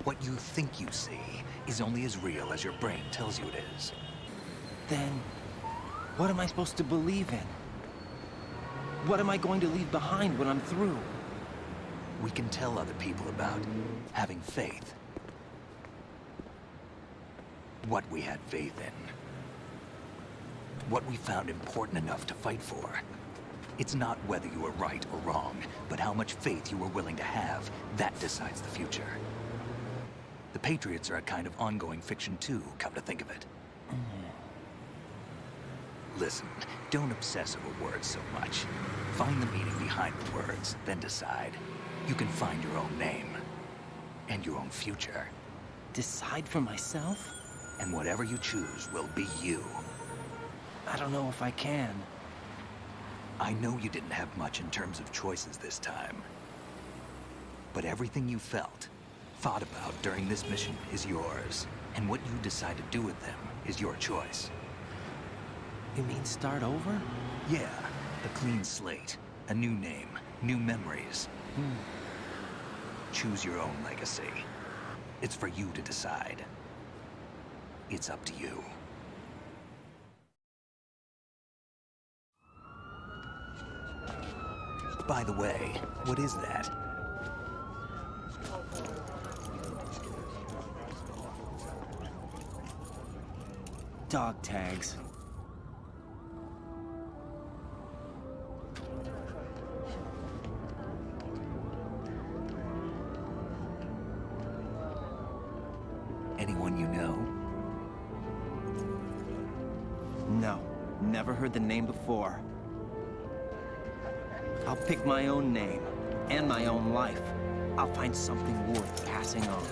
What you think you see is only as real as your brain tells you it is.
Then, what am I supposed to believe in? What am I going to leave behind when I'm through?
We can tell other people about having faith. What we had faith in. What we found important enough to fight for. It's not whether you were right or wrong, but how much faith you were willing to have. That decides the future. The Patriots are a kind of ongoing fiction too, come to think of it. Listen, don't obsess over words so much. Find the meaning behind the words, then decide. You can find your own name. And your own future.
Decide for myself?
And whatever you choose will be you.
I don't know if I can.
I know you didn't have much in terms of choices this time. But everything you felt, thought about during this mission is yours. And what you decide to do with them is your choice.
You mean start over?
Yeah, a clean slate, a new name, new memories. Choose your own legacy. It's for you to decide. It's up to you. By the way, what is that?
Dog tags.
Anyone you know?
No, never heard the name before. I'll pick my own name, and my own life. I'll find something worth passing on.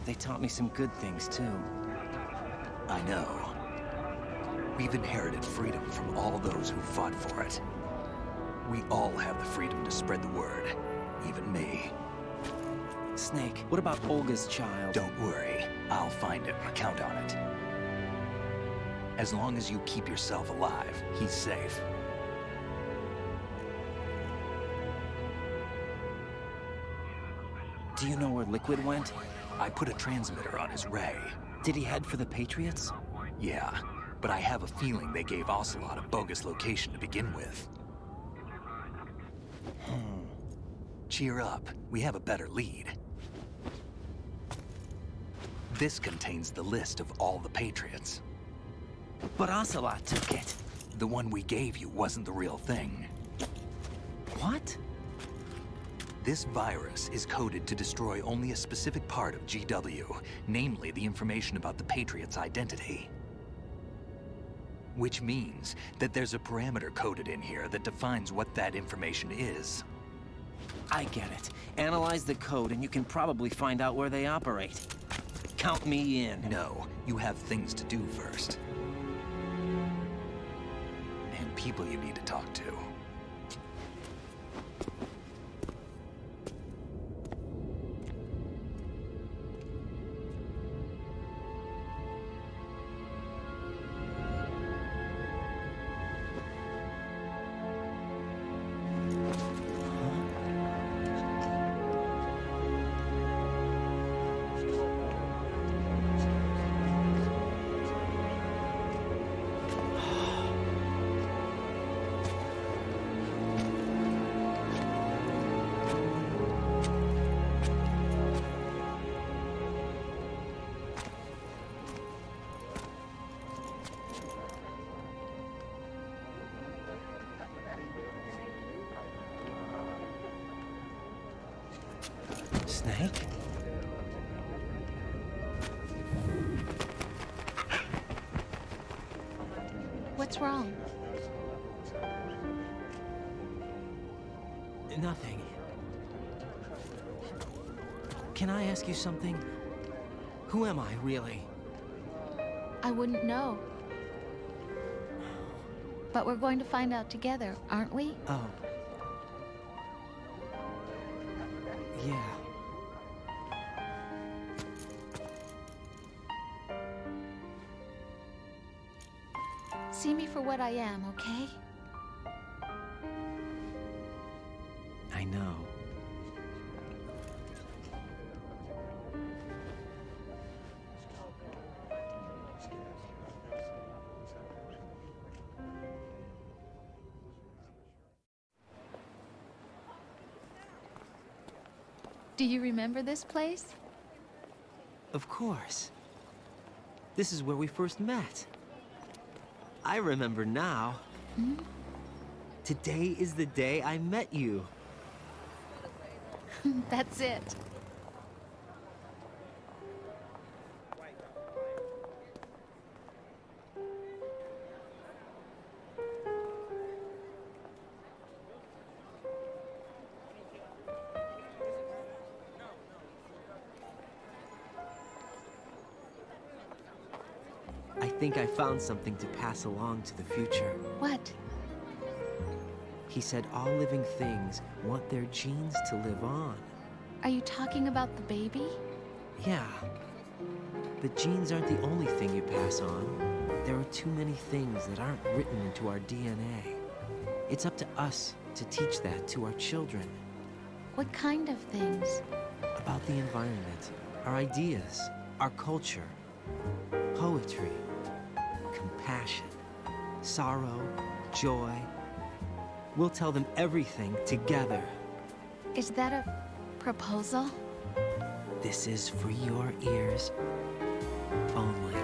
They taught me some good things, too.
I know. We've inherited freedom from all those who fought for it. We all have the freedom to spread the word, even me.
Snake, what about Olga's child?
Don't worry, I'll find him. Count on it. As long as you keep yourself alive, he's safe.
Do you know where Liquid went?
I put a transmitter on his ray.
Did he head for the Patriots?
Yeah, but I have a feeling they gave Ocelot a bogus location to begin with. Cheer up, we have a better lead. This contains the list of all the Patriots.
But Ocelot took it.
The one we gave you wasn't the real thing.
What?
This virus is coded to destroy only a specific part of GW, namely the information about the Patriots' identity. Which means that there's a parameter coded in here that defines what that information is.
I get it. Analyze the code and you can probably find out where they operate. Count me in.
No, you have things to do first. And people you need to talk to.
Snake?
What's wrong?
Nothing. Can I ask you something? Who am I, really?
I wouldn't know. But we're going to find out together, aren't we?
Oh. Yeah.
See me for what I am, okay?
I know.
Do you remember this place?
Of course. This is where we first met. I remember now.
Hmm?
Today is the day I met you.
That's it.
I think I found something to pass along to the future.
What?
He said all living things want their genes to live on.
Are you talking about the baby?
Yeah. But genes aren't the only thing you pass on. There are too many things that aren't written into our DNA. It's up to us to teach that to our children.
What kind of things?
About the environment, our ideas, our culture, poetry, compassion, sorrow, joy. We'll tell them everything together.
Is that a proposal?
This is for your ears only.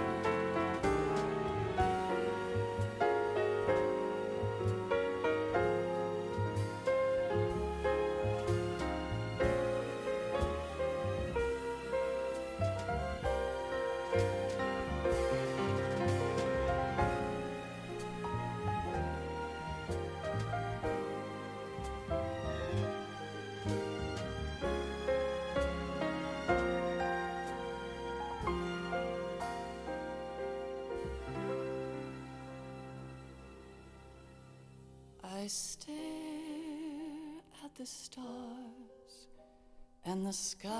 I stare at the stars and the sky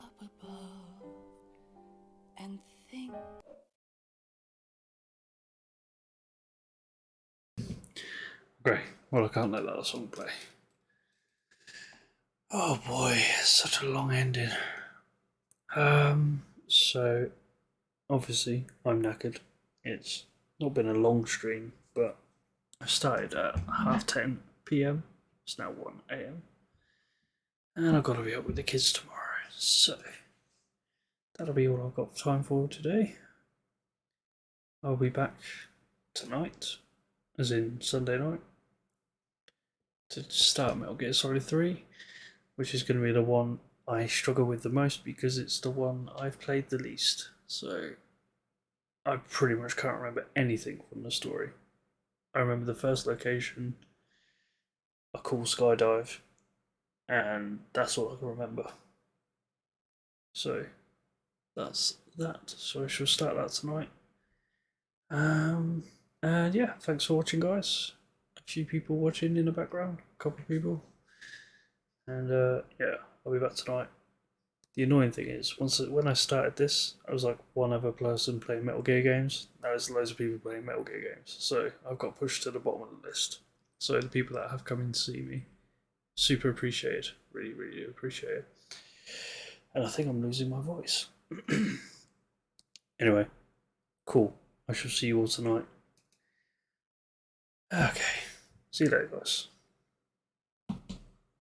up above and think.
Great. Well, I can't let that song play. Oh boy, such a long ending. So obviously I'm knackered. It's not been a long stream, but I started at 10:30 PM. It's now 1 AM. And I've got to be up with the kids tomorrow. So that'll be all I've got time for today. I'll be back tonight, as in Sunday night, to start Metal Gear Solid 3, which is going to be the one I struggle with the most because it's the one I've played the least. So I pretty much can't remember anything from the story. I remember the first location, a cool skydive, and that's all I can remember. So that's that. So I shall start that tonight. And yeah, thanks for watching, guys. A few people watching in the background, a couple of people. And yeah, I'll be back tonight. The annoying thing is, when I started this, I was like one other person playing Metal Gear games. Now there's loads of people playing Metal Gear games, so I've got pushed to the bottom of the list. So the people that have come in to see me, super appreciated, really, really do appreciate it. And I think I'm losing my voice. Anyway, cool. I shall see you all tonight. Okay, see you later, guys.